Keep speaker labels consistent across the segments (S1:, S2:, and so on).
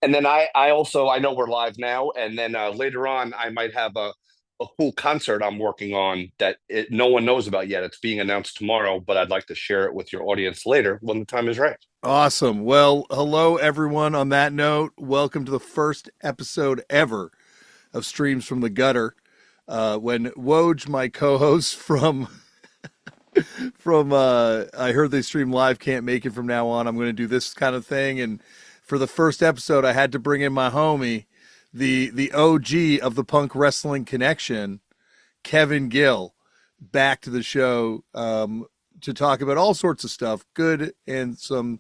S1: And then I know we're live now, and then later on I might have a cool concert I'm working on that no one knows about yet. It's being announced tomorrow, but I'd like to share it with your audience later when the time is right.
S2: Awesome. Well, hello everyone. On that note, welcome to the first episode ever of Streams from the Gutter. When Woj, my co-host from I heard they stream live, can't make it from now on. I'm going to do this kind of thing, and for the first episode, I had to bring in my homie, the OG of the Punk Wrestling Connection, Kevin Gill, back to the show to talk about all sorts of stuff, good and some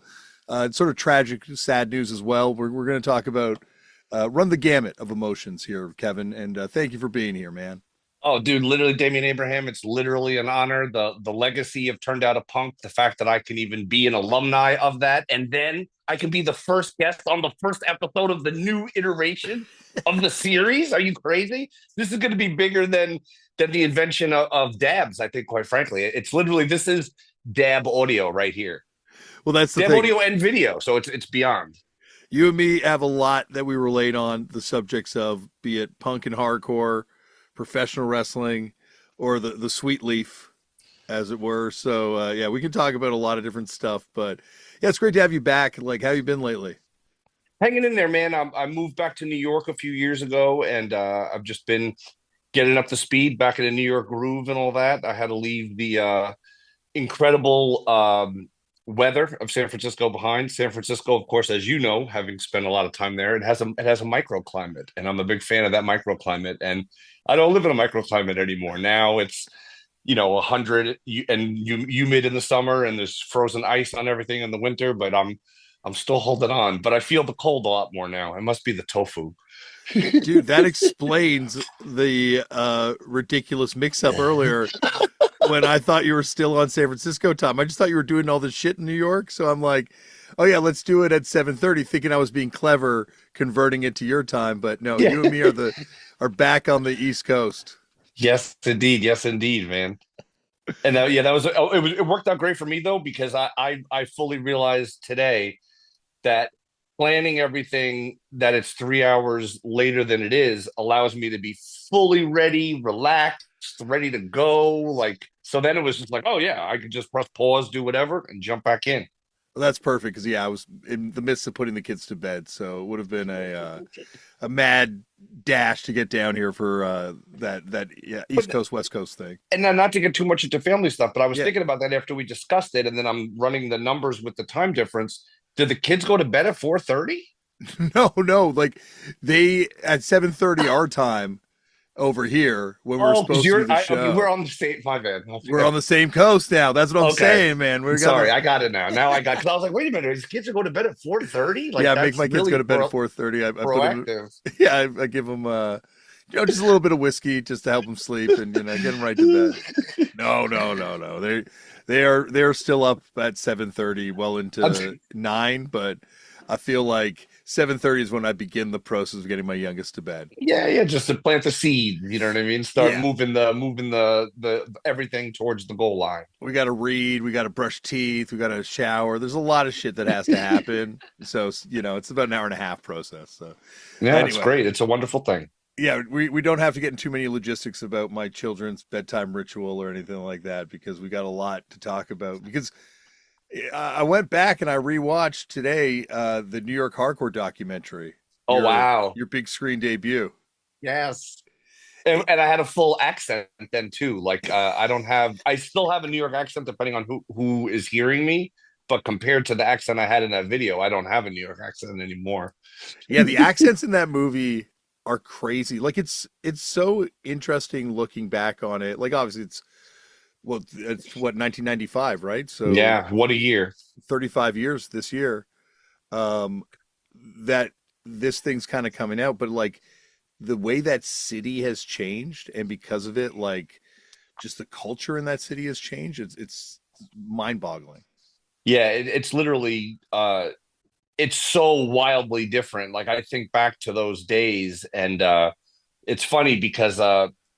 S2: sort of tragic, sad news as well. We're going to talk about run the gamut of emotions here, Kevin, and thank you for being here, man.
S1: Oh, dude, literally, Damian Abraham, it's literally an honor. The legacy of Turned Out a Punk, the fact that I can even be an alumni of that, and then I can be the first guest on the first episode of the new iteration of the series. Are you crazy? This is going to be bigger than the invention of dabs, I think, quite frankly. It's literally this is dab audio right here.
S2: Well, that's the
S1: Dab
S2: thing.
S1: audio and video, so it's beyond.
S2: You and me have a lot that we relate on the subjects of, be it punk and hardcore, professional wrestling, or the sweet leaf, as it were. So yeah, we can talk about a lot of different stuff. But yeah, it's great to have you back. Like, how you been lately?
S1: Hanging in there, man. I moved back to New York a few years ago, and I've just been getting up to speed back in the New York groove and all that. I had to leave the incredible weather of San Francisco behind. San Francisco, of course, as you know, having spent a lot of time there, it has a microclimate, and I'm a big fan of that microclimate. And I don't live in a microclimate anymore. Now it's 100 and humid in the summer, and there's frozen ice on everything in the winter. But I'm still holding on. But I feel the cold a lot more now. It must be the tofu.
S2: Dude, that explains the ridiculous mix up earlier when I thought you were still on San Francisco time. I just thought you were doing all this shit in New York. So I'm like, oh yeah, let's do it at 7:30, thinking I was being clever converting it to your time. But no,
S1: Yeah.
S2: you and me are back on the East Coast.
S1: Yes, indeed, man. And yeah, that was it worked out great for me though because I fully realized today that planning everything that it's 3 hours later than it is allows me to be fully ready, relaxed, ready to go. Like so, then it was just like, oh yeah, I could just press pause, do whatever, and jump back in.
S2: Well, that's perfect because yeah, I was in the midst of putting the kids to bed, so it would have been a mad dash to get down here for that yeah East
S1: But
S2: Coast West Coast thing.
S1: and then not to get too much into family stuff, but I was
S2: Yeah,
S1: thinking about that after we discussed it, and then I'm running the numbers with the time difference. Did the kids go to bed at 4:30?
S2: no, like they at 7:30 our time over here when we're
S1: Oh, because
S2: supposed to do the
S1: okay, we're
S2: show.
S1: on the same. My bad.
S2: We're on the same coast now. That's what I'm
S1: Okay.
S2: saying, man. We
S1: I'm
S2: got
S1: sorry,
S2: this.
S1: I got it now. Now I got because I was like, wait a minute, his kids are going to bed at 4:30? Like
S2: Yeah, I make
S1: that's
S2: my kids go
S1: really
S2: to bed at 4:30. I put them.
S1: proactive.
S2: Yeah, I give them just a little bit of whiskey just to help them sleep and get them right to bed. No. They're still up at 7:30, well into 9. But I feel like 7:30 is when I begin the process of getting my youngest to bed.
S1: Yeah, just to plant the seed, you know what I mean? Start
S2: Yeah,
S1: moving the everything towards the goal line.
S2: we got to read, we got to brush teeth, we got to shower. There's a lot of shit that has to happen. So it's about an hour and a half process. So
S1: Yeah, that's
S2: anyway,
S1: great. It's a wonderful thing.
S2: yeah, we don't have to get into too many logistics about my children's bedtime ritual or anything like that because we got a lot to talk about. Because I went back and I rewatched today the New York Hardcore documentary,
S1: Oh wow.
S2: your big screen debut.
S1: Yes. And I had a full accent then too. Like I still have a New York accent depending on who is hearing me, but compared to the accent I had in that video, I don't have a New York accent anymore.
S2: Yeah, the accents in that movie are crazy. Like it's so interesting looking back on it. Like obviously it's what 1995, right? So
S1: Yeah, what a year.
S2: 35 years this year. Um, that this thing's kind of coming out, but like the way that city has changed, and because of it, like just the culture in that city has changed. It's mind-boggling.
S1: Yeah, it's literally it's so wildly different. Like I think back to those days and it's funny because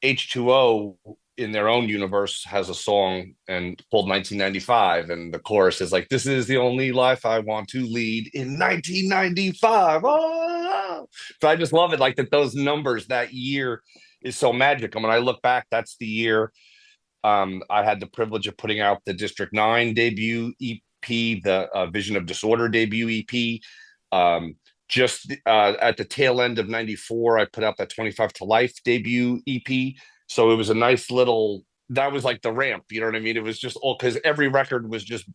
S1: H2O in their own universe has a song and called 1995, and the chorus is like, "This is the only life I want to lead in 1995." Oh, so I just love it, like that those numbers that year is so magical. When I look back, that's the year I had the privilege of putting out the District 9 debut EP, the Vision of Disorder debut EP. Um, just at the tail end of 94, I put out that 25 to Life debut EP. So it was a nice little, that was like the ramp, you know what I mean? It was just all, because every record was just,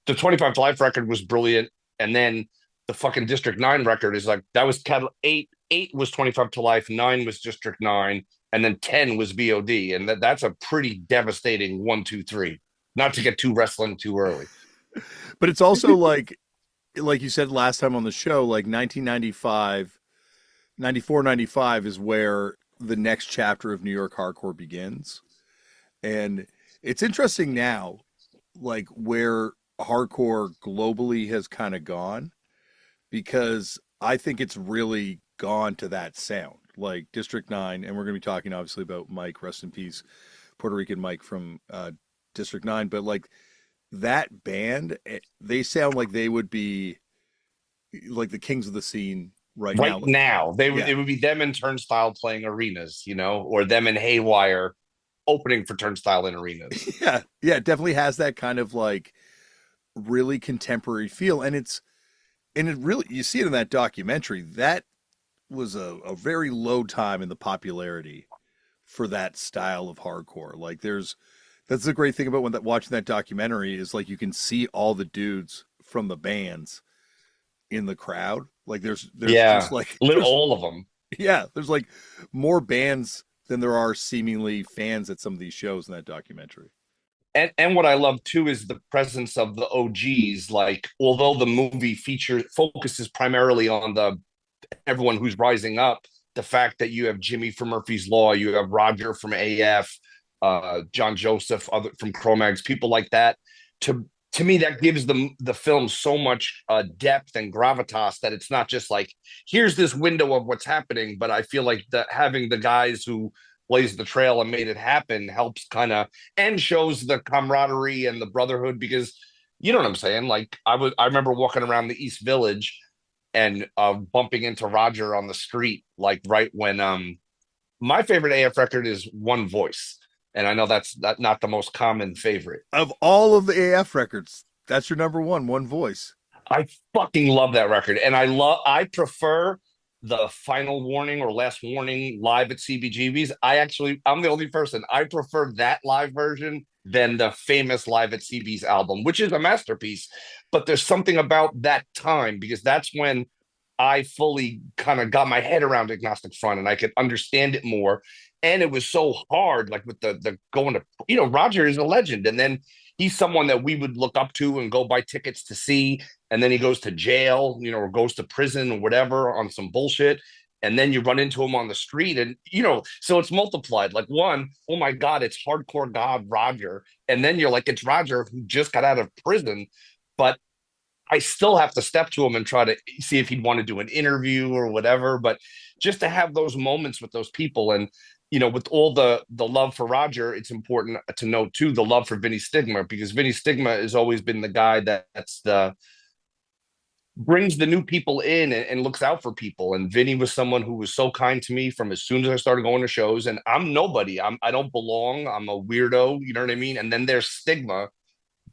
S1: the 25 to Life record was brilliant. And then the fucking District 9 record is like, that was eight was 25 to Life, 9 was District 9, and then 10 was VOD. And that's a pretty devastating 1, 2, 3. Not to get too wrestling too early.
S2: But it's also like you said last time on the show, like 1995, 94, 95 is where the next chapter of New York hardcore begins. And it's interesting now, like where hardcore globally has kind of gone, because I think it's really gone to that sound, like District 9. And we're going to be talking obviously about Myke, rest in peace, Puerto Rican Myke from District 9. But like that band, they sound like they would be like the kings of the scene right
S1: Right
S2: now.
S1: now,
S2: Yeah.
S1: it would be them in Turnstile playing arenas, or them in Haywire opening for Turnstile in arenas.
S2: Yeah. Yeah. It definitely has that kind of like really contemporary feel. And it really, you see it in that documentary. That was a very low time in the popularity for that style of hardcore. Like that's the great thing about watching that documentary is like you can see all the dudes from the bands in the crowd. Like there's just
S1: Yeah,
S2: like there's
S1: all of them.
S2: yeah, there's like more bands than there are seemingly fans at some of these shows in that documentary.
S1: And what I love too is the presence of the OGs. Like, although the movie focuses primarily on the everyone who's rising up, the fact that you have Jimmy from Murphy's Law, you have Roger from AF, John Joseph, other from Cro-Mags, people like that. To me, that gives the film so much depth and gravitas that it's not just like, here's this window of what's happening, but I feel like that having the guys who blazed the trail and made it happen helps kind of, and shows the camaraderie and the brotherhood, because you know what I'm saying. Like I remember walking around the East Village and bumping into Roger on the street, like right when my favorite AF record is One Voice, and I know that's not the most common favorite.
S2: Of all of the AF records, that's your number one, One Voice.
S1: I fucking love that record, and I prefer the Final Warning or Last Warning live at CBGB's. I'm the only person, I prefer that live version than the famous Live at CB's album, which is a masterpiece. But there's something about that time, because that's when I fully kind of got my head around Agnostic Front and I could understand it more. And it was so hard, like with the going to, Roger is a legend. And then he's someone that we would look up to and go buy tickets to see. And then he goes to jail, or goes to prison or whatever on some bullshit. And then you run into him on the street, and so it's multiplied. Like, one, oh my God, it's hardcore God Roger. And then you're like, it's Roger who just got out of prison, but I still have to step to him and try to see if he'd want to do an interview or whatever. But just to have those moments with those people, and with all the love for Roger, it's important to note too the love for Vinny Stigma, because Vinny Stigma has always been the guy that's the brings the new people in and looks out for people. And Vinny was someone who was so kind to me from as soon as I started going to shows. And I'm nobody. I don't belong. I'm a weirdo. You know what I mean? And then there's Stigma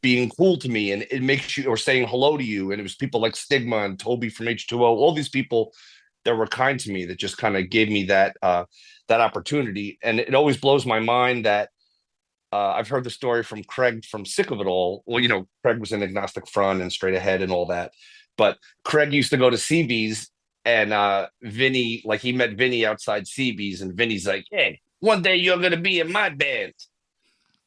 S1: being cool to me, and it makes you, or saying hello to you. And it was people like Stigma and Toby from H2O, all these people that were kind to me that just kind of gave me that opportunity. And it always blows my mind that I've heard the story from Craig from Sick of It All. Well, Craig was in Agnostic Front and Straight Ahead and all that. But Craig used to go to CB's, and Vinny, like he met Vinny outside CB's, and Vinny's like, "Hey, one day you're going to be in my band.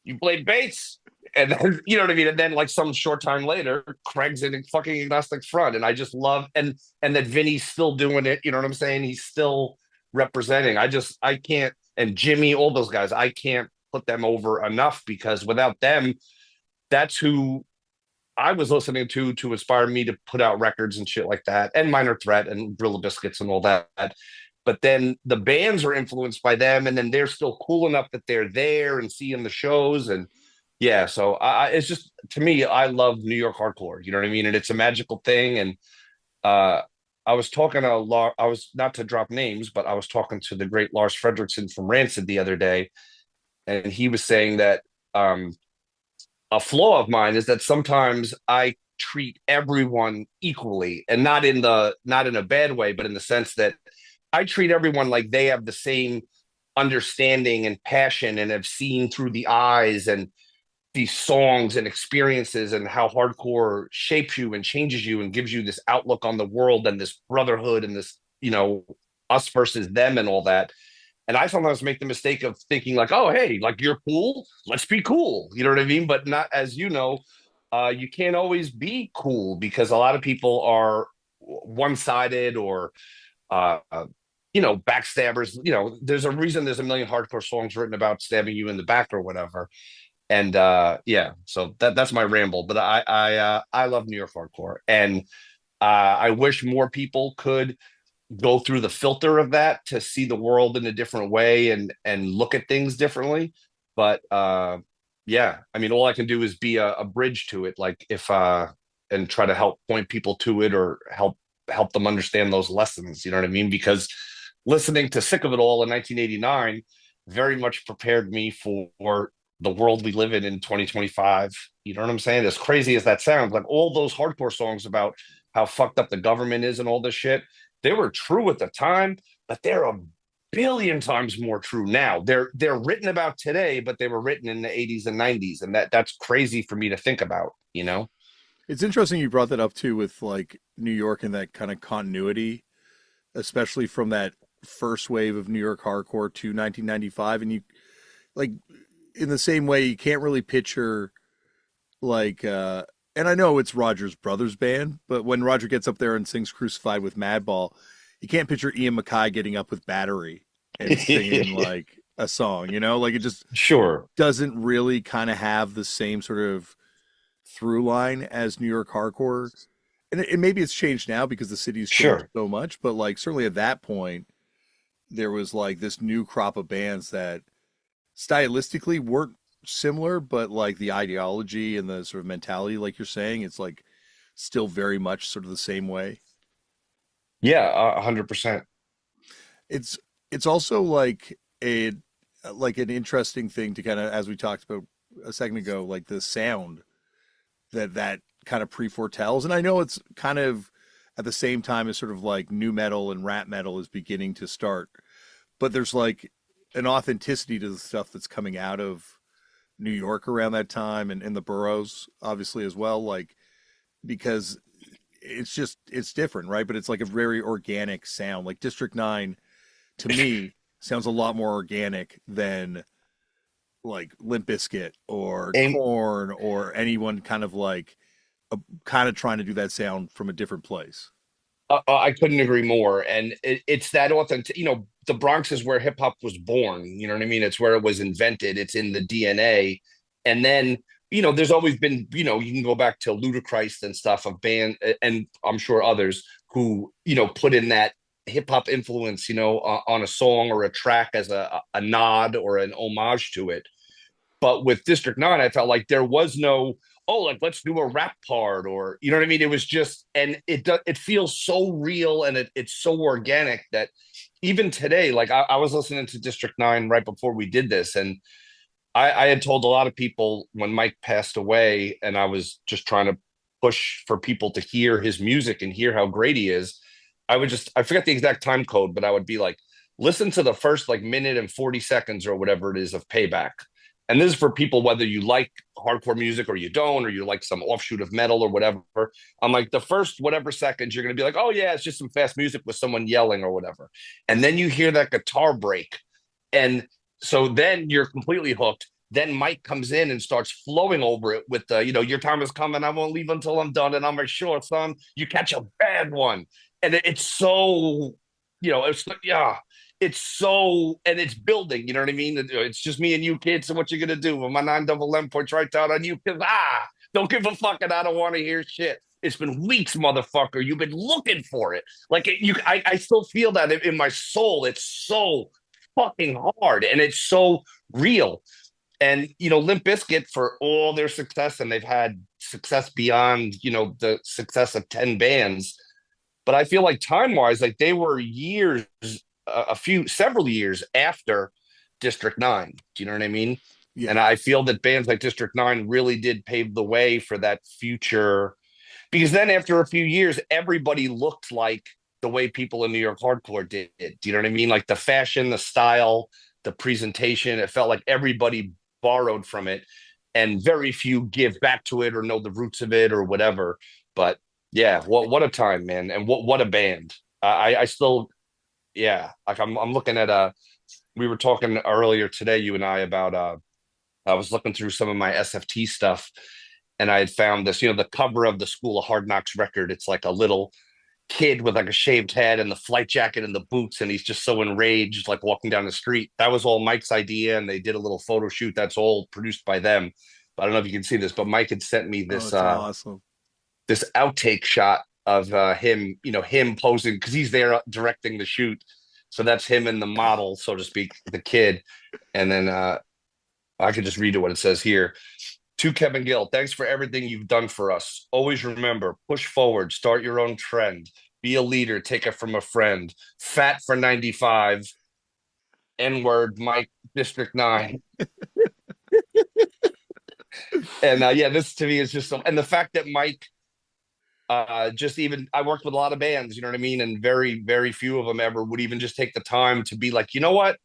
S1: You play bass." And then, you know what I mean? And then like some short time later, Craig's in fucking Agnostic Front. And I just love, and that Vinny's still doing it. You know what I'm saying? He's still representing. I can't, and Jimmy, all those guys, I can't put them over enough, because without them, that's who I was listening to inspire me to put out records and shit like that, and Minor Threat and Gorilla Biscuits and all that. but then the bands are influenced by them, and then they're still cool enough that they're there and seeing the shows. And yeah, so it's just, to me, I love New York hardcore, you know what I mean? And it's a magical thing. And uh I was talking to I was, not to drop names, but I was talking to the great Lars Fredrickson from Rancid the other day, and he was saying that um a flaw of mine is that sometimes I treat everyone equally, and not in a bad way, but in the sense that I treat everyone like they have the same understanding and passion and have seen through the eyes and these songs and experiences and how hardcore shapes you and changes you and gives you this outlook on the world and this brotherhood and this, us versus them and all that. And I sometimes make the mistake of thinking like, oh, hey, like you're cool, let's be cool. You know what I mean? But not, as you know, you can't always be cool because a lot of people are one-sided or uh, backstabbers. There's a reason there's a million hardcore songs written about stabbing you in the back or whatever. And yeah, so that's my ramble. But I love New York hardcore, and I wish more people could go through the filter of that to see the world in a different way and look at things differently. But yeah, I mean, all I can do is be a bridge to it, like if and try to help point people to it or help them understand those lessons. You know what I mean? Because listening to Sick of It All in 1989 very much prepared me for the world we live in 2025. You know what I'm saying? As crazy as that sounds, like all those hardcore songs about how fucked up the government is and all this shit, they were true at the time, but they're a billion times more true now. They're written about today, but they were written in the 80s and 90s, and that's crazy for me to think about, you know?
S2: It's interesting you brought that up too with like New York and that kind of continuity, especially from that first wave of New York hardcore to 1995. And you like in the same way, you can't really picture like and I know it's Roger's brother's band, but when Roger gets up there and sings Crucified with Madball, you can't picture Ian MacKaye getting up with Battery and singing like a song, like it just
S1: Sure,
S2: doesn't really kind of have the same sort of through line as New York hardcore. And maybe it's changed now because the city's changed
S1: sure.
S2: so much, but like certainly at that point there was like this new crop of bands that stylistically weren't similar, but like the ideology and the sort of mentality, like you're saying, it's like still very much sort of the same way.
S1: Yeah, 100%.
S2: It's it's also like an interesting thing to kind of, as we talked about a second ago, like the sound that kind of pre-foretells. And I know it's kind of at the same time as sort of like new metal and rap metal is beginning to start, but there's like an authenticity to the stuff that's coming out of New York around that time and in the boroughs, obviously, as well. Like, because it's different, right? But it's like a very organic sound. Like District 9 to me sounds a lot more organic than like Limp Bizkit or
S1: And
S2: Corn or anyone kind of like kind of trying to do that sound from a different place.
S1: I couldn't agree more. And it's that authentic, the Bronx is where hip hop was born. You know what I mean? It's where it was invented. It's in the DNA. And then, there's always been, you can go back to Ludacris and stuff of band, and I'm sure others who, put in that hip hop influence, on a song or a track as a nod or an homage to it. But with District 9, I felt like there was no, oh, like let's do a rap part, or you know what I mean? It was just, and it feels so real, and it's so organic that even today, like I was listening to District 9 right before we did this, and I had told a lot of people when Myke passed away, and I was just trying to push for people to hear his music and hear how great he is. I forget the exact time code, but I would be like, listen to the first like minute and 40 seconds or whatever it is of Payback. And this is for people, whether you like hardcore music or you don't, or you like some offshoot of metal or whatever. I'm like, the first whatever seconds, you're going to be like, oh, yeah, it's just some fast music with someone yelling or whatever. And then you hear that guitar break. And so then you're completely hooked. Then Myke comes in and starts flowing over it with the, your time is coming. I won't leave until I'm done. And I'm like, sure, son, you catch a bad one. And it's so, it's like, yeah, it's so, and it's building, you know what I mean? It's just me and you kids. So what you going to do? Well, my 9 double M points right down on you because, don't give a fuck and I don't want to hear shit. It's been weeks, motherfucker. You've been looking for it. Like I still feel that in my soul. It's so fucking hard, and it's so real. And Limp Bizkit, for all their success, and they've had success beyond the success of 10 bands. But I feel like time wise, like they were years, several years after District 9. Do you know what I mean?
S2: Yeah.
S1: And I feel that bands like District 9 really did pave the way for that future. Because then after a few years, everybody looked like the way people in New York hardcore did. Do you know what I mean? Like the fashion, the style, the presentation. It felt like everybody borrowed from it, and very few give back to it or know the roots of it or whatever. But yeah, what a time, man, and what a band. I still, yeah, like I'm looking at we were talking earlier today, you and I, about I was looking through some of my SFT stuff, and I had found this, the cover of the School of Hard Knocks record. It's like a little kid with like a shaved head and the flight jacket and the boots, and he's just so enraged, like walking down the street. That was all Myke's idea, and they did a little photo shoot. That's all produced by them. But I don't know if you can see this, but Myke had sent me this
S2: Awesome.
S1: this outtake shot of him, him posing, because he's there directing the shoot. So that's him and the model, so to speak, the kid. And then I could just read it what it says here. To Kevin Gill, thanks for everything you've done for us. Always remember, push forward, start your own trend. Be a leader, take it from a friend. Fat for 95. N-word, Myke, District 9. And yeah, this to me is just so, and the fact that Myke, just even, I worked with a lot of bands, you know what I mean? And very, very few of them ever would even just take the time to be like, you know what?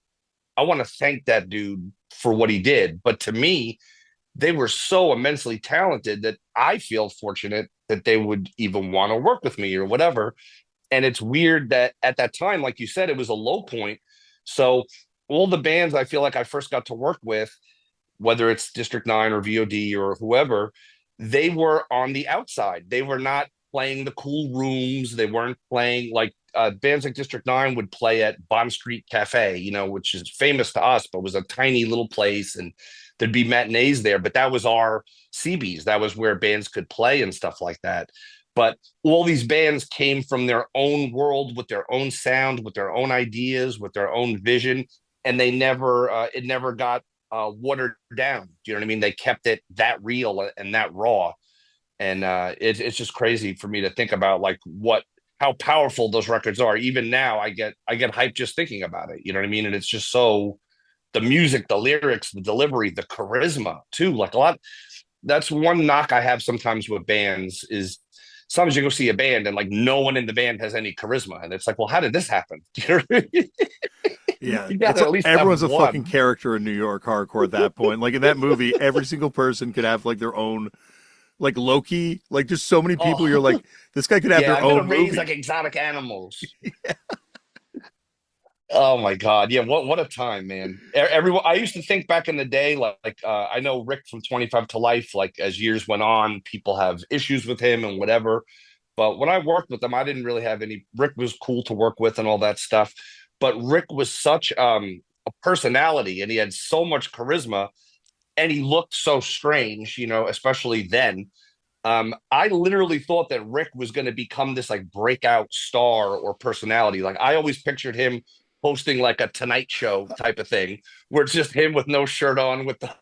S1: I want to thank that dude for what he did. But to me, they were so immensely talented that I feel fortunate that they would even want to work with me or whatever. And it's weird that at that time, like you said, it was a low point. So all the bands I feel like I first got to work with, whether it's District 9 or VOD or whoever, they were on the outside. They were not playing the cool rooms. They weren't playing like bands like District 9 would play at Bond Street Cafe, which is famous to us, but was a tiny little place. And there'd be matinees there, but that was our CBs. That was where bands could play and stuff like that. But all these bands came from their own world with their own sound, with their own ideas, with their own vision. And they never, it never got watered down. Do you know what I mean? They kept it that real and that raw. And it's just crazy for me to think about like how powerful those records are. Even now, I get hyped just thinking about it. You know what I mean? And it's just so, the music, the lyrics, the delivery, the charisma too. Like a lot. That's one knock I have sometimes with bands is sometimes you go see a band and like no one in the band has any charisma, and it's like, well, how did this happen? You know what I mean?
S2: Yeah,
S1: You gotta at least
S2: everyone's
S1: have
S2: a
S1: one.
S2: fucking character in New York hardcore at that point. Like in that movie, every single person could have like their own, like Loki. Like just so many people. You're
S1: Oh,
S2: like, this guy could have
S1: yeah,
S2: their
S1: I gotta
S2: own
S1: raise
S2: movie.
S1: like exotic animals. Oh my God. Yeah, what a time, man. Everyone, I used to think back in the day, I know Rick from 25 to Life, like as years went on, people have issues with him and whatever. But when I worked with him, I didn't really have any. Rick was cool to work with and all that stuff. But Rick was such a personality, and he had so much charisma, and he looked so strange, especially then. I literally thought that Rick was going to become this like breakout star or personality. Like I always pictured him hosting like a Tonight Show type of thing, where it's just him with no shirt on, with the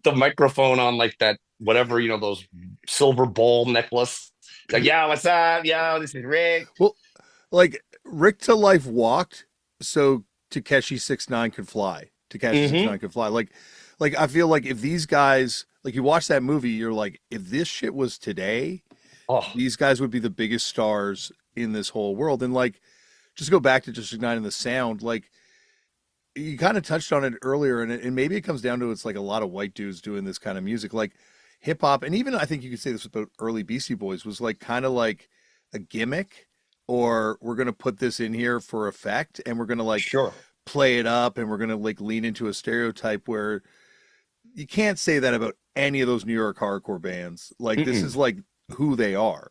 S1: the microphone on, like that whatever those silver ball necklace. Like, yeah, what's up? Yo, this is Rick.
S2: Well, like Rick to Life walked so Takeshi 6ix9ine could fly. Takeshi six
S1: Mm-hmm.
S2: nine could fly. Like I feel like if these guys, like you watch that movie, you're like, if this shit was today,
S1: Oh,
S2: these guys would be the biggest stars in this whole world. And like, just go back to District 9 and the sound, like you kind of touched on it earlier, and maybe it comes down to it's like a lot of white dudes doing this kind of music, like hip hop, and even I think you could say this about early Beastie Boys was like kind of like a gimmick, or we're gonna put this in here for effect, and we're gonna like
S1: sure.
S2: play it up, and we're gonna like lean into a stereotype where you can't say that about any of those New York hardcore bands. Like this
S1: Mm-mm.
S2: is like who they are,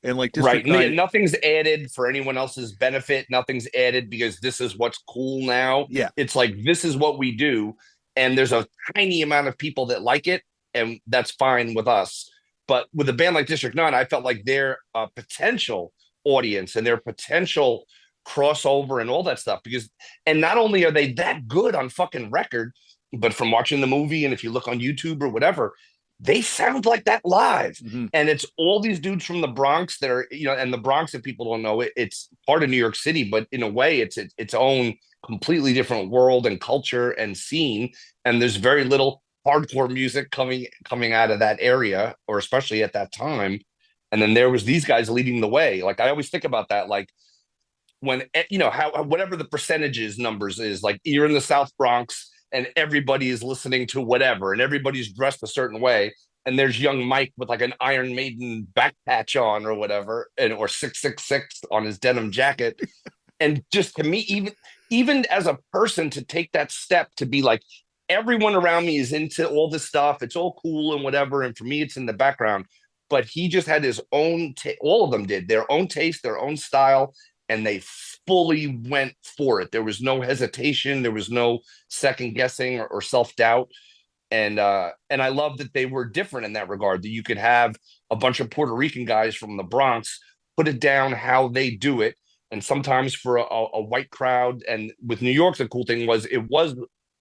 S2: and like
S1: Right.
S2: District 9,
S1: Nothing's added for anyone else's benefit. Nothing's added because this is what's cool now.
S2: yeah,
S1: It's like, this is what we do. And there's a tiny amount of people that like it. And that's fine with us. But with a band like District 9, I felt like their potential audience and their potential crossover and all that stuff, because and not only are they that good on fucking record, but from watching the movie and if you look on YouTube or whatever, they sound like that live.
S2: Hmm.
S1: And it's all these dudes from the Bronx that are, and the Bronx, if people don't know it, it's part of New York City, but in a way, it's its own completely different world and culture and scene. And there's very little hardcore music coming out of that area, or especially at that time. And then there was these guys leading the way. Like I always think about that, like when how whatever the percentages numbers is, like you're in the South Bronx and everybody is listening to whatever and everybody's dressed a certain way, and there's young Myke with like an Iron Maiden back patch on or whatever, and or 666 on his denim jacket. And just to me, even as a person, to take that step to be like, everyone around me is into all this stuff, it's all cool and whatever, and for me it's in the background. But he just had his own all of them did their own taste, their own style, and they fully went for it. There was no hesitation, there was no second guessing or self-doubt. And I love that they were different in that regard, that you could have a bunch of Puerto Rican guys from the Bronx put it down how they do it, and sometimes for a white crowd. And with New York, the cool thing was it was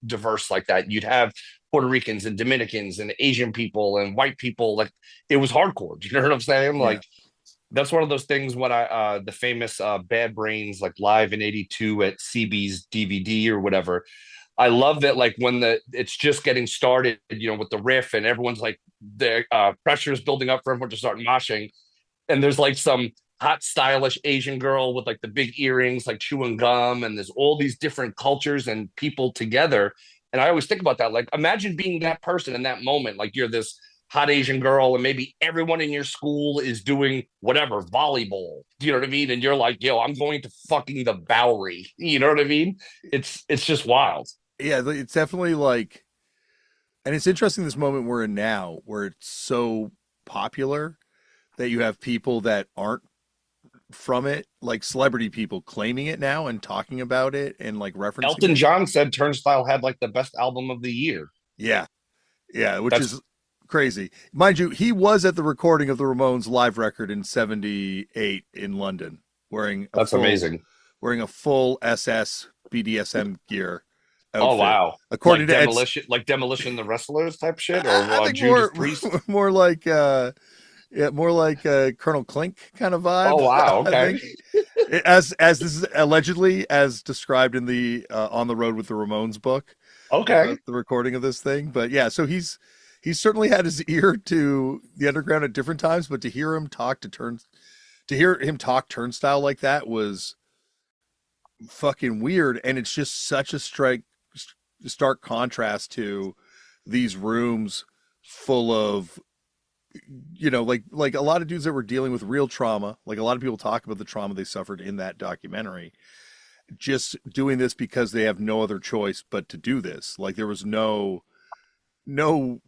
S1: diverse like that. You'd have Puerto Ricans and Dominicans and Asian people and white people. Like it was hardcore. Do you know what I'm saying?
S2: Yeah.
S1: Like that's one of those things when I the famous Bad Brains, like live in '82 at CB's DVD or whatever. I love that, like when it's just getting started, with the riff and everyone's like the pressure is building up for everyone to start moshing, and there's like some hot stylish Asian girl with like the big earrings, like chewing gum, and there's all these different cultures and people together. And I always think about that. Like, imagine being that person in that moment. Like, you're this hot Asian girl, and maybe everyone in your school is doing whatever, volleyball. Do you know what I mean? And you're like, yo, I'm going to fucking the Bowery. You know what I mean? It's just wild.
S2: Yeah, it's definitely like, and it's interesting this moment we're in now, where it's so popular that you have people that aren't from it, like celebrity people claiming it now and talking about it and like referencing
S1: Elton
S2: it.
S1: John said Turnstile had like the best album of the year.
S2: Yeah, yeah, which
S1: That's
S2: is crazy. Mind you, he was at the recording of the Ramones live record in '78 in London, wearing a
S1: that's
S2: full
S1: amazing.
S2: SS BDSM gear
S1: Oh
S2: outfit,
S1: wow.
S2: according to Ed.
S1: Like demolition the wrestlers type shit, or
S2: I think
S1: Judas
S2: more
S1: Priest.
S2: more like yeah, more like Colonel Clink kind of vibe.
S1: Oh wow,
S2: I
S1: okay.
S2: think, as this is allegedly as described in the On the Road with the Ramones book
S1: Okay.
S2: about the recording of this thing. But yeah, so he's certainly had his ear to the underground at different times, but to hear him talk Turnstile like that was fucking weird, and it's just such a stark contrast to these rooms full of, like a lot of dudes that were dealing with real trauma. Like a lot of people talk about the trauma they suffered in that documentary, just doing this because they have no other choice but to do this. Like there was no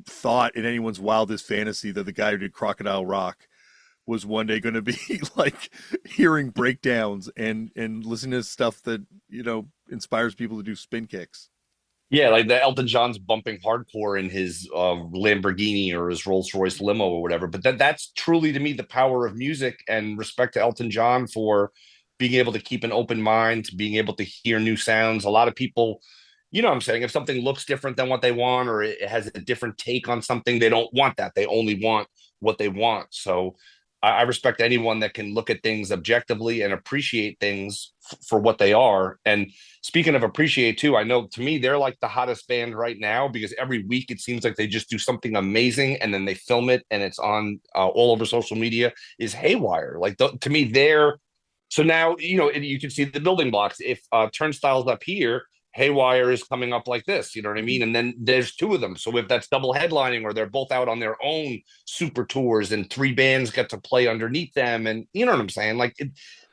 S2: thought in anyone's wildest fantasy that the guy who did Crocodile Rock was one day going to be like hearing breakdowns and listening to stuff that inspires people to do spin kicks.
S1: Yeah, like the Elton John's bumping hardcore in his Lamborghini or his Rolls Royce limo or whatever. But that's truly to me the power of music, and respect to Elton John for being able to keep an open mind, being able to hear new sounds. A lot of people, what I'm saying, if something looks different than what they want, or it has a different take on something, they don't want that. They only want what they want. So I respect anyone that can look at things objectively and appreciate things for what they are. And speaking of appreciate too, I know to me they're like the hottest band right now, because every week it seems like they just do something amazing and then they film it and it's on all over social media. Is Haywire. Like to me they're so now you can see the building blocks. If Turnstile's up here, Haywire is coming up like this, you know what I mean? And then there's two of them. So if that's double headlining, or they're both out on their own super tours and three bands get to play underneath them, and you know what I'm saying? Like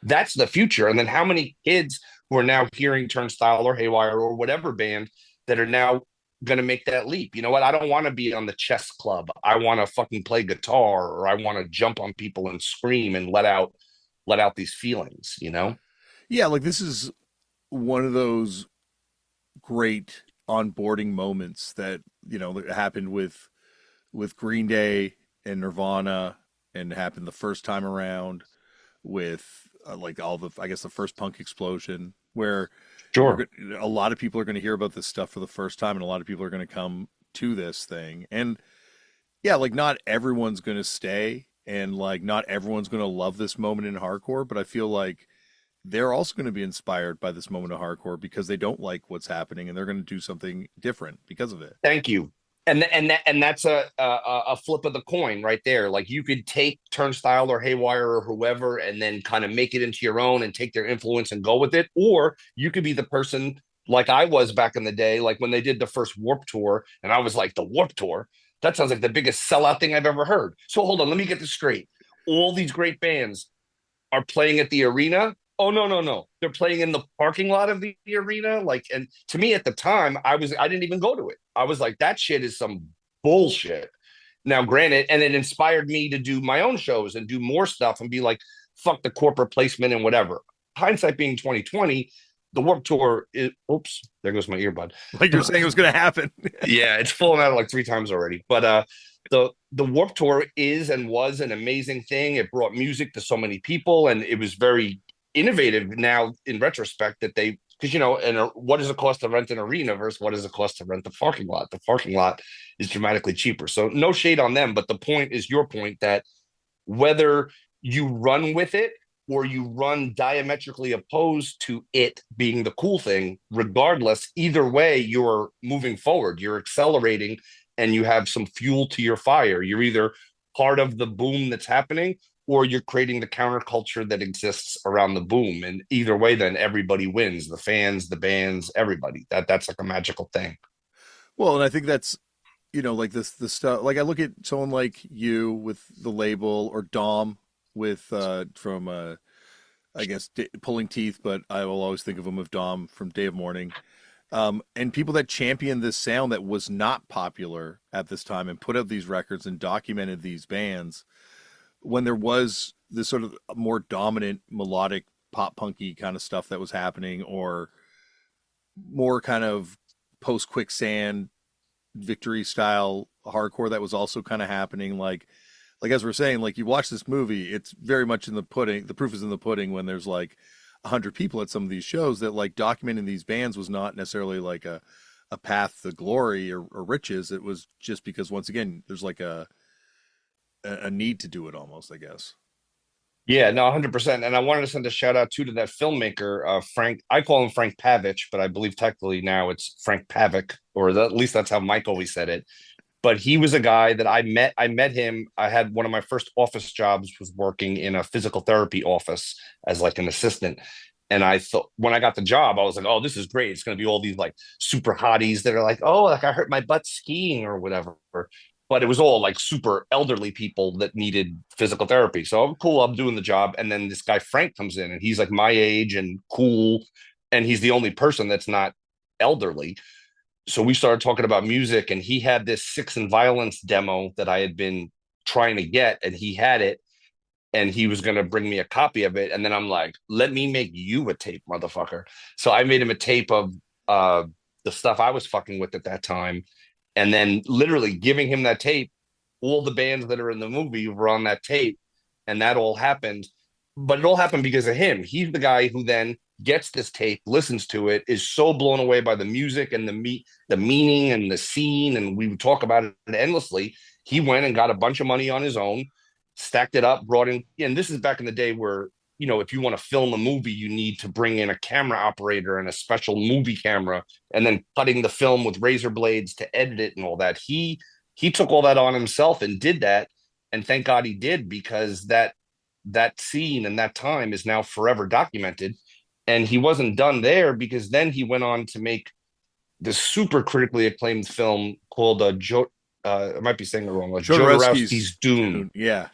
S1: that's the future. And then how many kids who are now hearing Turnstile or Haywire or whatever band that are now going to make that leap? You know what? I don't want to be on the chess club. I want to fucking play guitar, or I want to jump on people and scream and let out these feelings.
S2: Yeah, like this is one of those great onboarding moments that that happened with Green Day and Nirvana, and it happened the first time around with like all the, I guess, the first punk explosion, where
S1: Sure.
S2: a lot of people are going to hear about this stuff for the first time, and a lot of people are going to come to this thing. And yeah, like not everyone's going to stay, and like not everyone's going to love this moment in hardcore, but I feel like they're also going to be inspired by this moment of hardcore because they don't like what's happening, and they're going to do something different because of it.
S1: Thank you. And that's a flip of the coin right there. Like you could take Turnstile or Haywire or whoever, and then kind of make it into your own and take their influence and go with it. Or you could be the person like I was back in the day, like when they did the first Warp Tour, and I was like, the Warp Tour. That sounds like the biggest sellout thing I've ever heard. So hold on, let me get this straight. All these great bands are playing at the arena. Oh no, no, no. They're playing in the parking lot of the arena. Like, and to me at the time, I didn't even go to it. I was like, that shit is some bullshit. Now, granted, and it inspired me to do my own shows and do more stuff and be like, fuck the corporate placement and whatever. Hindsight being 2020, the Warp Tour is, oops, there goes my earbud.
S2: Like you're saying it was going to happen.
S1: Yeah, it's fallen out like three times already. But the Warp Tour is and was an amazing thing. It brought music to so many people, and it was very innovative. Now, in retrospect, that they because and what does it cost to rent an arena versus what does it cost to rent the parking lot? The parking lot is dramatically cheaper. So no shade on them, but the point is your point that whether you run with it or you run diametrically opposed to it being the cool thing, regardless, either way, you're moving forward, you're accelerating, and you have some fuel to your fire. You're either part of the boom that's happening or you're creating the counterculture that exists around the boom. And either way, then everybody wins, the fans, the bands, everybody. That's like a magical thing.
S2: Well, and I think that's, like the stuff, like I look at someone like you with the label, or Dom with from I guess Pulling Teeth, but I will always think of him as Dom from Day of Mourning. And people that championed this sound that was not popular at this time and put out these records and documented these bands when there was this sort of more dominant melodic pop punky kind of stuff that was happening, or more kind of post quicksand victory style hardcore that was also kind of happening. Like as we're saying, like you watch this movie, it's very much in the pudding. The proof is in the pudding when there's like 100 people at some of these shows, that like documenting these bands was not necessarily like a path to glory or riches. It was just because, once again, there's like a need to do it almost, I guess.
S1: Yeah, no, 100%. And I wanted to send a shout out too to that filmmaker, Frank. I call him Frank Pavich, but I believe technically now it's Frank Pavic, or at least that's how Mike always said it. But he was a guy that I met. I met him. I had one of my first office jobs was working in a physical therapy office as like an assistant. And I thought when I got the job, I was like, oh, this is great. It's going to be all these like super hotties that are like, oh, like I hurt my butt skiing or whatever. But it was all like super elderly people that needed physical therapy. So I'm cool. I'm doing the job. And then this guy, Frank, comes in and he's like my age and cool. And he's the only person that's not elderly. So we started talking about music, and he had this Six and Violence demo that I had been trying to get, and he had it, and he was going to bring me a copy of it. And then I'm like, let me make you a tape, motherfucker. So I made him a tape of the stuff I was fucking with at that time. And then literally giving him that tape, all the bands that are in the movie were on that tape. And that all happened. But it all happened because of him. He's the guy who then gets this tape, listens to it, is so blown away by the music and the meaning and the scene. And we would talk about it endlessly. He went and got a bunch of money on his own, stacked it up, brought in. And this is back in the day where, if you want to film a movie, you need to bring in a camera operator and a special movie camera, and then cutting the film with razor blades to edit it and all that. He took all that on himself and did that. And thank God he did, because that scene and that time is now forever documented. And he wasn't done there, because then he went on to make this super critically acclaimed film called I might be saying it wrong, like
S2: Jodorowsky's
S1: Jodorowsky's Dune,
S2: Dune. Yeah.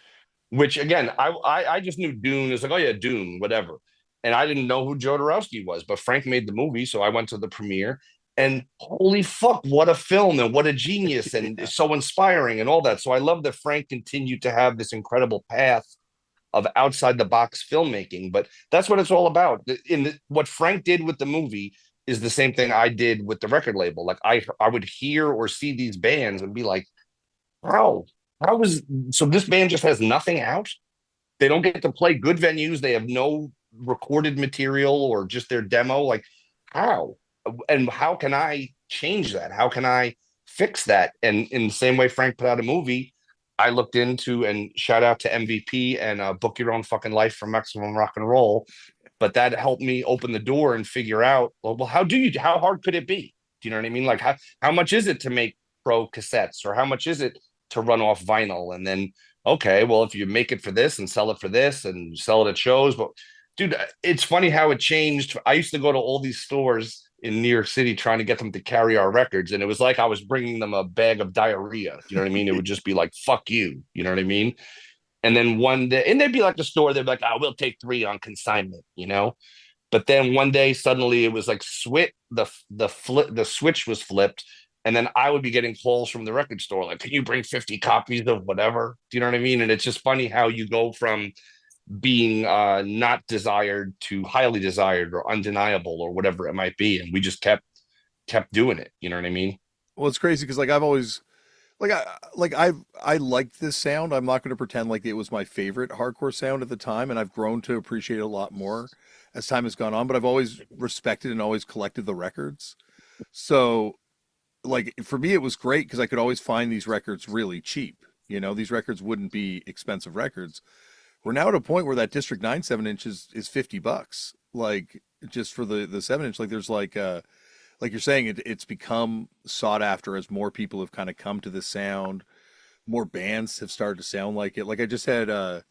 S1: which again, I just knew Dune is like, oh yeah, Dune, whatever. And I didn't know who Jodorowsky was, but Frank made the movie. So I went to the premiere, and holy fuck, what a film, and what a genius, and
S2: Yeah.
S1: so inspiring and all that. So I love that Frank continued to have this incredible path of outside the box filmmaking. But that's what it's all about. What Frank did with the movie is the same thing I did with the record label. Like I would hear or see these bands and be like, wow, How was so this band just has nothing out? They don't get to play good venues. They have no recorded material or just their demo. Like, how? And how can I change that? How can I fix that? And in the same way Frank put out a movie, I looked into, and shout out to MVP and Book Your Own Fucking Life from Maximum Rock and Roll. But that helped me open the door and figure out, well, how hard could it be? Do you know what I mean? Like, how much is it to make pro cassettes, or how much is it to run off vinyl? And then, okay, well, if you make it for this and sell it for this and sell it at shows, but dude, it's funny how it changed. I used to go to all these stores in New York City trying to get them to carry our records, and it was like I was bringing them a bag of diarrhea. You know what I mean? It would just be like, fuck you. You know what I mean? And then one day, and they'd be like the store, they'd be like, oh, we'll take 3 on consignment, you know? But then one day, suddenly it was like the switch was flipped. And then I would be getting calls from the record store, like, can you bring 50 copies of whatever? Do you know what I mean? And it's just funny how you go from being not desired to highly desired or undeniable or whatever it might be. And we just kept doing it. You know what I mean?
S2: Well, it's crazy because like I've always I liked this sound. I'm not going to pretend like it was my favorite hardcore sound at the time, and I've grown to appreciate it a lot more as time has gone on. But I've always respected and always collected the records. So, like for me, it was great because I could always find these records really cheap. You know, these records wouldn't be expensive records. We're now at a point where that District 9 7 inch is $50, like just for the 7 inch. Like there's like you're saying, it's become sought after as more people have kind of come to the sound. More bands have started to sound like it. Like I just had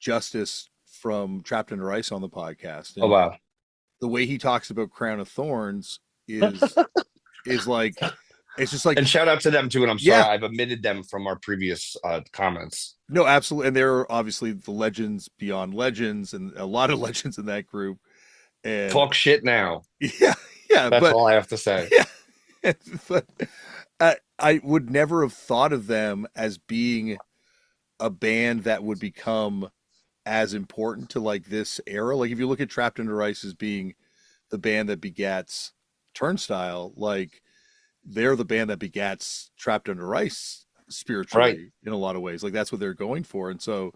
S2: Justice from Trapped Under Ice on the podcast,
S1: Oh
S2: and
S1: wow.
S2: the way he talks about Crown of Thorns is like it's just like
S1: And shout out to them too. And I'm sorry,
S2: yeah,
S1: I've omitted them from our previous comments.
S2: no, absolutely. And there are obviously the legends beyond legends, and a lot of legends in that group. And
S1: Talk shit now.
S2: yeah, yeah,
S1: That's
S2: but
S1: all I have to say.
S2: yeah, but I would never have thought of them as being a band that would become as important to like this era. Like if you look at Trapped Under Ice as being the band that begats Turnstile, like they're the band that begats Trapped Under Ice
S1: Right.
S2: spiritually in a lot of ways. Like that's what they're going for. And so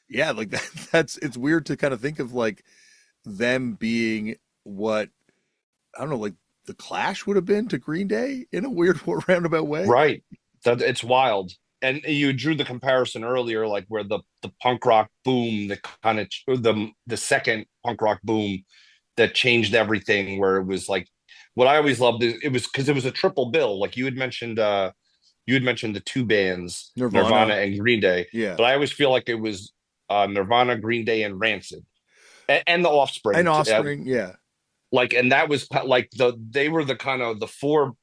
S2: yeah, like that's it's weird to kind of think of like them being what I don't know, like the Clash would have been to Green Day in a weird roundabout way.
S1: Right. That it's wild. And you drew the comparison earlier, like where the punk rock boom, the kind of the second punk rock boom that changed everything, where it was like what I always loved is it was because it was a triple bill. Like you had mentioned the two bands, Nirvana
S2: Nirvana,
S1: and Green Day,
S2: yeah,
S1: but I always feel like it was Nirvana, Green Day, and Rancid, and the
S2: and
S1: Offspring.
S2: Offspring, yeah,
S1: Like, and that was like they were the kind of the four,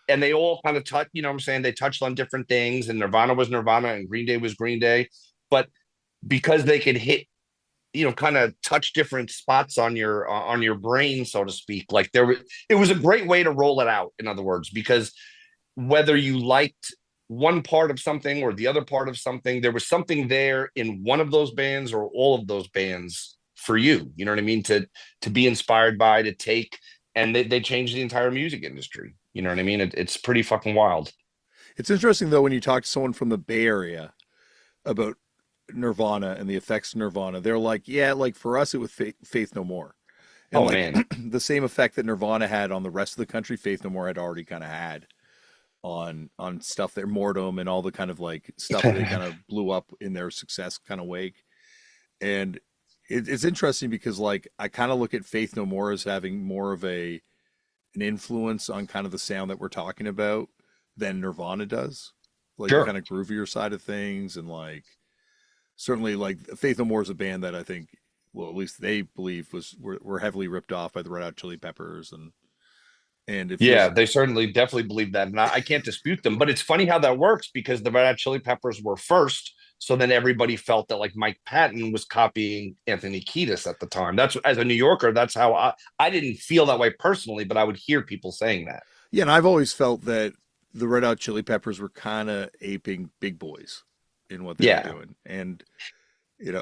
S1: and they all kind of touch, you know what I'm saying? They touched on different things, and Nirvana was Nirvana and Green Day was Green Day. But because they could hit, you know, kind of touch different spots on your brain, so to speak, like it was a great way to roll it out, in other words, because whether you liked one part of something or the other part of something, there was something there in one of those bands or all of those bands for you. You know what I mean? To be inspired by, to take, and they changed the entire music industry. You know what I mean? It's pretty fucking wild.
S2: it's interesting though when you talk to someone from the Bay Area about Nirvana and the effects of Nirvana. They're like, yeah, like for us it was Faith No More, and
S1: Oh
S2: like
S1: man,
S2: the same effect that Nirvana had on the rest of the country, Faith No More had already kind of had on stuff their Mortem and all the kind of like stuff that they kind of blew up in their success kind of wake. And it's interesting because like I kind of look at Faith No More as having more of a an influence on kind of the sound that we're talking about than Nirvana does, like the
S1: sure.
S2: kind of groovier side of things. And like certainly like Faith No More is a band that I think, well, at least they believe were heavily ripped off by the Red Hot Chili Peppers, and it
S1: Yeah,
S2: feels
S1: they certainly definitely believe that, and I can't dispute them. But it's funny how that works because the Red Hot Chili Peppers were first, so then everybody felt that like Mike Patton was copying Anthony Kiedis at the time. That's, as a New Yorker, that's how I didn't feel that way personally, but I would hear people saying that.
S2: yeah. And I've always felt that the Red Hot Chili Peppers were kind of aping Big Boys in what they were
S1: Yeah,
S2: doing, and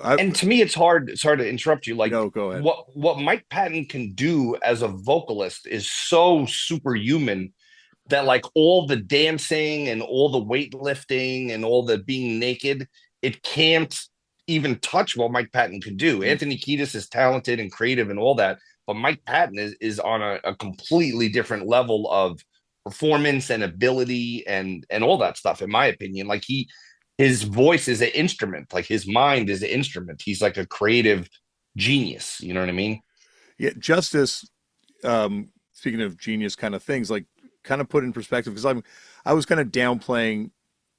S2: I
S1: and to me, it's hard. Sorry to interrupt you. Like
S2: go ahead.
S1: what Mike Patton can do as a vocalist is so superhuman that like all the dancing and all the weightlifting and all the being naked, it can't even touch what Mike Patton could do.
S2: Mm.
S1: Anthony Kiedis is talented and creative and all that, but Mike Patton is on a completely different level of performance and ability and all that stuff, in my opinion. Like his voice is an instrument, like his mind is an instrument. He's like a creative genius. You know what I mean?
S2: Yeah, Justice, speaking of genius kind of things, like kind of put in perspective because I was kind of downplaying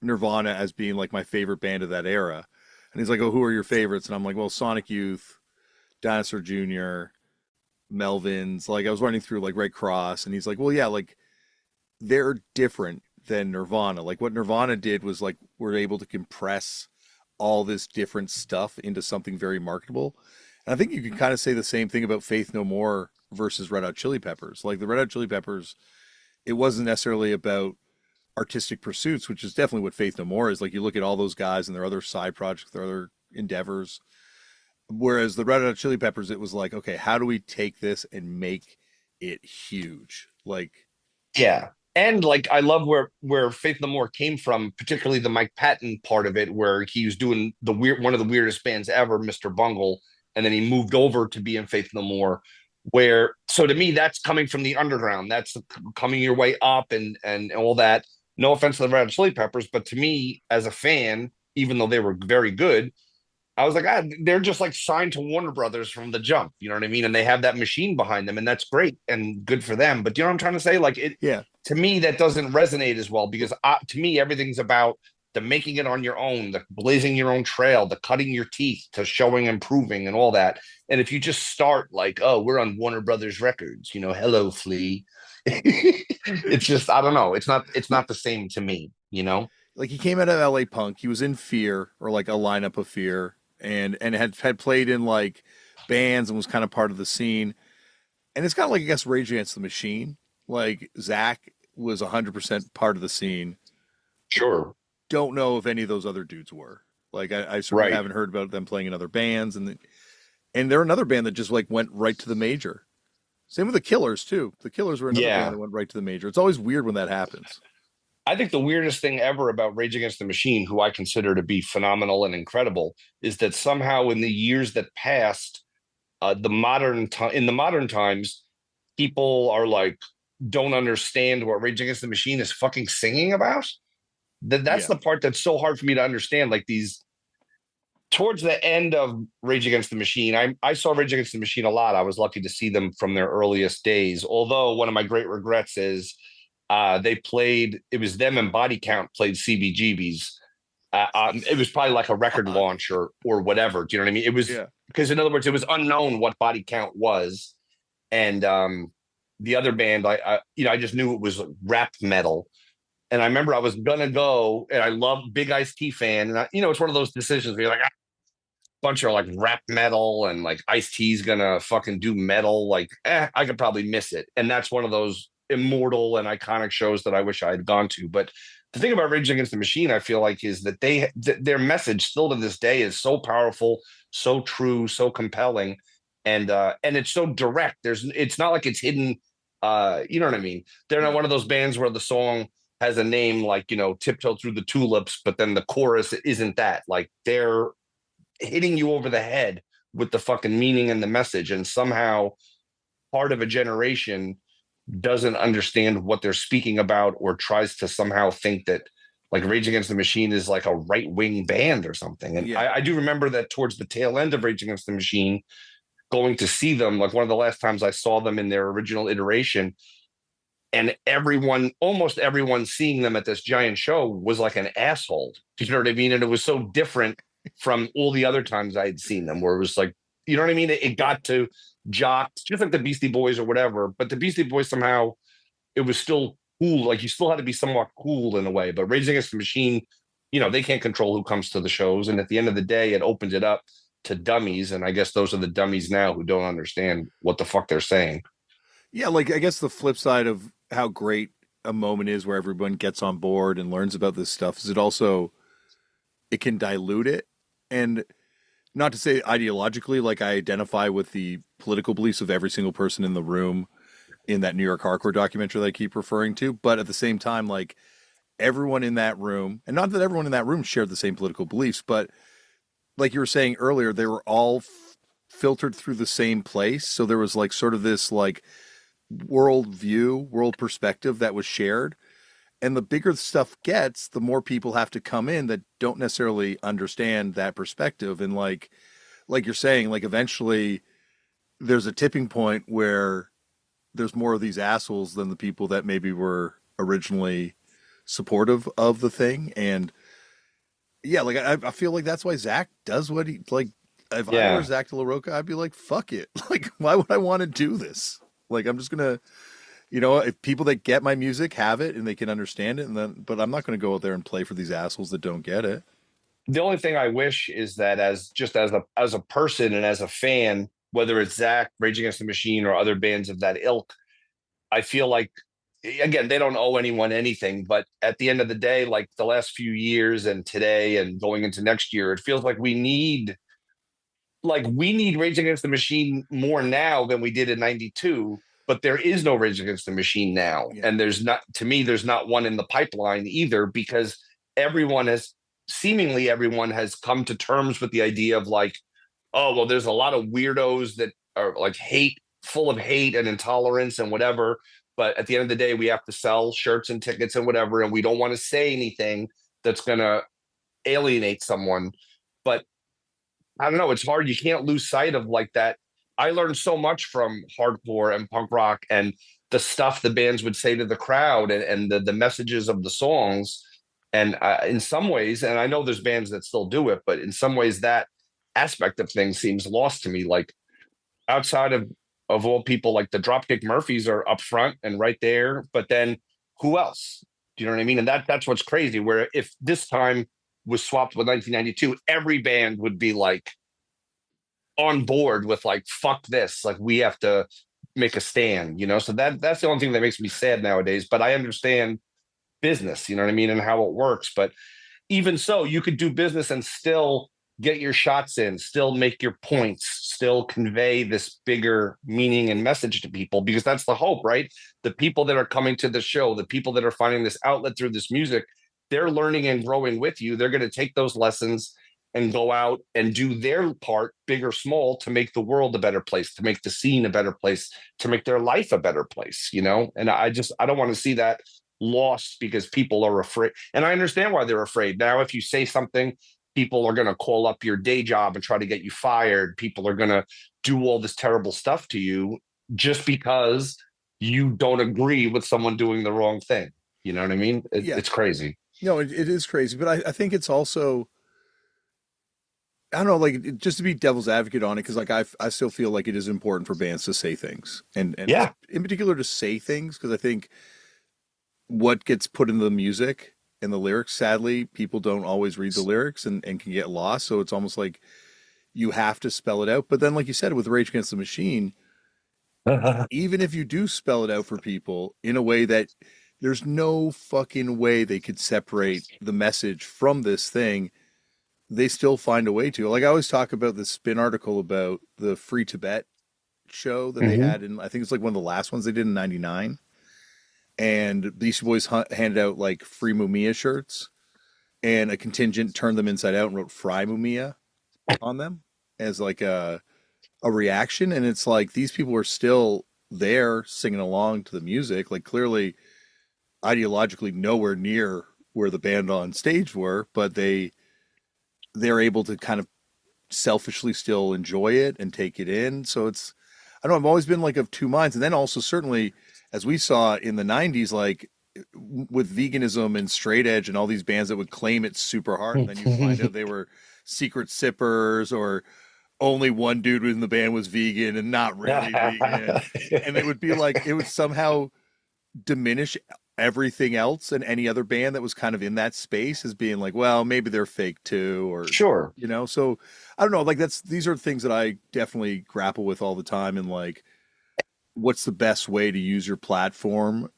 S2: Nirvana as being like my favorite band of that era. And he's like, "Oh, who are your favorites?" And I'm like, "Well, Sonic Youth, Dinosaur Jr., Melvins." Like I was running through like Red Cross, and he's like, "Well, yeah, like they're different than Nirvana. Like what Nirvana did was like we're able to compress all this different stuff into something very marketable." And I think you can kind of say the same thing about Faith No More versus Red Hot Chili Peppers. Like the Red Hot Chili Peppers, it wasn't necessarily about artistic pursuits, which is definitely what Faith No More is. Like you look at all those guys and their other side projects, their other endeavors. Whereas the Red Hot Chili Peppers, it was like, okay, how do we take this and make it huge? Like,
S1: Yeah. And like I love where Faith No More came from, particularly the Mike Patton part of it, where he was doing the weird one of the weirdest bands ever, Mr. Bungle, and then he moved over to be in Faith No More. Where so to me, that's coming from the underground. That's coming your way up and all that. No offense to the Red Hot Chili Peppers, but to me, as a fan, even though they were very good, I was like, they're just like signed to Warner Brothers from the jump. You know what I mean? And they have that machine behind them, and that's great and good for them. But you know what I'm trying to say? Like it
S2: yeah,
S1: to me, that doesn't resonate as well because to me, everything's about the making it on your own, the blazing your own trail, the cutting your teeth, to showing and proving and all that. And if you just start like, oh, we're on Warner Brothers Records, you know, hello, Flea. It's just I don't know. It's not the same to me, you know?
S2: like he came out of LA Punk. He was in Fear or like a lineup of Fear, and had played in like bands and was kind of part of the scene. And it's kind of like I guess Rage Against the Machine. Like Zach was 100% part of the scene.
S1: Sure.
S2: Don't know if any of those other dudes were. Like I certainly
S1: Right.
S2: haven't heard about them playing in other bands, and they're another band that just like went right to the major. Same with the Killers too. The Killers were another band
S1: Yeah.
S2: that went right to the major. It's always weird when that happens.
S1: I think the weirdest thing ever about Rage Against the Machine, who I consider to be phenomenal and incredible, is that somehow in the years that passed, in the modern times, people are like don't understand what Rage Against the Machine is fucking singing about. That's
S2: Yeah.
S1: the part that's so hard for me to understand. Like these towards the end of Rage Against the Machine, I saw Rage Against the Machine a lot. I was lucky to see them from their earliest days. Although one of my great regrets is they played. It was them and Body Count played CBGBs. It was probably like a record
S2: Fuck.
S1: launch or whatever. Do you know what I mean? It was
S2: Yeah.
S1: because in other words, it was unknown what Body Count was, and the other band, I just knew it was rap metal. And I remember I was gonna go, and I love Big Ice T fan, and it's one of those decisions where you're like, bunch of like rap metal and like Ice T's gonna fucking do metal. Like, I could probably miss it. And that's one of those immortal and iconic shows that I wish I had gone to. But the thing about Rage Against the Machine, I feel like, is that their message still to this day is so powerful, so true, so compelling, and it's so direct. It's not like it's hidden. You know what I mean? They're not
S2: Yeah.
S1: one of those bands where the song has a name like Tiptoe Through the Tulips, but then the chorus isn't that. Like they're hitting you over the head with the fucking meaning and the message, and somehow part of a generation doesn't understand what they're speaking about or tries to somehow think that like Rage Against the Machine is like a right-wing band or something. And
S2: Yeah.
S1: I do remember that towards the tail end of Rage Against the Machine, going to see them, like one of the last times I saw them in their original iteration, and almost everyone seeing them at this giant show was like an asshole. Do you know what I mean? And it was so different from all the other times I had seen them, where it was like, you know what I mean? It got to jocks, just like the Beastie Boys or whatever. But the Beastie Boys somehow, it was still cool. Like you still had to be somewhat cool in a way. But Rage Against the Machine, they can't control who comes to the shows. And at the end of the day, it opens it up to dummies. And I guess those are the dummies now who don't understand what the fuck they're saying.
S2: Yeah, like I guess the flip side of how great a moment is where everyone gets on board and learns about this stuff is it can dilute it. And not to say ideologically, like I identify with the political beliefs of every single person in the room in that New York hardcore documentary that I keep referring to. But at the same time, like everyone in that room, and not that everyone in that room shared the same political beliefs, but like you were saying earlier, they were all filtered through the same place. So there was like sort of this like world view, world perspective that was shared. And the bigger the stuff gets, the more people have to come in that don't necessarily understand that perspective. And like you're saying, like eventually there's a tipping point where there's more of these assholes than the people that maybe were originally supportive of the thing. And yeah, like I feel like that's why Zach does what he like. If I were
S1: Yeah.
S2: Zach De La Roca, I'd be like, fuck it. Like, why would I want to do this? Like, I'm just gonna, if people that get my music have it and they can understand it, and then, but I'm not gonna go out there and play for these assholes that don't get it.
S1: The only thing I wish is that as a person and as a fan, whether it's Zach, Rage Against the Machine, or other bands of that ilk, I feel like again, they don't owe anyone anything, but at the end of the day, like the last few years and today and going into next year, it feels like we need Rage Against the Machine more now than we did in 92, but there is no Rage Against the Machine now.
S2: Yeah.
S1: And there's not one in the pipeline either, because everyone has seemingly everyone has come to terms with the idea of like, oh, well, there's a lot of weirdos that are like full of hate and intolerance and whatever. But at the end of the day, we have to sell shirts and tickets and whatever. And we don't want to say anything that's going to alienate someone. But I don't know. It's hard. You can't lose sight of like that. I learned so much from hardcore and punk rock and the stuff the bands would say to the crowd, and the messages of the songs. And in some ways, and I know there's bands that still do it, but in some ways that aspect of things seems lost to me. Like outside of all people, like the Dropkick Murphys are up front and right there, but then who else? Do you know what I mean? And that's what's crazy. Where if this time was swapped with 1992, every band would be like on board with like fuck this, like we have to make a stand, so that's the only thing that makes me sad nowadays. But I understand business, you know what I mean, and how it works. But even so, you could do business and still get your shots in, still make your points, still convey this bigger meaning and message to people, because that's the hope, right? The people that are coming to the show, the people that are finding this outlet through this music, they're learning and growing with you. They're going to take those lessons and go out and do their part, big or small, to make the world a better place, to make the scene a better place, to make their life a better place. And I don't want to see that lost because people are afraid. And I understand why they're afraid. Now, if you say something, people are going to call up your day job and try to get you fired. People are going to do all this terrible stuff to you just because you don't agree with someone doing the wrong thing. You know what I mean?
S2: Yeah.
S1: It's crazy.
S2: No, it is crazy, but I think it's also, I don't know, like just to be devil's advocate on it, because like I still feel like it is important for bands to say things, and
S1: Yeah.
S2: in particular to say things, because I think what gets put into the music and the lyrics, sadly, people don't always read the lyrics and can get lost. So it's almost like you have to spell it out. But then, like you said, with Rage Against the Machine, even if you do spell it out for people in a way that there's no fucking way they could separate the message from this thing, they still find a way to. Like I always talk about this spin article about the Free Tibet show that they
S1: Hmm.
S2: had in, I think it's like one of the last ones they did in '99. And Beastie Boys handed out like free Mumia shirts, and a contingent turned them inside out and wrote Fry Mumia on them as like a reaction. And it's like these people are still there singing along to the music, like clearly ideologically nowhere near where the band on stage were, but they're able to kind of selfishly still enjoy it and take it in. So it's, I don't know, I've always been like of two minds. And then also certainly as we saw in the '90s, like with veganism and straight edge and all these bands that would claim it super hard, and then you'd find out they were secret sippers, or only one dude in the band was vegan and not really vegan. And it would be like, it would somehow diminish everything else and any other band that was kind of in that space as being like, well, maybe they're fake too, or
S1: Sure.
S2: so I don't know, like these are things that I definitely grapple with all the time, and like what's the best way to use your platform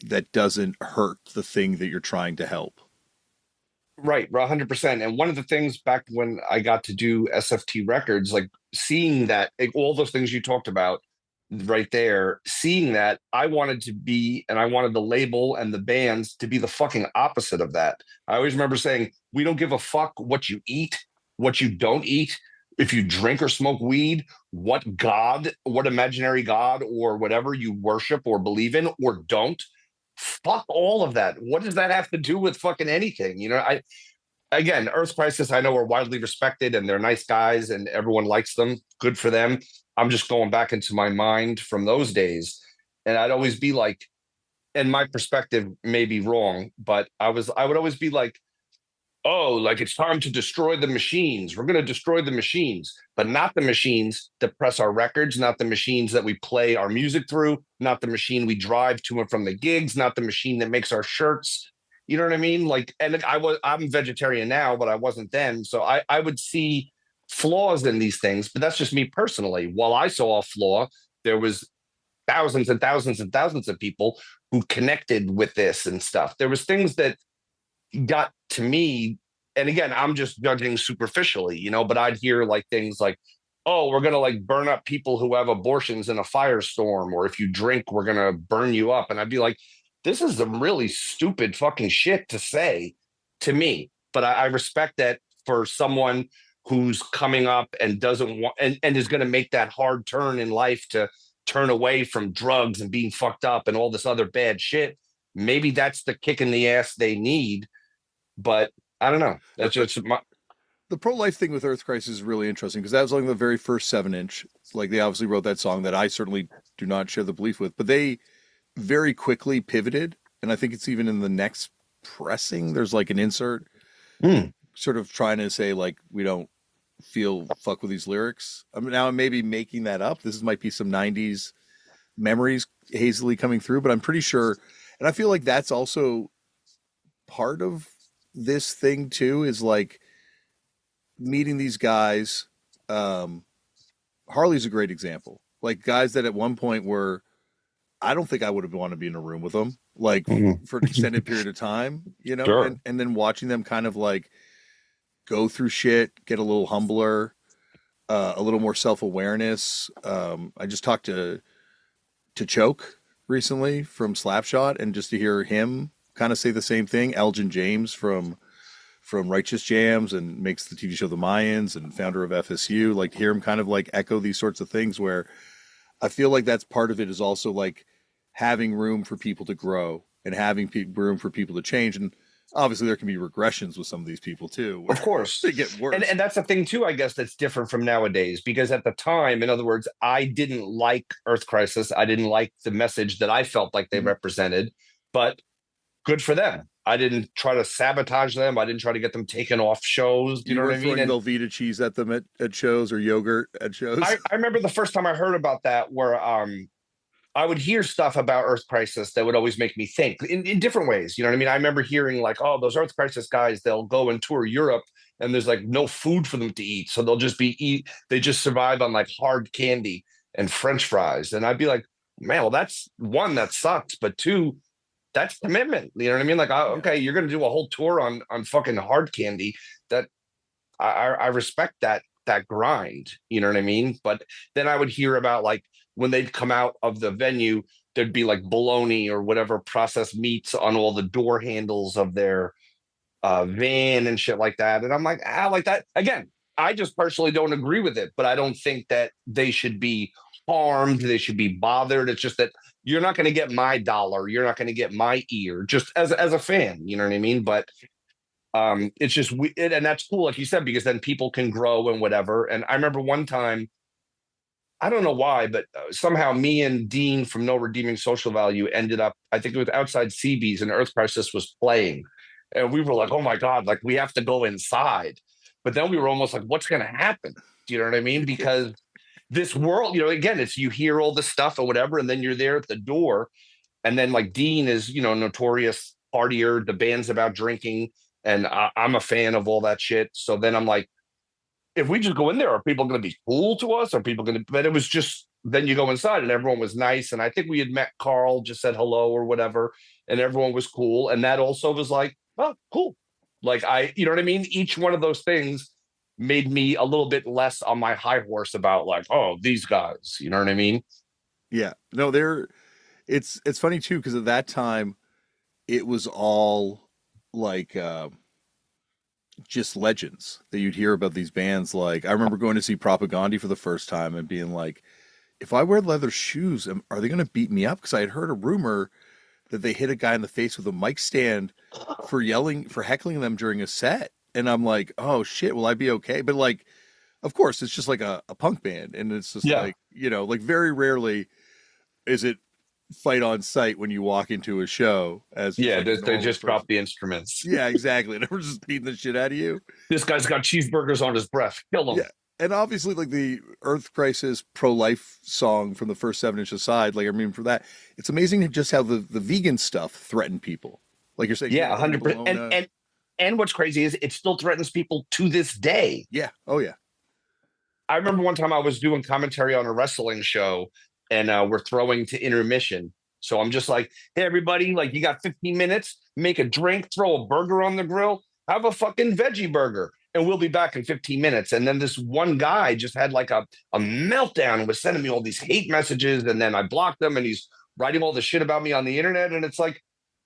S2: that doesn't hurt the thing that you're trying to help.
S1: Right, 100%. And one of the things back when I got to do SFT Records, like seeing that, like, all those things you talked about, right there, seeing that, I wanted to be, and I wanted the label and the bands to be the fucking opposite of that. I always remember saying, we don't give a fuck what you eat, what you don't eat, if you drink or smoke weed, what God, what imaginary God or whatever you worship or believe in or don't. Fuck all of that. What does that have to do with fucking anything? You know, I again, Earth Crisis, I know are widely respected and they're nice guys and everyone likes them. Good for them. I'm just going back into my mind from those days. And I'd always be like, and my perspective may be wrong, but I would always be like, oh, like it's time to destroy the machines. We're going to destroy the machines, but not the machines that press our records, not the machines that we play our music through, not the machine we drive to and from the gigs, not the machine that makes our shirts. You know what I mean? Like, and I'm vegetarian now, but I wasn't then. So I would see flaws in these things, but that's just me personally. While I saw a flaw, there was thousands and thousands and thousands of people who connected with this and stuff. There was things that got to me, and again, I'm just judging superficially, you know, but I'd hear like things like, oh, we're gonna like burn up people who have abortions in a firestorm, or if you drink, we're gonna burn you up. And I'd be like, this is some really stupid fucking shit to say to me. But I respect that for someone who's coming up and doesn't want and is gonna make that hard turn in life to turn away from drugs and being fucked up and all this other bad shit. Maybe that's the kick in the ass they need, but I don't know. That's just my.
S2: The pro-life thing with Earth Crisis is really interesting because that was like the very first 7 inch. Like they obviously wrote that song that I certainly do not share the belief with, but they very quickly pivoted. And I think it's even in the next pressing, there's like an insert sort of trying to say like, we don't feel fuck with these lyrics. I mean, now I may be making that up. This might be some 90s memories hazily coming through, but I'm pretty sure. And I feel like that's also part of this thing too, is like meeting these guys. Harley's a great example. Like guys that at one point were, I don't think I would have wanted to be in a room with them, like for an extended period of time, you know,
S1: Sure.
S2: and then watching them kind of like go through shit, get a little humbler, a little more self-awareness. I just talked to Choke recently from Slapshot, and just to hear him kind of say the same thing. Elgin James from Righteous Jams and makes the TV show The Mayans and founder of FSU, like hear him kind of like echo these sorts of things where I feel like that's part of it, is also like having room for people to grow and having room for people to change. And obviously there can be regressions with some of these people too.
S1: Of course.
S2: They get worse.
S1: And that's the thing too, I guess, that's different from nowadays, because at the time, in other words, I didn't like Earth Crisis. I didn't like the message that I felt like they represented, but good for them. I didn't try to sabotage them. I didn't try to get them taken off shows. You know what I mean?
S2: And Velveeta cheese at them at shows, or yogurt at shows.
S1: I remember the first time I heard about that, where I would hear stuff about Earth Crisis that would always make me think in different ways. You know what I mean? I remember hearing like, oh, those Earth Crisis guys, they'll go and tour Europe and there's like no food for them to eat. So they'll just they just survive on like hard candy and French fries. And I'd be like, man, well, that's one, that sucks. But two, that's commitment. You know what I mean? Like, okay, you're going to do a whole tour on fucking hard candy. That I respect that grind. You know what I mean? But then I would hear about like when they'd come out of the venue, there'd be like bologna or whatever processed meats on all the door handles of their van and shit like that. And I'm like, like that. Again, I just personally don't agree with it, but I don't think that they should be harmed. They should be bothered. It's just that you're not going to get my dollar. You're not going to get my ear, just as a fan. You know what I mean? But it's just, and that's cool, like you said, because then people can grow and whatever. And I remember one time, I don't know why, but somehow me and Dean from No Redeeming Social Value ended up, I think it was outside CB's and Earth Crisis was playing. And we were like, oh my God, like we have to go inside. But then we were almost like, what's going to happen? Do you know what I mean? Because this world, you know, again, it's you hear all this stuff or whatever, and then you're there at the door. And then like Dean is, you know, notorious partier. The band's about drinking. And I'm a fan of all that shit. So then I'm like, if we just go in there, are people going to be cool to us? Are people going to, but it was just, then you go inside and everyone was nice. And I think we had met Carl, just said hello or whatever. And everyone was cool. And that also was like, oh, cool. Like you know what I mean? Each one of those things made me a little bit less on my high horse about like, oh, these guys, you know what I mean?
S2: Yeah. No, they're it's funny too because at that time it was all like just legends that you'd hear about these bands. Like I remember going to see Propagandhi for the first time and being like, if I wear leather shoes, are they going to beat me up? Because I had heard a rumor that they hit a guy in the face with a mic stand for heckling them during a set. And I'm like, oh shit, will I be okay? But like, of course, it's just like a punk band. And it's just
S1: Yeah.
S2: like, like very rarely is it fight on sight when you walk into a show as just
S1: Yeah,
S2: like a
S1: they
S2: normal
S1: just drop
S2: person.
S1: the instruments.
S2: Yeah, exactly. And we're just beating the shit out of you.
S1: This guy's got cheeseburgers on his breath. Kill him.
S2: Yeah. And obviously, like the Earth Crisis pro life song from the first 7 Inch Aside, like, I mean, for that, it's amazing just how the vegan stuff threatened people. Like you're saying,
S1: Yeah,
S2: getting
S1: 100%.
S2: blown
S1: And what's crazy is it still threatens people to this day.
S2: Yeah. Oh, yeah.
S1: I remember one time I was doing commentary on a wrestling show, and we're throwing to intermission. So I'm just like, hey, everybody, like, you got 15 minutes, make a drink, throw a burger on the grill, have a fucking veggie burger, and we'll be back in 15 minutes. And then this one guy just had like a meltdown and was sending me all these hate messages. And then I blocked him, and he's writing all the shit about me on the internet. And it's like,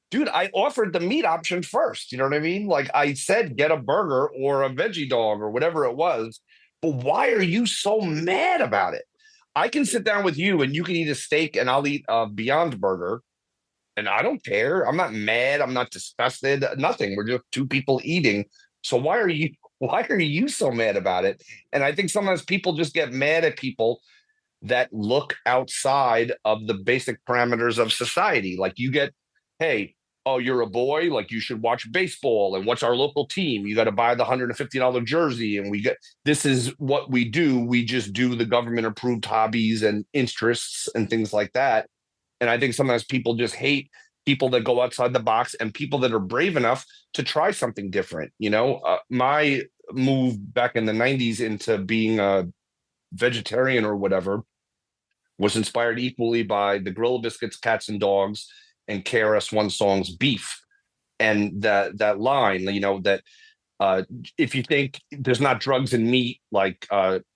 S1: dude, I offered the meat option first. You know what I mean? Like I said, get a burger or a veggie dog or whatever it was. But why are you so mad about it? I can sit down with you and you can eat a steak and I'll eat a Beyond Burger and I don't care. I'm not mad. I'm not disgusted. Nothing. We're just two people eating. So why are you so mad about it? And I think sometimes people just get mad at people that look outside of the basic parameters of society. Like you get, hey, oh, you're a boy, like you should watch baseball. And what's our local team? You got to buy the $150 jersey. And this is what we do. We just do the government approved hobbies and interests and things like that. And I think sometimes people just hate people that go outside the box and people that are brave enough to try something different. My move back in the 90s into being a vegetarian or whatever was inspired equally by the Gorilla Biscuits, Cats and Dogs, and KRS-One song's Beef. And that line, that if you think there's not drugs in meat, like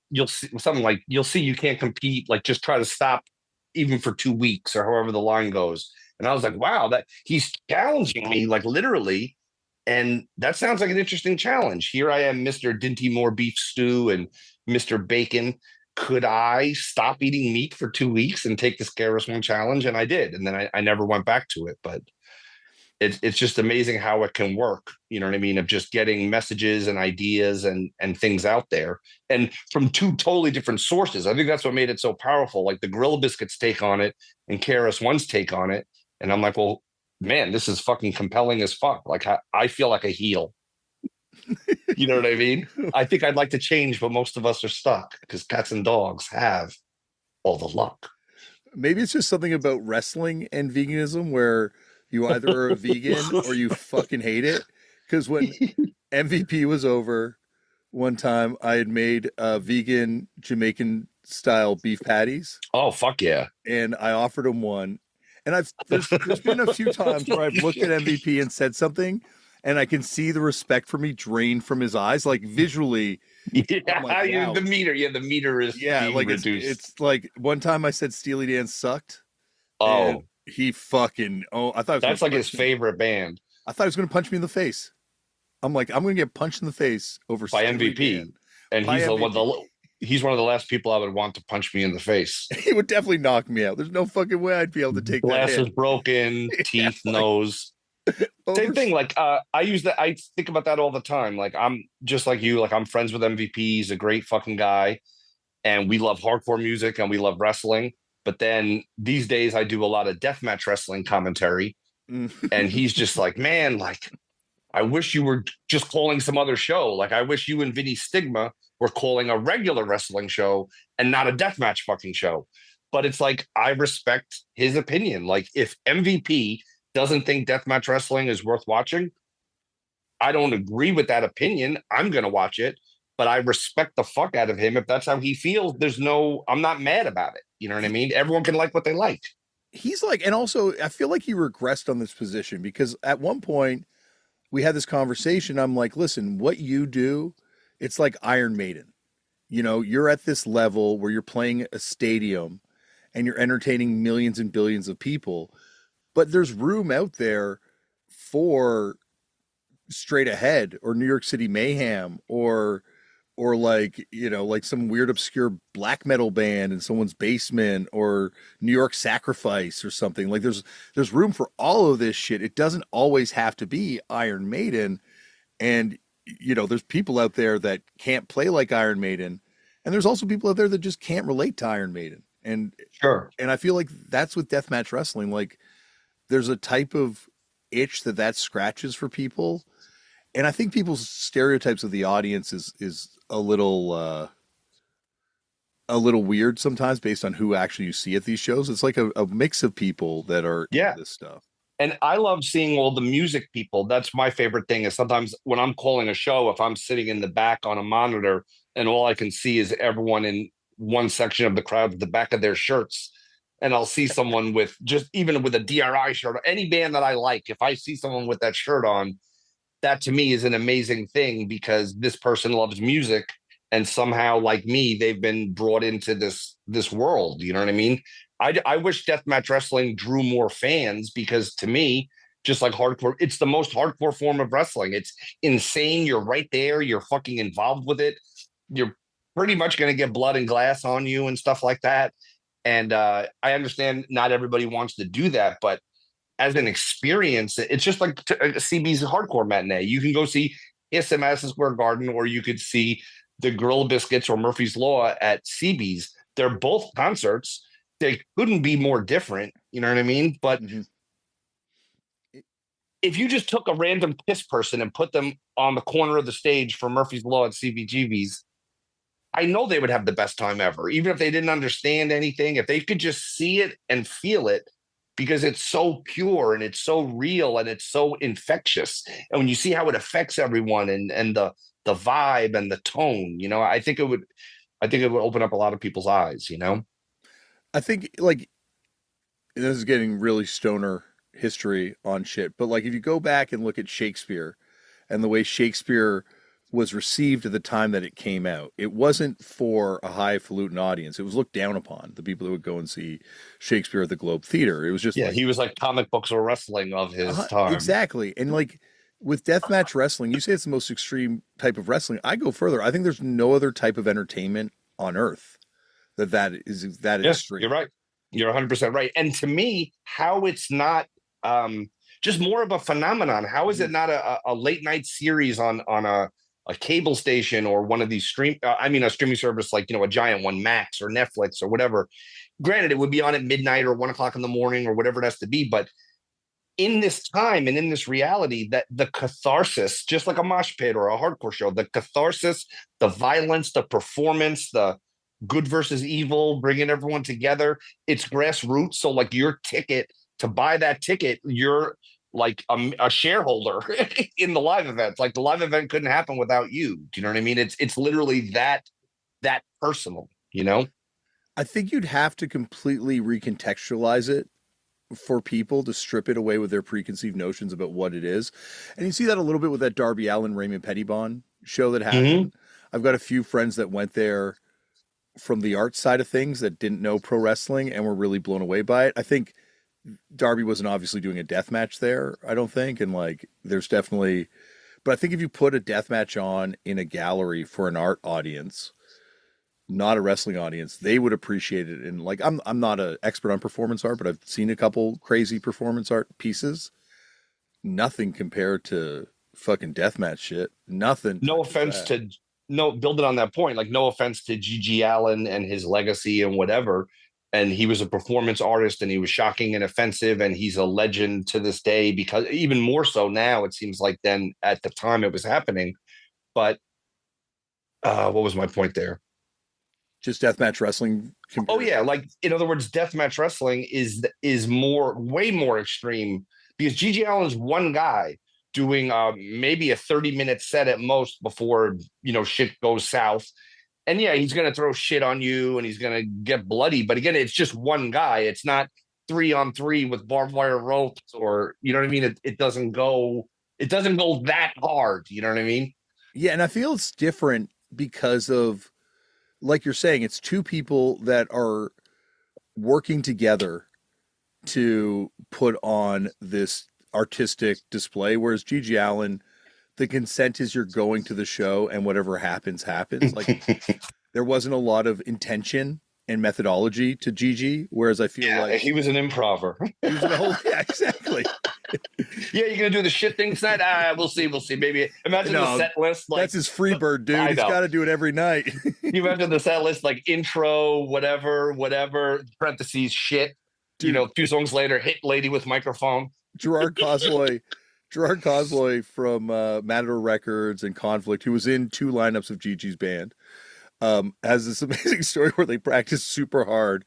S1: you'll see something like you'll see you can't compete, like just try to stop even for 2 weeks or however the line goes. And I was like, wow, that he's challenging me, like literally. And that sounds like an interesting challenge. Here I am, Mr. Dinty Moore beef stew and Mr. Bacon. Could I stop eating meat for 2 weeks and take this KRS-One challenge? And I did. And then I never went back to it. But it's just amazing how it can work. You know what I mean? Of just getting messages and ideas and things out there, and from two totally different sources. I think that's what made it so powerful. Like the Gorilla Biscuits take on it and KRS-One's take on it. And I'm like, well, man, this is fucking compelling as fuck. Like I feel like a heel. You know what I mean? I think I'd like to change, but most of us are stuck because cats and dogs have all the luck.
S2: Maybe it's just something about wrestling and veganism where you either are a vegan or you fucking hate it. Because when MVP was over, one time I had made vegan Jamaican style beef patties
S1: Oh, fuck yeah.
S2: and I offered him one. And there's been a few times where I've looked at MVP and said something and I can see the respect for me drain from his eyes. Like visually, I'm like,
S1: Yeah,
S2: wow.
S1: the meter is
S2: Yeah,
S1: being
S2: like
S1: reduced.
S2: it's like one time I said Steely Dan sucked and
S1: Oh,
S2: he fucking I thought he was
S1: that's
S2: gonna
S1: like his
S2: punch me.
S1: favorite band
S2: I thought he was gonna punch me in the face. I'm like, I'm gonna get punched in the face over
S1: by
S2: Steely
S1: MVP,
S2: Dan
S1: and
S2: by MVP.
S1: he's one of the last people I would want to punch me in the face.
S2: He would definitely knock me out. There's no fucking way I'd be able to take that hit.
S1: Glasses broken,
S2: Yeah,
S1: teeth,
S2: like
S1: nose.
S2: over.
S1: Same thing. Like I think about that all the time. Like I'm just like you. Like I'm friends with MVP. He's a great fucking guy, and we love hardcore music and we love wrestling. But then these days I do a lot of deathmatch wrestling commentary, and he's just like, man, like I wish you were just calling some other show. Like I wish you and Vinny Stigma were calling a regular wrestling show and not a deathmatch fucking show. But it's like I respect his opinion. Like if MVP doesn't think deathmatch wrestling is worth watching, I don't agree with that opinion. I'm gonna watch it, but I respect the fuck out of him. If that's how he feels, I'm not mad about it. You know what I mean? Everyone can like what they like.
S2: He's like, and also I feel like he regressed on this position because at one point we had this conversation. I'm like, listen, what you do, it's like Iron Maiden. You're at this level where you're playing a stadium and you're entertaining millions and billions of people. But there's room out there for Straight Ahead or New York City Mayhem or like, you know, like some weird obscure black metal band in someone's basement or New York Sacrifice or something. Like there's room for all of this shit. It doesn't always have to be Iron Maiden. And you know, there's people out there that can't play like Iron Maiden, and there's also people out there that just can't relate to Iron Maiden.
S1: Sure.
S2: And I feel like that's with deathmatch wrestling. Like there's a type of itch that scratches for people, and I think people's stereotypes of the audience is a little weird sometimes based on who actually you see at these shows. It's like a mix of people that are into
S1: Yeah.
S2: this stuff.
S1: And I love seeing all the music people. That's my favorite thing is sometimes when I'm calling a show, if I'm sitting in the back on a monitor and all I can see is everyone in one section of the crowd at the back of their shirts. And I'll see someone with just even with a DRI shirt or any band that I like. If I see someone with that shirt on, that to me is an amazing thing because this person loves music and somehow like me they've been brought into this world, you know what I mean? I wish deathmatch wrestling drew more fans because to me just like hardcore, it's the most hardcore form of wrestling. It's insane, you're right there, you're fucking involved with it, you're pretty much going to get blood and glass on you and stuff like that. And I understand not everybody wants to do that, but as an experience, it's just like CB's hardcore matinee. You can go see SM Madison Square Garden, or you could see the Gorilla Biscuits or Murphy's Law at CB's. They're both concerts. They couldn't be more different. You know what I mean? But
S2: Mm-hmm.
S1: if you just took a random Kiss person and put them on the corner of the stage for Murphy's Law at CBGB's, I know they would have the best time ever, even if they didn't understand anything. If they could just see it and feel it, because it's so pure and it's so real and it's so infectious. And when you see how it affects everyone and the vibe and the tone, you know, I think it would open up a lot of people's eyes, you know?
S2: I think like this is getting really stoner history on shit, but like if you go back and look at Shakespeare and the way Shakespeare was received at the time that it came out, it wasn't for a highfalutin audience. It was looked down upon, the people that would go and see Shakespeare at the Globe Theater. It was just
S1: Yeah,
S2: like,
S1: he was like comic books or wrestling of his time.
S2: exactly. And like with deathmatch wrestling, you say it's the most extreme type of wrestling. I go further. I think there's no other type of entertainment on earth that is that
S1: Yeah,
S2: extreme.
S1: you're right. You're 100% right. And to me, how it's not just more of a phenomenon. How is
S2: Mhm.
S1: it not a late night series on a cable station or one of these a streaming service like, you know, a giant one, Max or Netflix or whatever. Granted, it would be on at midnight or 1 o'clock in the morning or whatever it has to be. But in this time and in this reality, that the catharsis, just like a mosh pit or a hardcore show, the catharsis, the violence, the performance, the good versus evil, bringing everyone together, it's grassroots. So, like your ticket to buy that ticket, you're like a shareholder in the live event. Like the live event couldn't happen without you. Do you know what I mean? It's literally that personal. You know?
S2: I think you'd have to completely recontextualize it for people to strip it away with their preconceived notions about what it is. And you see that a little bit with that Darby Allin Raymond Pettibon show that
S1: Mm-hmm.
S2: happened. I've got a few friends that went there from the art side of things that didn't know pro wrestling and were really blown away by it. I think Darby wasn't obviously doing a death match there, I don't think. And like there's definitely but I think if you put a death match on in a gallery for an art audience, not a wrestling audience, they would appreciate it. And like I'm not an expert on performance art, but I've seen a couple crazy performance art pieces. Nothing compared to fucking deathmatch shit. Nothing
S1: No
S2: touches
S1: offense
S2: that.
S1: to no building on that point, like no offense to Gigi Allen and his legacy and whatever. And he was a performance artist and he was shocking and offensive, and he's a legend to this day because even more so now, it seems like than at the time it was happening. But what was my point there?
S2: Just deathmatch wrestling
S1: Oh
S2: compared.
S1: yeah, like in other words, deathmatch wrestling is more way more extreme because Gigi Allen's one guy doing maybe a 30-minute set at most before you know shit goes south. And yeah, he's gonna throw shit on you and he's gonna get bloody. But again, it's just one guy. It's not 3-on-3 with barbed wire ropes or you know what I mean? It doesn't go that hard. You know what I mean?
S2: Yeah, and I feel it's different because of like you're saying, it's two people that are working together to put on this artistic display. Whereas Gigi Allen, the consent is you're going to the show and whatever happens, happens. Like there wasn't a lot of intention and methodology to Gigi. Whereas I feel
S1: Yeah,
S2: like
S1: he was an improver.
S2: he was in a whole, yeah, exactly.
S1: Yeah, you're gonna do the shit thing tonight. We'll see. We'll see. Maybe imagine the
S2: No,
S1: set list. Like,
S2: that's his free bird, dude.
S1: I
S2: He's
S1: know.
S2: got to do it every night.
S1: You imagine the set list like intro, whatever, parentheses, shit.
S2: Dude,
S1: 2 songs later, hit lady with microphone.
S2: Gerard Cosloy, Gerard Cosloy from Matador Records and Conflict, who was in 2 lineups of Gigi's band, has this amazing story where they practiced super hard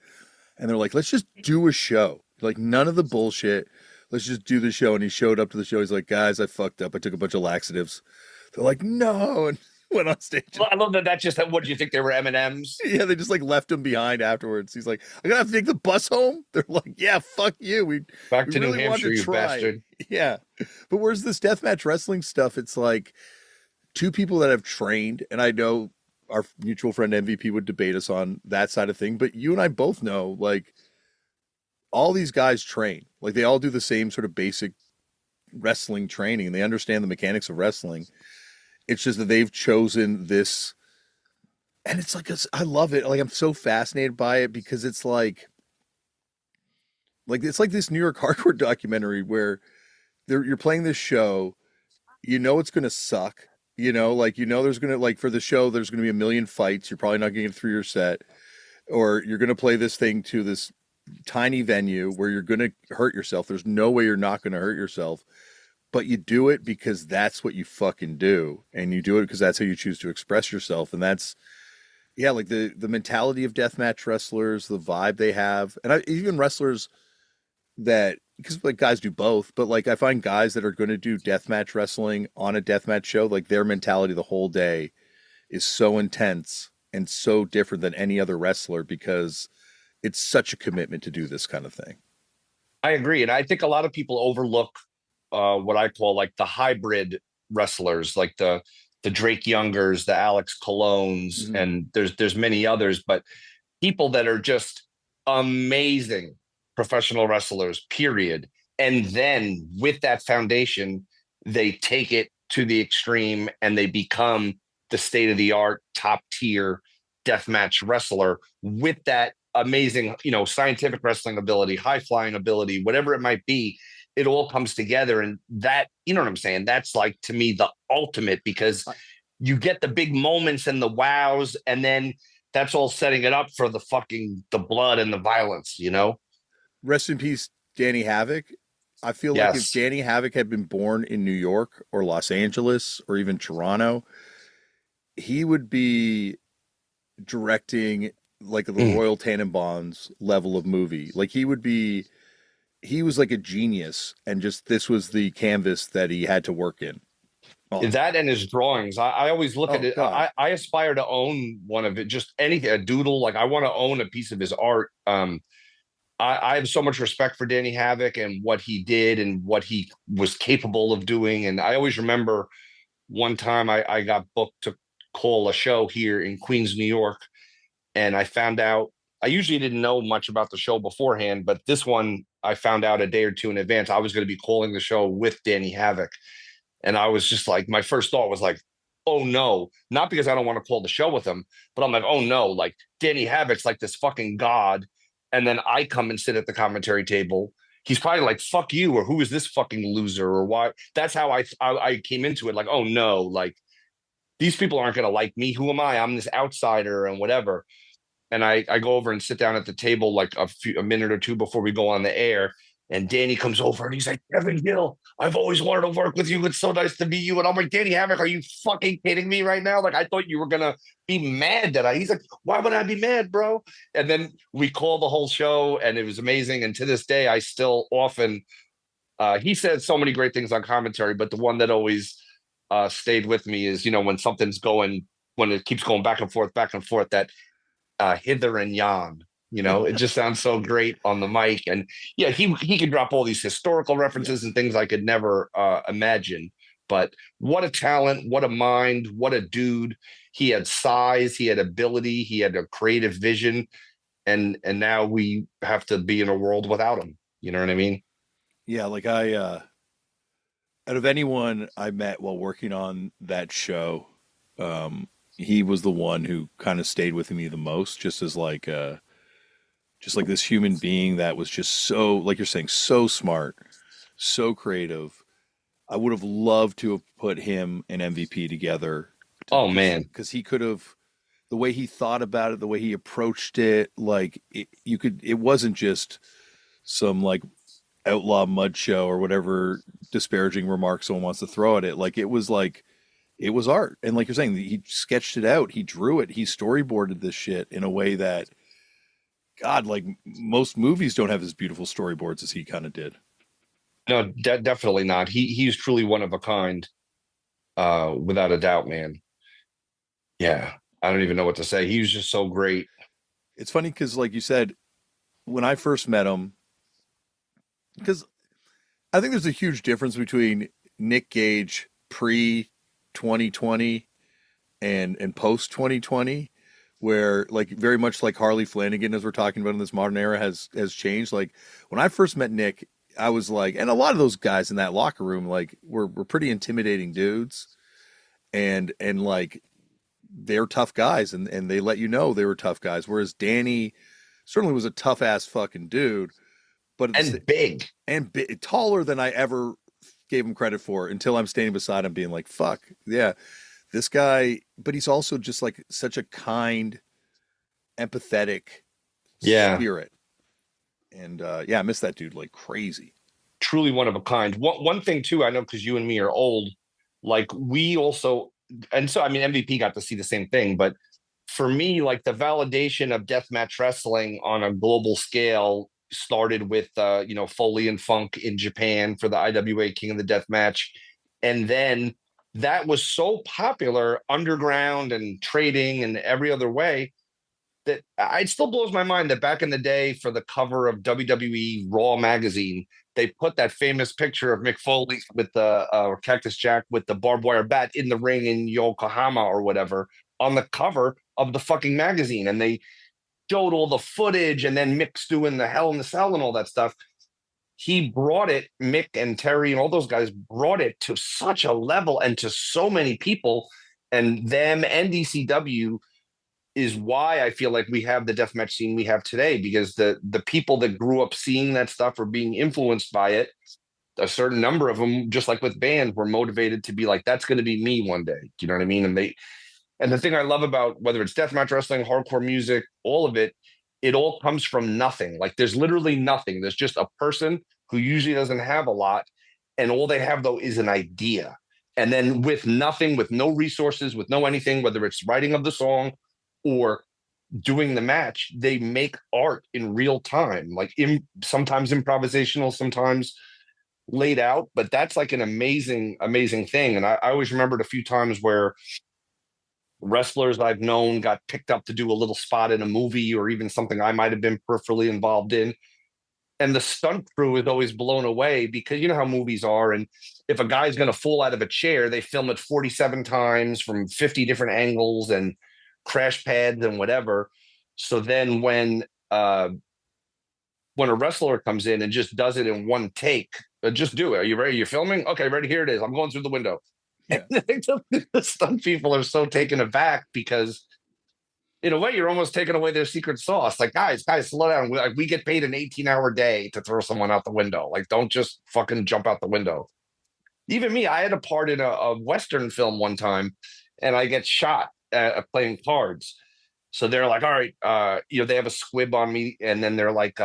S2: and they're like, let's just do a show. Like, none of the bullshit. Let's just do the show. And he showed up to the show. He's like, guys, I fucked up. I took a bunch of laxatives. They're like, no. And went on stage.
S1: I love that. That's just what do you think they were M&Ms?
S2: Yeah, they just like left him behind afterwards. He's like, I'm gonna have to take the bus home. They're like, yeah, fuck you.
S1: Back
S2: We
S1: to New
S2: really wanted
S1: Hampshire,
S2: to
S1: you
S2: try.
S1: bastard.
S2: Yeah. But where's this deathmatch wrestling stuff? It's like 2 people that have trained, and I know our mutual friend MVP would debate us on that side of thing, but you and I both know, like, all these guys train. Like, they all do the same sort of basic wrestling training, and they understand the mechanics of wrestling. It's just that they've chosen this, and it's like I love it. Like, I'm so fascinated by it because it's like it's like this New York hardcore documentary where you're playing this show, it's gonna suck. There's gonna, like, for the show there's gonna be a million fights. You're probably not gonna get through your set, or you're gonna play this thing to this tiny venue where you're gonna hurt yourself. There's no way you're not gonna hurt yourself, but you do it because that's what you fucking do, and you do it because that's how you choose to express yourself, and that's, yeah, like the mentality of deathmatch wrestlers, the vibe they have, and even wrestlers that, because like guys do both, but like I find guys that are going to do deathmatch wrestling on a deathmatch show, like their mentality the whole day is so intense and so different than any other wrestler because it's such a commitment to do this kind of thing.
S1: I agree, and I think a lot of people overlook what I call like the hybrid wrestlers, like the Drake Youngers, the Alex Colognes,
S2: Mm-hmm.
S1: and there's many others, but people that are just amazing professional wrestlers, period. And then with that foundation, they take it to the extreme and they become the state of the art, top tier deathmatch wrestler with that amazing, scientific wrestling ability, high flying ability, whatever it might be. It all comes together. And that, you know what I'm saying? That's like, to me, the ultimate, because you get the big moments and the wows, and then that's all setting it up for the blood and the violence.
S2: Rest in peace, Danny Havoc. I feel like if
S1: Yes.
S2: Danny Havoc had been born in New York or Los Angeles or even Toronto, he would be directing like the
S1: Mm.
S2: Royal Tenenbaums level of movie. Like he was like a genius, and just this was the canvas that he had to work in. On.
S1: That and his drawings. I always look at
S2: Oh
S1: it.
S2: God.
S1: I aspire to own one of it, just anything, a doodle. Like, I want to own a piece of his art. I have so much respect for Danny Havoc and what he did and what he was capable of doing. And I always remember one time I got booked to call a show here in Queens, New York. And I found out, I usually didn't know much about the show beforehand, but this one I found out a day or two in advance. I was going to be calling the show with Danny Havoc. And I was just like, my first thought was like, oh no, not because I don't want to call the show with him, but I'm like, oh no, like Danny Havoc's like this fucking god. And then I come and sit at the commentary table. He's probably like, fuck you, or who is this fucking loser, or why? That's how I came into it. Like, oh no, like these people aren't going to like me. Who am I? I'm this outsider and whatever. And I go over and sit down at the table like a minute or two before we go on the air. And Danny comes over and he's like, Kevin Gill, I've always wanted to work with you. It's so nice to meet you. And I'm like, Danny Havoc, are you fucking kidding me right now? Like, I thought you were going to be mad that he's like, why would I be mad, bro? And then we called the whole show and it was amazing. And to this day, I still often, he said so many great things on commentary, but the one that always stayed with me is, when it keeps going back and forth, that hither and yon. It just sounds so great on the mic. And yeah, he could drop all these historical references and things I could never imagine. But what a talent, what a mind, what a dude. He had size, he had ability, he had a creative vision. and now we have to be in a world without him. You know what I mean?
S2: Yeah, like I out of anyone I met while working on that show, he was the one who kind of stayed with me the most, just like this human being that was just so, like you're saying, so smart, so creative. I would have loved to have put him and MVP together
S1: Oh
S2: because
S1: man,
S2: he could have, the way he thought about it, the way he approached it, like you could, it wasn't just some like outlaw mud show or whatever disparaging remark someone wants to throw at it. Like it was art. And like you're saying, he sketched it out, he drew it, he storyboarded this shit in a way that, God, like most movies don't have as beautiful storyboards as he kind of did.
S1: no, definitely not. He's truly one of a kind, without a doubt, man. Yeah, I don't even know what to say. He was just so great.
S2: It's funny because, like you said, when I first met him, because I think there's a huge difference between Nick Gage pre 2020 and post 2020, where like very much like Harley Flanagan, as we're talking about in this modern era, has changed. Like when I first met Nick, I was like, and a lot of those guys in that locker room like were pretty intimidating dudes, and like they're tough guys, and they let you know they were tough guys. Whereas Danny certainly was a tough ass fucking dude, but at
S1: And big.
S2: taller than I ever gave him credit for until I'm standing beside him being like, fuck, yeah, this guy, but he's also just like such a kind, empathetic
S1: Yeah,
S2: spirit. And yeah, I miss that dude like crazy.
S1: truly one of a kind. One thing too, I know because you and me are old, like we also, and so I mean MVP got to see the same thing, but for me, like the validation of deathmatch wrestling on a global scale started with Foley and Funk in Japan for the IWA King of the Death Match, and then that was so popular underground and trading and every other way that it still blows my mind that back in the day for the cover of WWE Raw magazine, they put that famous picture of Mick Foley with the or Cactus Jack with the barbed wire bat in the ring in Yokohama or whatever on the cover of the fucking magazine, and they showed all the footage, and then Mick's doing the Hell in the Cell and all that stuff. He brought it, Mick and Terry and all those guys brought it to such a level and to so many people, and them and DCW is why I feel like we have the deathmatch scene we have today, because the people that grew up seeing that stuff or being influenced by it, a certain number of them, just like with bands, were motivated to be like, that's going to be me one day. Do you know what I mean? And the thing I love about whether it's deathmatch wrestling, hardcore music, all of it, it all comes from nothing. Like there's literally nothing. There's just a person who usually doesn't have a lot, and all they have though is an idea. And then with nothing, with no resources, with no anything, whether it's writing of the song or doing the match, they make art in real time, like sometimes improvisational, sometimes laid out. But that's like an amazing, amazing thing. And I always remembered a few times where wrestlers I've known got picked up to do a little spot in a movie or even something I might have been peripherally involved in. And the stunt crew is always blown away because you know how movies are. And if a guy's going to fall out of a chair, they film it 47 times from 50 different angles and crash pads and whatever. So then when a wrestler comes in and just does it in one take, just do it. Are you ready? You're filming? Okay, ready. Here it is. I'm going through the window. And
S2: Yeah.
S1: the stunt people are so taken aback because in a way you're almost taking away their secret sauce. Like, guys, slow down. We get paid an 18-hour day to throw someone out the window. Like, don't just fucking jump out the window. Even me, I had a part in a Western film one time, and I get shot at playing cards. So they're like, all right, they have a squib on me, and then they're like,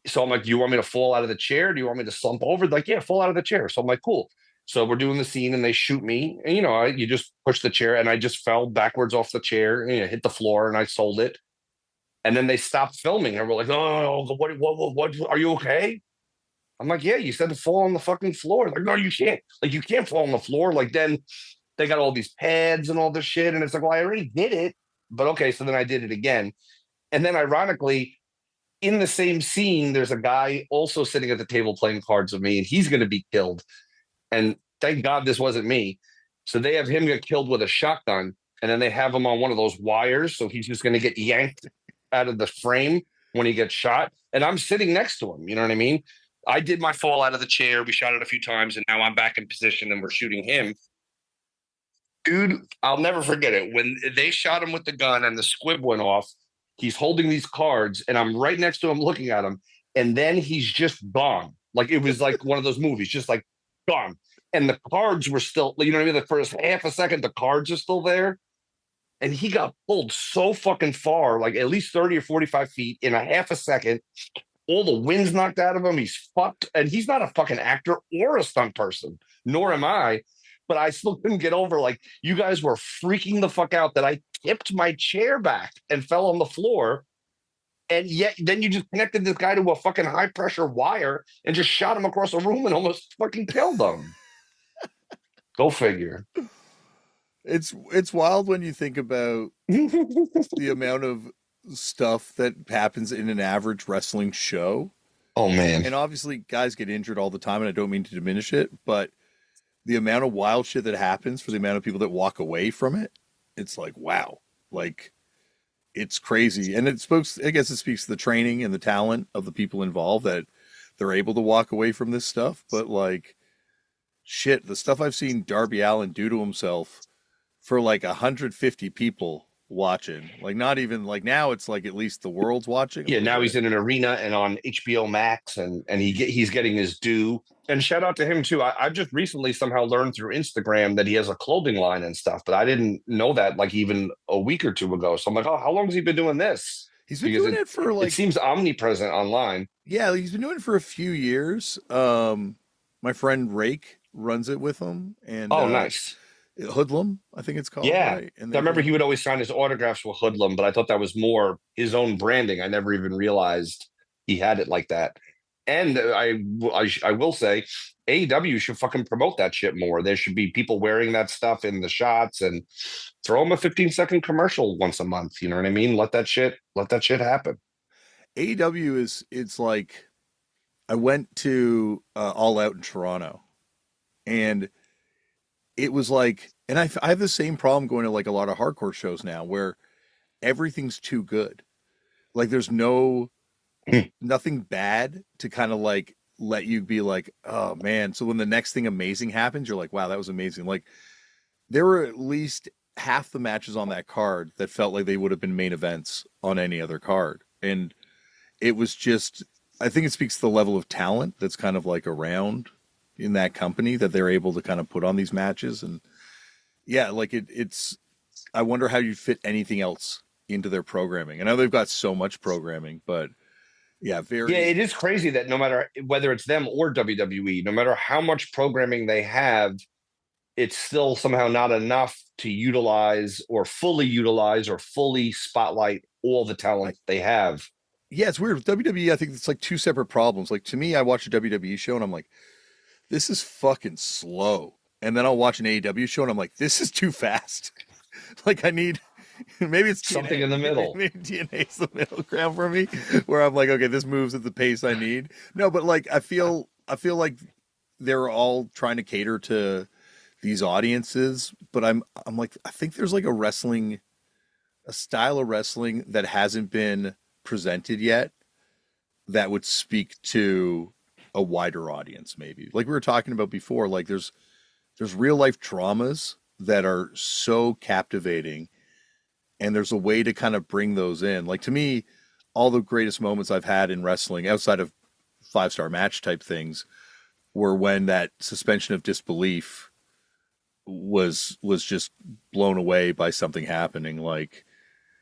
S1: so I'm like, do you want me to fall out of the chair? Do you want me to slump over? Like, yeah, fall out of the chair. So I'm like, cool. So we're doing the scene and they shoot me. And, you just push the chair and I just fell backwards off the chair and hit the floor and I sold it. And then they stopped filming and we're like, oh, what, are you okay? I'm like, yeah, you said to fall on the fucking floor. Like, no, you can't. Like, you can't fall on the floor. Like, then they got all these pads and all this shit. And it's like, well, I already did it. But okay, so then I did it again. And then ironically, in the same scene, there's a guy also sitting at the table playing cards with me, and he's going to be killed. And thank God this wasn't me. So they have him get killed with a shotgun, and then they have him on one of those wires. So he's just going to get yanked out of the frame when he gets shot, and I'm sitting next to him. You know what I mean? I did my fall out of the chair. We shot it a few times, and now I'm back in position, and we're shooting him. Dude, I'll never forget it. When they shot him with the gun and the squib went off, he's holding these cards, and I'm right next to him looking at him, and then he's just gone. Like it was like one of those movies, just like gone. And the cards were still, you know what I mean? The first half a second, the cards are still there. And he got pulled so fucking far, like at least 30 or 45 feet in a half a second. All the wind's knocked out of him. He's fucked. And he's not a fucking actor or a stunt person, nor am I. But I still couldn't get over, like, you guys were freaking the fuck out that I tipped my chair back and fell on the floor. And yet, then you just connected this guy to a fucking high pressure wire and just shot him across the room and almost fucking killed him. Go figure.
S2: It's wild when you think about the amount of stuff that happens in an average wrestling show.
S1: Oh, man.
S2: And obviously, guys get injured all the time, and I don't mean to diminish it, but the amount of wild shit that happens for the amount of people that walk away from it, it's like, wow. Like, it's crazy. And I guess it speaks to the training and the talent of the people involved that they're able to walk away from this stuff. But, like, shit, the stuff I've seen Darby Allin do to himself for like 150 people watching, like not even like now it's like at least the world's watching.
S1: Yeah, now he's in an arena and on HBO Max, and he's getting his due. And shout out to him too. I've just recently somehow learned through Instagram that he has a clothing line and stuff, but I didn't know that like even a week or two ago. So I'm like, oh, how long has he been doing this?
S2: He's been doing it for like,
S1: it seems omnipresent online.
S2: Yeah, he's been doing it for a few years. My friend Rake runs it with him, and
S1: oh, nice.
S2: Hoodlum, I think it's called.
S1: Yeah,
S2: right? And
S1: I remember he would always sign his autographs with Hoodlum, but I thought that was more his own branding. I never even realized he had it like that. And I will say, AEW should fucking promote that shit more. There should be people wearing that stuff in the shots and throw them a 15-second commercial once a month. You know what I mean? Let that shit happen.
S2: AEW it's like I went to All Out in Toronto, and it was like, and I have the same problem going to like a lot of hardcore shows now where everything's too good. Like there's nothing bad to kind of like let you be like, oh man. So when the next thing amazing happens, you're like, wow, that was amazing. Like there were at least half the matches on that card that felt like they would have been main events on any other card. And it was just, I think it speaks to the level of talent that's kind of like around in that company that they're able to kind of put on these matches. And yeah, like it's, I wonder how you'd fit anything else into their programming. I know they've got so much programming, but yeah,
S1: it is crazy that no matter whether it's them or WWE, no matter how much programming they have, it's still somehow not enough to utilize or fully spotlight all the talent they have.
S2: Yeah, it's weird. With WWE, I think it's like two separate problems. Like to me, I watch a WWE show and I'm like, this is fucking slow. And then I'll watch an AEW show and I'm like, this is too fast. Like I need, maybe it's
S1: something in the middle.
S2: Maybe TNA's the middle ground for me, where I'm like, okay, this moves at the pace I need. No, but like I feel like they're all trying to cater to these audiences, but I'm like, I think there's like a style of wrestling that hasn't been presented yet that would speak to a wider audience, maybe. Like we were talking about before, like there's real life dramas that are so captivating, and there's a way to kind of bring those in. Like to me, all the greatest moments I've had in wrestling outside of 5-star match type things were when that suspension of disbelief was just blown away by something happening. Like,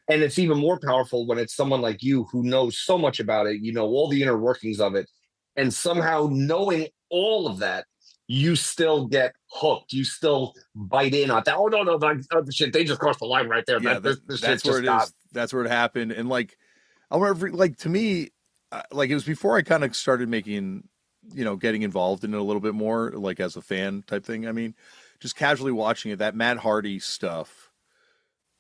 S1: and it's even more powerful when it's someone like you who knows so much about it, you know, all the inner workings of it, and somehow knowing all of that, you still get hooked. You still bite in on that. Oh no, shit! They just crossed the line right there.
S2: Yeah, that's where it is. That's where it happened. And like, I remember, like to me, like it was before I kind of started making, you know, getting involved in it a little bit more, like as a fan type thing. I mean, just casually watching it, that Matt Hardy stuff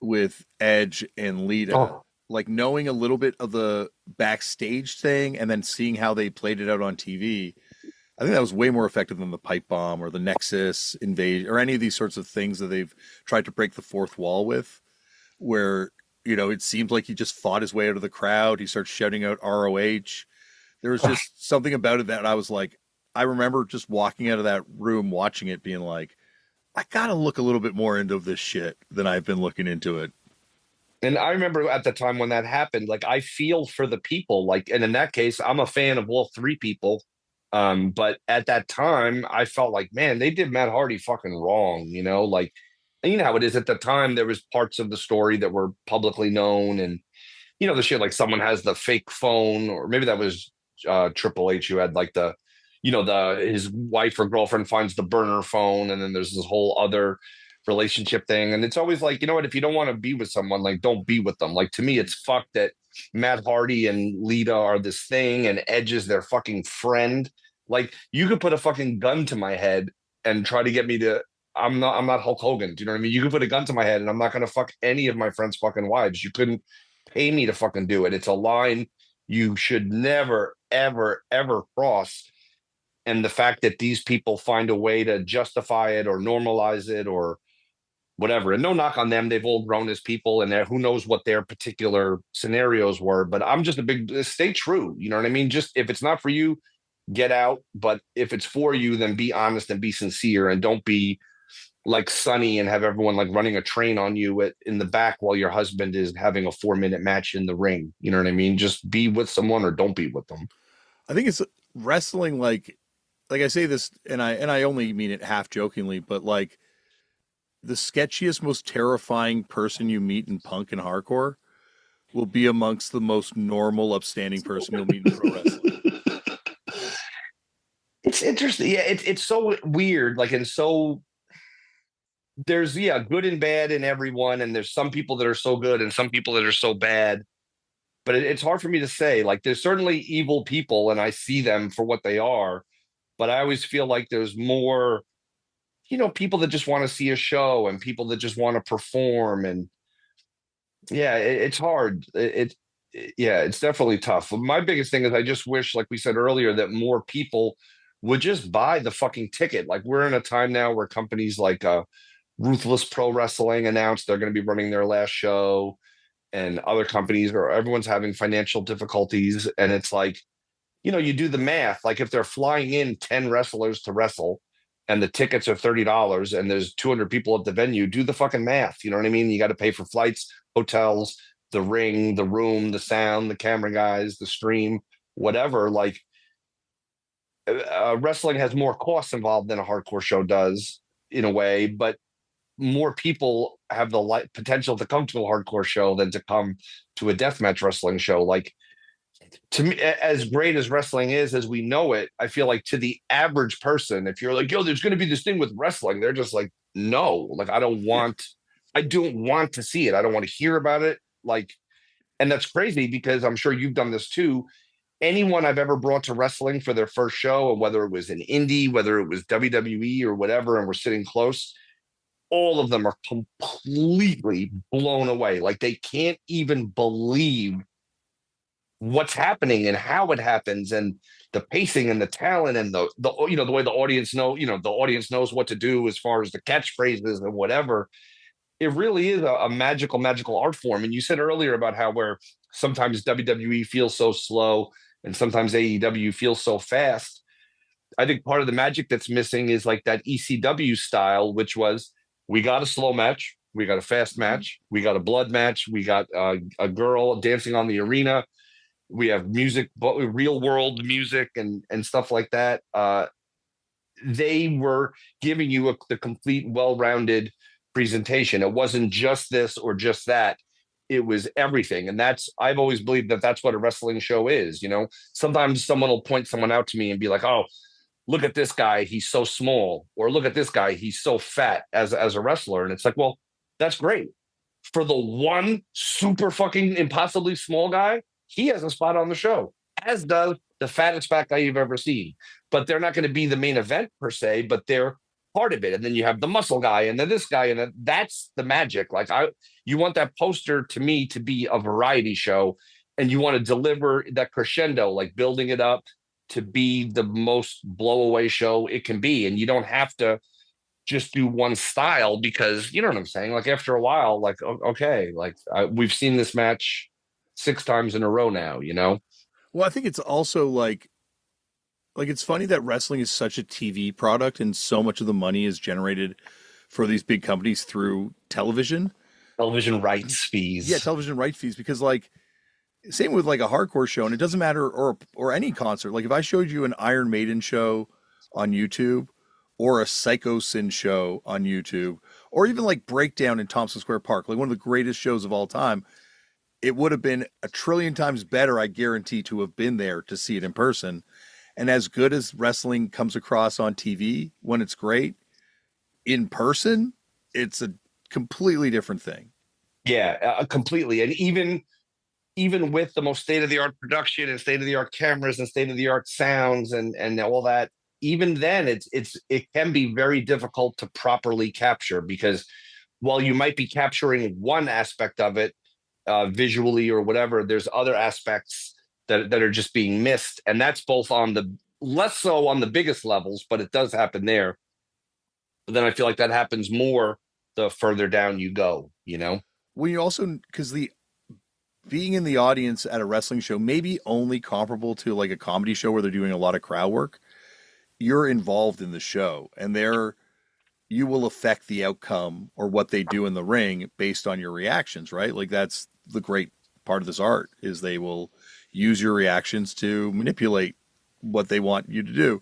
S2: with Edge and Lita, like knowing a little bit of the backstage thing and then seeing how they played it out on TV. I think that was way more effective than the pipe bomb or the Nexus invasion or any of these sorts of things that they've tried to break the fourth wall with, where you know, it seemed like he just fought his way out of the crowd. He starts shouting out ROH. There was just something about it that I was like, I remember just walking out of that room watching it being like, I gotta look a little bit more into this shit than I've been looking into it.
S1: And I remember at the time when that happened, like I feel for the people, like, and in that case, I'm a fan of all three people. But at that time, I felt like, man, they did Matt Hardy fucking wrong, you know, like, and you know how it is at the time, there was parts of the story that were publicly known, and you know, the shit like someone has the fake phone, or maybe that was Triple H who had like the, you know, the his wife or girlfriend finds the burner phone, and then there's this whole other relationship thing. And it's always like, you know what, if you don't want to be with someone, like don't be with them. Like to me, it's fucked that Matt Hardy and Lita are this thing and Edge is their fucking friend. Like you could put a fucking gun to my head and try to get me to I'm not Hulk Hogan. Do you know what I mean? You could put a gun to my head and I'm not gonna fuck any of my friends' fucking wives. You couldn't pay me to fucking do it. It's a line you should never, ever, ever cross. And the fact that these people find a way to justify it or normalize it or whatever. And no knock on them. They've all grown as people and who knows what their particular scenarios were. But I'm just a big stay true. You know what I mean? Just if it's not for you, get out. But if it's for you, then be honest and be sincere and don't be like Sonny and have everyone like running a train on you in the back while your husband is having a 4-minute match in the ring. You know what I mean? Just be with someone or don't be with them.
S2: I think it's wrestling like I say this and I only mean it half jokingly, but like the sketchiest, most terrifying person you meet in punk and hardcore will be amongst the most normal, upstanding person you'll meet in pro wrestling.
S1: It's interesting. Yeah, it's so weird. Like, and so there's good and bad in everyone, and there's some people that are so good and some people that are so bad. But it's hard for me to say. Like, there's certainly evil people, and I see them for what they are. But I always feel like there's more, people that just want to see a show and people that just want to perform. And yeah, it's hard. Yeah, it's definitely tough. My biggest thing is I just wish, like we said earlier, that more people would just buy the fucking ticket. Like we're in a time now where companies like Ruthless Pro Wrestling announced they're going to be running their last show, and other companies or everyone's having financial difficulties. And it's like, you do the math. Like if they're flying in 10 wrestlers to wrestle and the tickets are $30 and there's 200 people at the venue, do the fucking math. You know what I mean? You got to pay for flights, hotels, the ring, the room, the sound, the camera guys, the stream, whatever. Like wrestling has more costs involved than a hardcore show does in a way, but more people have the potential to come to a hardcore show than to come to a deathmatch wrestling show. Like to me, as great as wrestling is as we know it, I feel like to the average person, if you're like, yo, there's going to be this thing with wrestling, they're just like, no, like I don't want to see it. I don't want to hear about it. Like, and that's crazy because I'm sure you've done this too. Anyone I've ever brought to wrestling for their first show, and whether it was an indie, whether it was WWE or whatever, and we're sitting close, all of them are completely blown away. Like they can't even believe what's happening and how it happens and the pacing and the talent and the way the audience the audience knows what to do as far as the catchphrases and whatever. It really is a magical art form. And you said earlier about how where sometimes WWE feels so slow and sometimes AEW feels so fast. I think part of the magic that's missing is like that ECW style, which was we got a slow match, we got a fast match, we got a blood match, we got a girl dancing on the arena, we have music, but real world music and stuff like that. They were giving you the complete, well-rounded presentation. It wasn't just this or just that. It was everything. And I've always believed that that's what a wrestling show is. Sometimes someone will point someone out to me and be like, oh, look at this guy, he's so small, or look at this guy, he's so fat as a wrestler. And it's like, well, that's great. For the one super fucking impossibly small guy, he has a spot on the show, as does the fattest fat guy you've ever seen. But they're not going to be the main event per se, but they're part of it. And then you have the muscle guy and then this guy, and that's the magic. Like you want that poster to me to be a variety show, and you want to deliver that crescendo, like building it up to be the most blow away show it can be. And you don't have to just do one style because you know what I'm saying? Like after a while, like, okay, like we've seen this match 6 times in a row now, you know?
S2: Well, I think it's also like it's funny that wrestling is such a TV product and so much of the money is generated for these big companies through television.
S1: Television rights
S2: Yeah,
S1: fees.
S2: television right fees because like same with like a hardcore show and it doesn't matter or any concert. Like if I showed you an Iron Maiden show on YouTube or a Psycho Sin show on YouTube or even like Breakdown in Thompson Square Park, like one of the greatest shows of all time, it would have been a trillion times better, I guarantee, to have been there to see it in person. And as good as wrestling comes across on TV when it's great, in person, it's a completely different thing.
S1: Yeah, completely. And even with the most state of the art production and state of the art cameras and state of the art sounds and all that, even then it can be very difficult to properly capture because while you might be capturing one aspect of it visually or whatever, there's other aspects that are just being missed, and that's both on the less so on the biggest levels, but it does happen there. But then I feel like that happens more the further down you go, you know?
S2: When you also, because the being in the audience at a wrestling show may be only comparable to like a comedy show where they're doing a lot of crowd work. You're involved in the show and you will affect the outcome or what they do in the ring based on your reactions, right? Like that's the great part of this art is they will use your reactions to manipulate what they want you to do.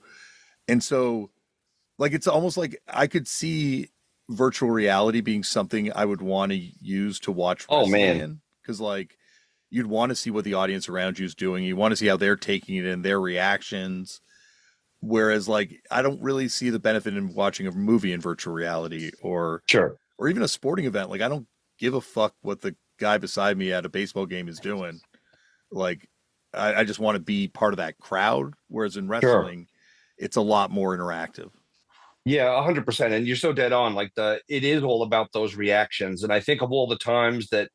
S2: And so like it's almost like I could see virtual reality being something I would want to use to watch
S1: Oh
S2: wrestling
S1: man,
S2: in because like you'd want to see what the audience around you is doing. You want to see how they're taking it and their reactions. Whereas like I don't really see the benefit in watching a movie in virtual reality
S1: sure.
S2: or even a sporting event. Like I don't give a fuck what the guy beside me at a baseball game is doing. Like I just want to be part of that crowd. Whereas in
S1: Sure.
S2: wrestling, it's a lot more interactive.
S1: Yeah, 100%. And you're so dead on. Like it is all about those reactions. And I think of all the times that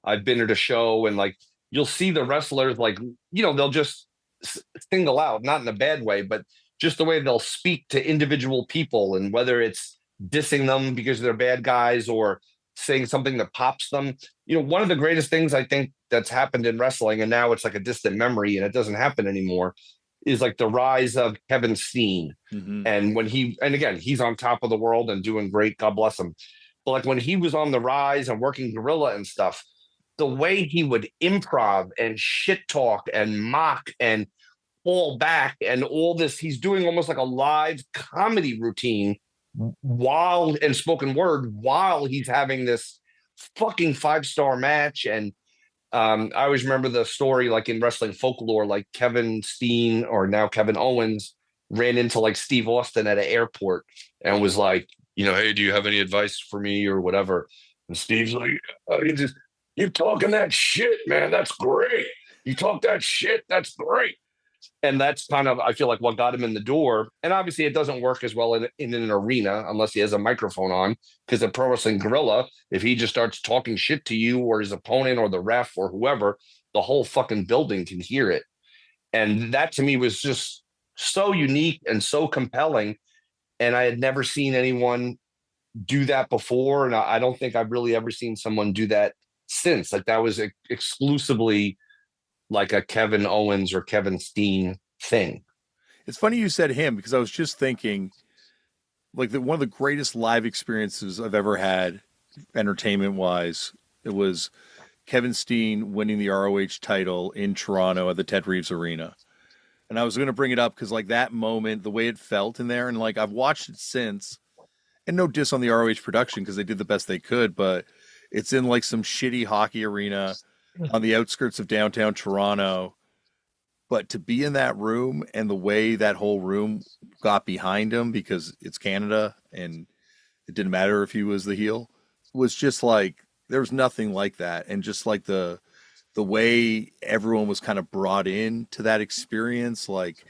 S1: I've been at a show and like you'll see the wrestlers like, they'll just single out, not in a bad way, but just the way they'll speak to individual people and whether it's dissing them because they're bad guys or saying something that pops them. One of the greatest things I think that's happened in wrestling, and now it's like a distant memory and it doesn't happen anymore, is like the rise of Kevin Steen.
S2: Mm-hmm.
S1: And and again, he's on top of the world and doing great. God bless him. But like when he was on the rise and working Gorilla and stuff, the way he would improv and shit talk and mock and fall back and all this, he's doing almost like a live comedy routine while and spoken word while he's having this fucking 5-star match. And I always remember the story, like in wrestling folklore, like Kevin Steen or now Kevin Owens ran into like Steve Austin at an airport and was like, hey, do you have any advice for me or whatever? And Steve's like, you talking that shit, man. That's great. You talk that shit. That's great. And that's kind of, I feel like, what got him in the door. And obviously, it doesn't work as well in an arena unless he has a microphone on. Because a pro wrestling gorilla, if he just starts talking shit to you or his opponent or the ref or whoever, the whole fucking building can hear it. And that to me was just so unique and so compelling. And I had never seen anyone do that before. And I don't think I've really ever seen someone do that since. Like that was exclusively like a Kevin Owens or Kevin Steen thing.
S2: It's funny you said him because I was just thinking like one of the greatest live experiences I've ever had entertainment wise. It was Kevin Steen winning the ROH title in Toronto at the Ted Reeves Arena. And I was going to bring it up because like that moment, the way it felt in there, and like I've watched it since, and no diss on the ROH production because they did the best they could, but it's in like some shitty hockey arena on the outskirts of downtown Toronto. But to be in that room and the way that whole room got behind him because it's Canada and it didn't matter if he was the heel was just like there was nothing like that. And just like the way everyone was kind of brought in to that experience, like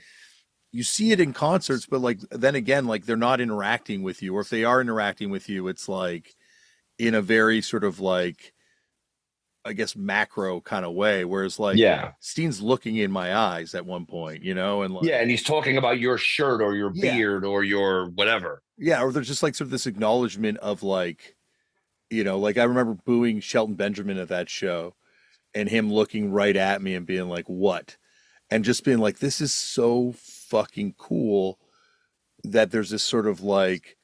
S2: you see it in concerts, but like then again, like they're not interacting with you, or if they are interacting with you, it's like in a very sort of like I guess macro kind of way. Whereas like
S1: Yeah.
S2: Steen's looking in my eyes at one point, and
S1: Yeah.
S2: like
S1: And he's talking about your shirt or your
S2: yeah,
S1: beard or your whatever.
S2: Yeah, or there's just like sort of this acknowledgement of like, like I remember booing Shelton Benjamin at that show and him looking right at me and being like, "What?" And just being like, "This is so fucking cool that there's this sort of like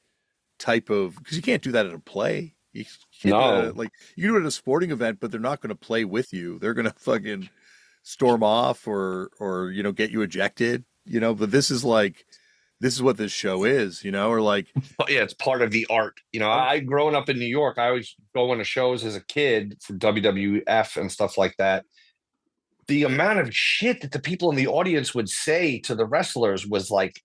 S2: type of because you can't do that at a play. You can't do that
S1: No.
S2: you can do it at a sporting event, but they're not going to play with you. They're going to fucking storm off or get you ejected. But this is what this show is. Or like
S1: But yeah, it's part of the art.
S2: I,
S1: I growing up in New York, I always going to shows as a kid for WWF and stuff like that. The amount of shit that the people in the audience would say to the wrestlers was like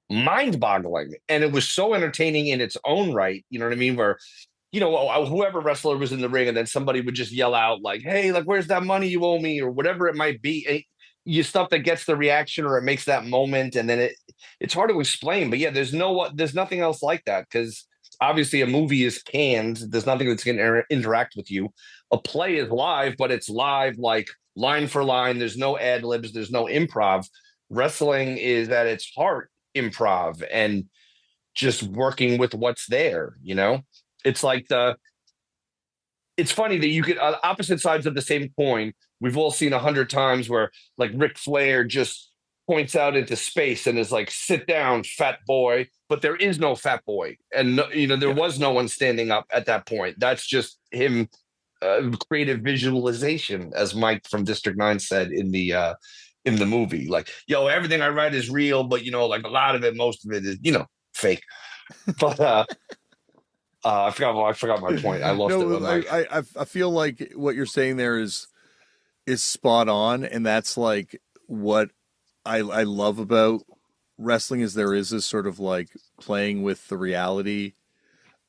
S1: mind-boggling, and it was so entertaining in its own right. You know what I mean? Where whoever wrestler was in the ring, and then somebody would just yell out like, "Hey, like, where's that money you owe me?" or whatever it might be. You stuff that gets the reaction or it makes that moment, and then it's hard to explain. But yeah, there's nothing else like that because obviously a movie is canned. There's nothing that's going to interact with you. A play is live, but it's live like line for line. There's no ad libs. There's no improv. Wrestling is at its heart improv and just working with what's there. It's like it's funny that you could opposite sides of the same coin. We've all seen 100 times where like Ric Flair just points out into space and is like, "Sit down, fat boy." But there is no fat boy, and there
S2: yeah.
S1: was no one standing up at that point. That's just him, creative visualization, as Mike from District 9 said in the movie. Like, yo, everything I write is real, but like a lot of it, most of it is fake. But I forgot my point. I lost it
S2: No,
S1: with Mike.
S2: I feel like what you're saying there is spot on, and that's like what I love about wrestling is there is this sort of like playing with the reality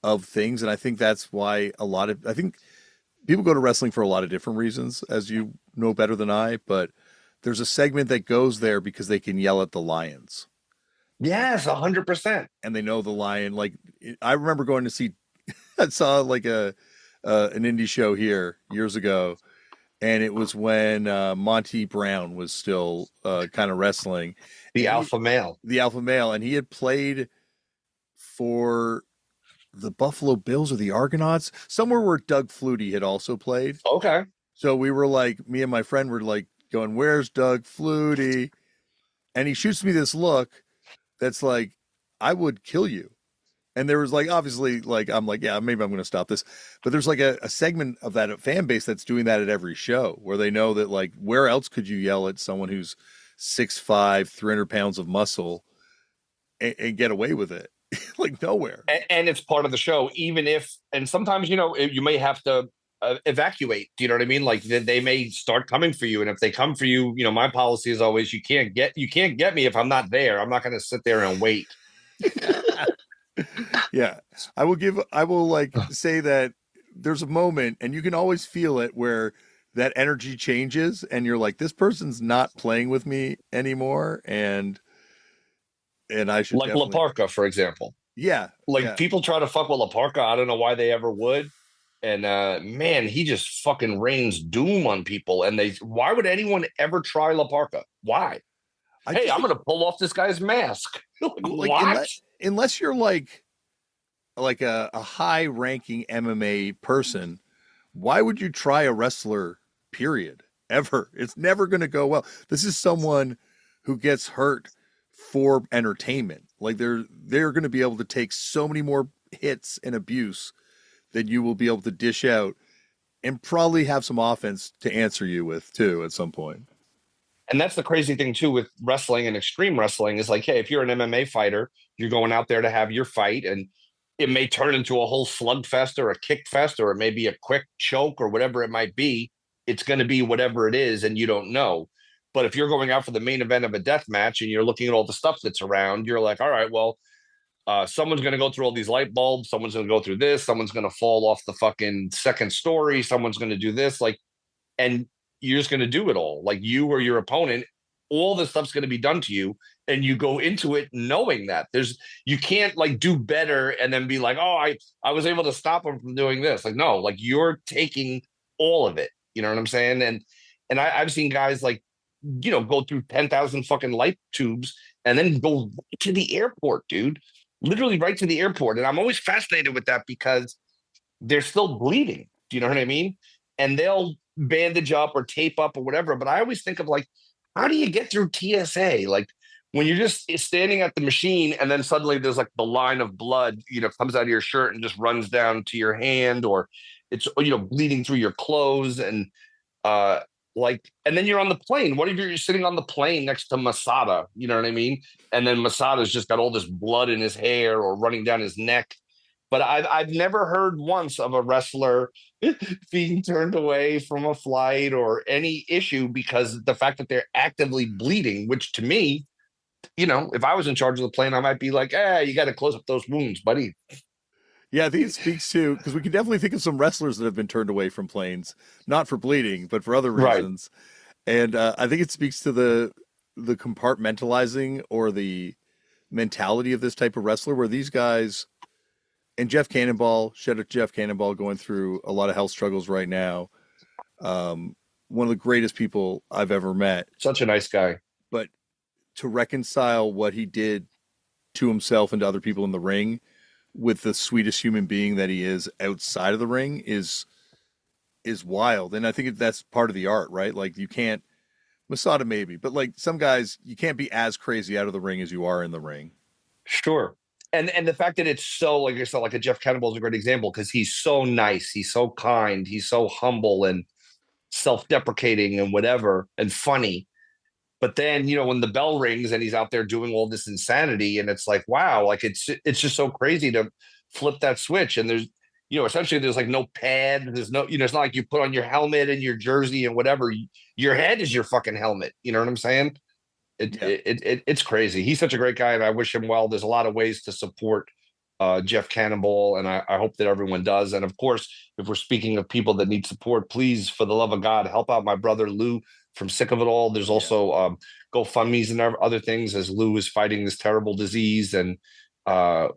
S2: of things, and I think that's why I think people go to wrestling for a lot of different reasons, as you know better than I, but there's a segment that goes there because they can yell at the lions
S1: Yes, 100%.
S2: and they know the lion. Like I remember going to see, I saw like an indie show here years ago, and it was when Monty Brown was still kind of wrestling,
S1: The
S2: and
S1: alpha male.
S2: the alpha male, and he had played for the Buffalo Bills or the Argonauts, somewhere where Doug Flutie had also played.
S1: Okay.
S2: So we were like, me and my friend were like going, "Where's Doug Flutie?" And he shoots me this look that's like, "I would kill you." And there was like, obviously, like, I'm like, yeah, maybe I'm going to stop this. But there's like a segment of that fan base that's doing that at every show where they know that, like, where else could you yell at someone who's 6'5", 300 pounds of muscle and get away with it? Like, nowhere.
S1: And it's part of the show, even if, and sometimes, you may have to evacuate. Do you know what I mean? Like they may start coming for you. And if they come for you, my policy is always, you can't get me if I'm not there. I'm not going to sit there and wait.
S2: Yeah. I will like say that there's a moment and you can always feel it where that energy changes and you're like, this person's not playing with me anymore. And I should
S1: Like La
S2: definitely,
S1: Parka, for example.
S2: yeah,
S1: Like
S2: yeah.
S1: people try to fuck with La Parka. I don't know why they ever would. And man, he just fucking rains doom on people. And why would anyone ever try La Parka? Why?
S2: I
S1: Hey,
S2: just
S1: I'm
S2: think,
S1: gonna pull off this guy's mask. Like,
S2: like,
S1: what?
S2: unless you're like a high ranking MMA person, why would you try a wrestler, period? Ever. It's never going to go well. This is someone who gets hurt for entertainment. Like they're going to be able to take so many more hits and abuse that you will be able to dish out and probably have some offense to answer you with too at some point.
S1: And that's the crazy thing too with wrestling and extreme wrestling is like, hey, if you're an MMA fighter, you're going out there to have your fight, and it may turn into a whole slugfest or a kick fest, or it may be a quick choke or whatever it might be. It's going to be whatever it is, and you don't know. But if you're going out for the main event of a death match and you're looking at all the stuff that's around, you're like, all right, well, someone's going to go through all these light bulbs. Someone's going to go through this. Someone's going to fall off the fucking second story. Someone's going to do this. Like, and you're just going to do it all. Like you or your opponent, all this stuff's going to be done to you. And you go into it knowing that you can't like do better and then be like, oh, I was able to stop him from doing this. Like, no, like you're taking all of it. You know what I'm saying? And I've seen guys like, go through 10,000 fucking light tubes and then go right to the airport, dude. literally right to the airport. And I'm always fascinated with that because they're still bleeding. Do you know what I mean? And they'll bandage up or tape up or whatever. But I always think of like, how do you get through TSA? Like when you're just standing at the machine and then suddenly there's like the line of blood, comes out of your shirt and just runs down to your hand, or it's, bleeding through your clothes. And uh, and then you're on the plane. What if you're sitting on the plane next to Masada? You know what I mean? And then Masada's just got all this blood in his hair or running down his neck. But I've never heard once of a wrestler being turned away from a flight or any issue because the fact that they're actively bleeding, which to me, if I was in charge of the plane, I might be like, you got to close up those wounds, buddy.
S2: Yeah, I think it speaks to, because we can definitely think of some wrestlers that have been turned away from planes, not for bleeding, but for other
S1: Right.
S2: reasons. And I think it speaks to the compartmentalizing or the mentality of this type of wrestler, where these guys and Jeff Cannonball, shout out to Jeff Cannonball, going through a lot of health struggles right now. One of the greatest people I've ever met.
S1: Such a nice guy.
S2: But to reconcile what he did to himself and to other people in the ring with the sweetest human being that he is outside of the ring is wild. And I think that's part of the art, right? Like you can't, Masada maybe, but like some guys, you can't be as crazy out of the ring as you are in the ring.
S1: Sure. And the fact that it's so, like I said, like a Jeff Cannibal is a great example because he's so nice, he's so kind, he's so humble and self-deprecating and whatever and funny. But then, when the bell rings and he's out there doing all this insanity, and it's like, wow, like it's just so crazy to flip that switch. And there's, essentially there's like no pad. There's no, it's not like you put on your helmet and your jersey and whatever. Your head is your fucking helmet. You know what I'm saying?
S2: Yeah.
S1: It's crazy. He's such a great guy, and I wish him well. There's a lot of ways to support Jeff Cannonball, and I hope that everyone does. And of course, if we're speaking of people that need support, please, for the love of God, help out my brother Lou from Sick of It All. There's
S2: Yeah.
S1: also GoFundMe's and other things as Lou is fighting this terrible disease, and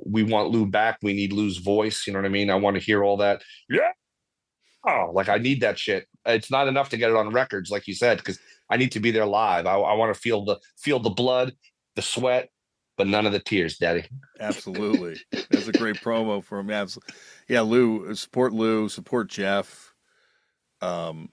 S1: we want Lou back. We need Lou's voice. You know what I mean? I want to hear all that. Yeah. Oh, like I need that shit. It's not enough to get it on records, like you said, because I need to be there live. I want to feel the blood, the sweat, but none of the tears, Daddy.
S2: Absolutely. That's a great promo for him. Absolutely. Yeah, Lou, support Jeff. Um,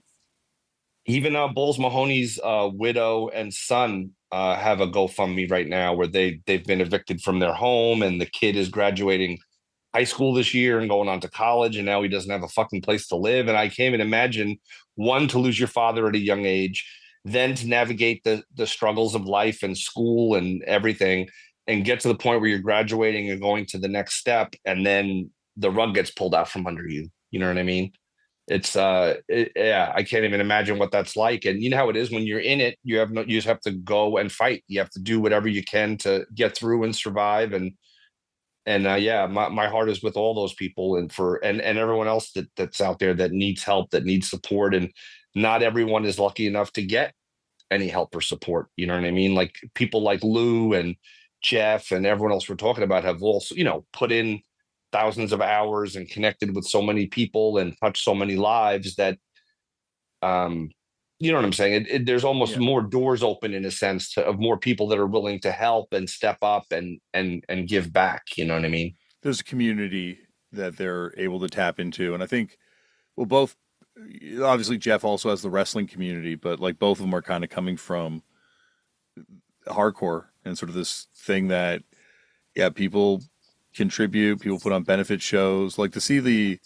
S1: Even Bowles Mahoney's widow and son have a GoFundMe right now where they've been evicted from their home, and the kid is graduating high school this year and going on to college, and now he doesn't have a fucking place to live. And I can't even imagine, one, to lose your father at a young age, then to navigate the struggles of life and school and everything, and get to the point where you're graduating and going to the next step, and then the rug gets pulled out from under you. You know what I mean? It's yeah, I can't even imagine what that's like. And you know how it is when you're in it, you just have to go and fight. You have to do whatever you can to get through and survive. And yeah, my heart is with all those people and everyone else that's out there that needs help, that needs support. And not everyone is lucky enough to get any help or support. You know what I mean? Like people like Lou and Jeff and everyone else we're talking about have also, put in thousands of hours and connected with so many people and touched so many lives that you know what I'm saying? There's almost
S2: yeah.
S1: more doors open in a sense of more people that are willing to help and step up and give back. You know what I mean?
S2: There's a community that they're able to tap into. And I think, well, both, obviously, Jeff also has the wrestling community, but like both of them are kind of coming from hardcore and sort of this thing that, yeah, people contribute, people put on benefit shows. Like to see the,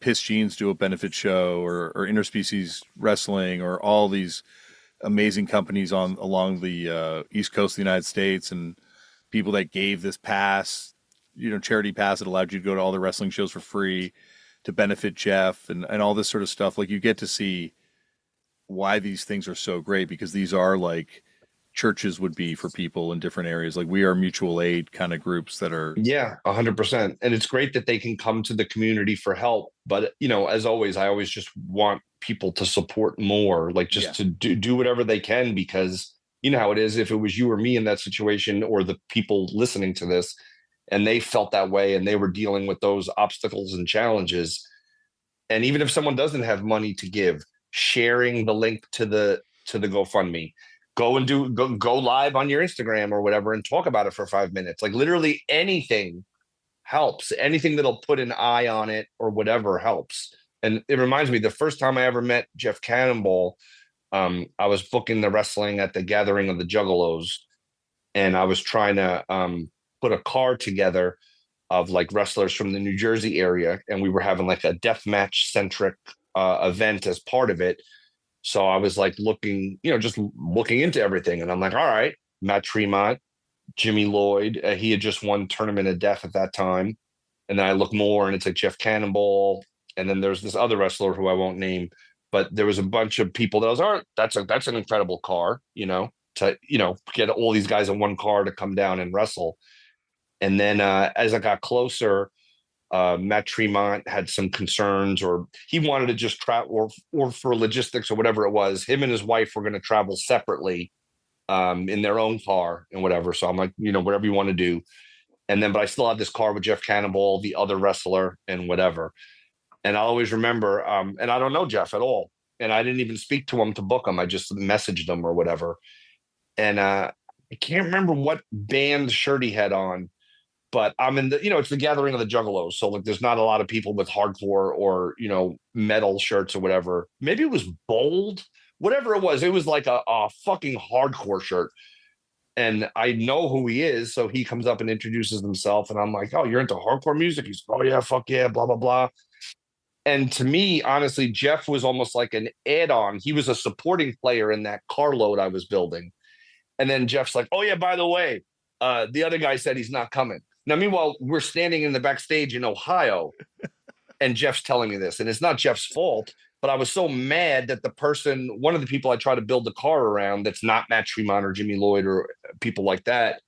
S2: Piss Jeans do a benefit show or interspecies wrestling or all these amazing companies on along the East Coast of the United States and people that gave this pass, charity pass that allowed you to go to all the wrestling shows for free to benefit Jeff and all this sort of stuff. Like you get to see why these things are so great because these are like churches would be for people in different areas. Like we are mutual aid kind of groups that are.
S1: Yeah, 100%. And it's great that they can come to the community for help. But, as always, I always just want people to support more, like just to do whatever they can, because you know how it is. If it was you or me in that situation or the people listening to this and they felt that way and they were dealing with those obstacles and challenges, and even if someone doesn't have money to give, sharing the link to the GoFundMe, go live on your Instagram or whatever and talk about it for 5 minutes. Like literally anything helps. Anything that'll put an eye on it or whatever helps. And it reminds me, the first time I ever met Jeff Cannonball, I was booking the wrestling at the Gathering of the Juggalos, and I was trying to put a card together of like wrestlers from the New Jersey area, and we were having like a death match centric event as part of it. So I was like looking, just looking into everything, and I'm like, all right, Matt Tremont, Jimmy Lloyd, he had just won Tournament of Death at that time, and then I look more, and it's like Jeff Cannonball, and then there's this other wrestler who I won't name, but there was a bunch of people that I was, all right, that's an incredible car, to get all these guys in one car to come down and wrestle. And then as I got closer, Matt Tremont had some concerns, or he wanted to just travel, or for logistics or whatever it was. Him and his wife were going to travel separately in their own car and whatever. So I'm like, whatever you want to do. And then, but I still have this car with Jeff Cannonball, the other wrestler, and whatever. And I always remember, and I don't know Jeff at all, and I didn't even speak to him to book him. I just messaged him or whatever. And I can't remember what band shirt he had on, but I'm in the, it's the Gathering of the Juggalos. So like, there's not a lot of people with hardcore or, metal shirts or whatever. Maybe it was Bold, whatever it was. It was like a fucking hardcore shirt. And I know who he is. So he comes up and introduces himself. And I'm like, oh, you're into hardcore music? He's, oh yeah, fuck yeah, blah, blah, blah. And to me, honestly, Jeff was almost like an add-on. He was a supporting player in that carload I was building. And then Jeff's like, oh yeah, by the way, the other guy said he's not coming. Now, meanwhile, we're standing in the backstage in Ohio, and Jeff's telling me this, and it's not Jeff's fault, but I was so mad that one of the people I try to build the car around, that's not Matt Tremont or Jimmy Lloyd or people like that,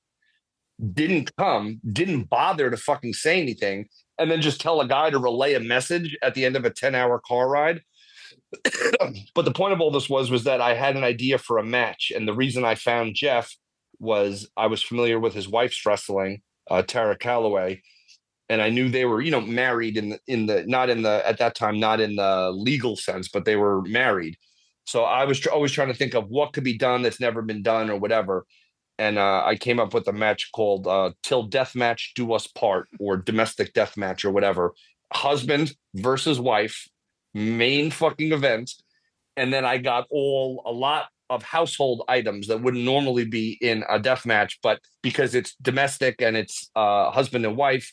S1: didn't bother to fucking say anything, and then just tell a guy to relay a message at the end of a 10-hour car ride. But the point of all this was that I had an idea for a match, and the reason I found Jeff was I was familiar with his wife's wrestling, Tara Calloway, and I knew they were, married not in the at that time, not in the legal sense, but they were married. So I was always trying to think of what could be done that's never been done or whatever. And I came up with a match called Till Death Match Do Us Part, or Domestic Death Match or whatever. Husband versus wife, main fucking event. And then I got a lot of household items that wouldn't normally be in a death match, but because it's domestic and it's husband and wife,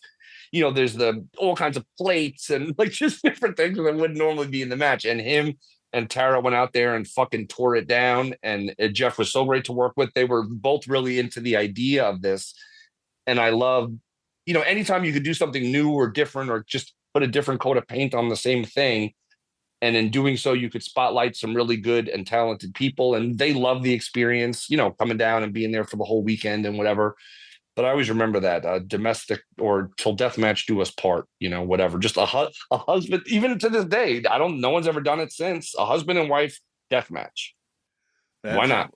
S1: there's all kinds of plates and like just different things that wouldn't normally be in the match. And him and Tara went out there and fucking tore it down. And Jeff was so great to work with. They were both really into the idea of this. And I love, anytime you could do something new or different, or just put a different coat of paint on the same thing. And in doing so, you could spotlight some really good and talented people. And they love the experience, coming down and being there for the whole weekend and whatever. But I always remember that domestic or Till Death Match Do Us Part, whatever. Just a husband, even to this day, no one's ever done it since. A husband and wife death match. Why not?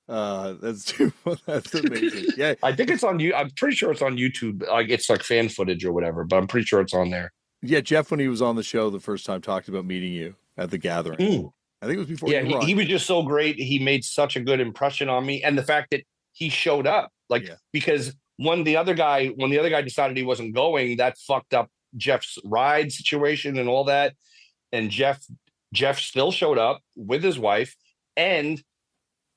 S2: That's amazing. Yeah,
S1: I think it's on you. I'm pretty sure it's on YouTube. Like it's like fan footage or whatever, but I'm pretty sure it's on there.
S2: Yeah, Jeff, when he was on the show the first time, talked about meeting you at the Gathering. I think it was before.
S1: Yeah,
S2: you
S1: he was just so great. He made such a good impression on me, and the fact that he showed up, because when the other guy decided he wasn't going, that fucked up Jeff's ride situation and all that. And Jeff still showed up with his wife, and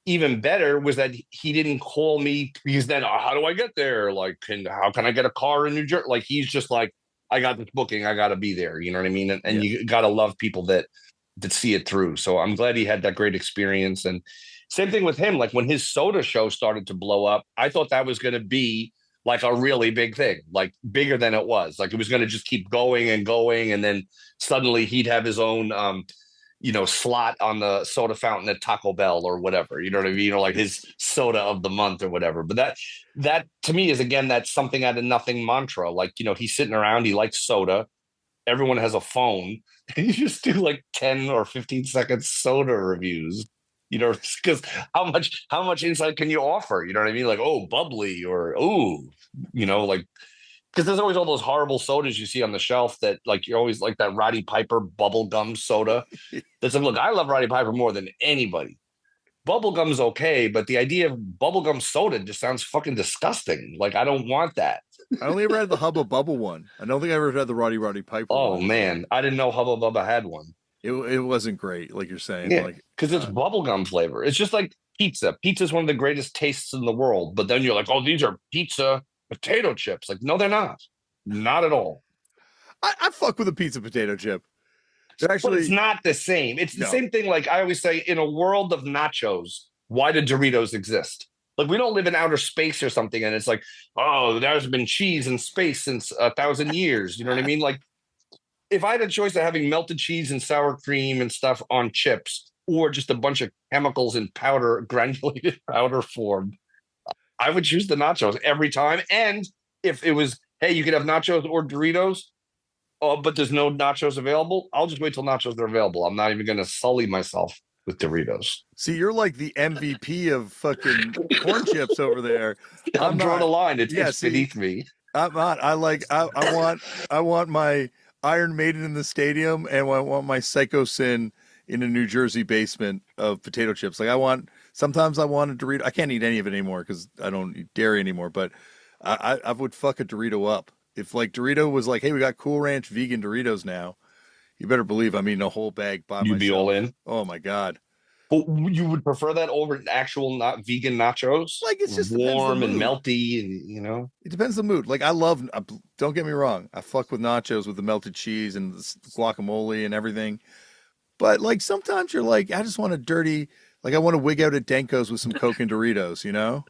S1: even better was that he didn't call me, because then how do I get there? Like, how can I get a car in New Jersey? Like, he's just like, I got this booking, I got to be there. You know what I mean? And you got to love people that see it through. So I'm glad he had that great experience. And same thing with him. Like when his soda show started to blow up, I thought that was going to be like a really big thing, like bigger than it was. Like it was going to just keep going and going. And then suddenly he'd have his own, slot on the soda fountain at Taco Bell or whatever, you know what I mean? Like his soda of the month or whatever. But that to me is, again, that's something out of nothing mantra. Like, he's sitting around, he likes soda. Everyone has a phone. And you just do like 10 or 15 second soda reviews, because how much insight can you offer? You know what I mean? Like, oh, bubbly, or, oh, like, because there's always all those horrible sodas you see on the shelf that, like, you're always like that Roddy Piper bubble gum soda. That's like, look, I love Roddy Piper more than anybody, bubblegum's okay, but the idea of bubblegum soda just sounds fucking disgusting. Like I don't want that.
S2: I only ever had the Hubba Bubble one. I don't think I ever had the Roddy Piper
S1: Oh
S2: one. So
S1: man, I didn't know Hubba Bubba had one.
S2: it wasn't great, like you're saying.
S1: Yeah,
S2: Like
S1: because it's bubblegum flavor. It's just like pizza. Pizza is one of the greatest tastes in the world. But then you're like, oh, these are pizza potato chips. Like, no, they're not. Not at all.
S2: I fuck with a pizza potato chip. They're
S1: But it's
S2: actually
S1: not the same. It's the
S2: no.
S1: same thing. Like I always say, in a world of nachos, why do Doritos exist? Like we don't live in outer space or something, and it's like, oh, there's been cheese in space since 1,000 years. You know what I mean? Like if I had a choice of having melted cheese and sour cream and stuff on chips, or just a bunch of chemicals in powder, granulated powder form, I would choose the nachos every time. And if it was, hey, you could have nachos or Doritos, oh, but there's no nachos available, I'll just wait till nachos are available. I'm not even going to sully myself with Doritos.
S2: See, you're like the MVP of fucking corn chips over there.
S1: I'm drawing a
S2: not.
S1: line.
S2: Yeah,
S1: It's
S2: see,
S1: beneath me.
S2: I'm not. I want my Iron Maiden in the stadium, and I want my Psycho Sin in a New Jersey basement of potato chips. Like sometimes I want a Dorito. I can't eat any of it anymore because I don't eat dairy anymore. But I would fuck a Dorito up if like Dorito was like, hey, we got Cool Ranch vegan Doritos now. You better believe I'm eating a whole bag by
S1: You'd be all
S2: myself.
S1: in.
S2: Oh my god!
S1: But you would prefer that over actual not vegan nachos,
S2: Like it just depends the
S1: warm and
S2: mood.
S1: melty, and you know.
S2: It depends the mood. Like I love. Don't get me wrong. I fuck with nachos with the melted cheese and the guacamole and everything. But like sometimes you're like, I just want a dirty, like I want to wig out at Denko's with some Coke and Doritos, you know?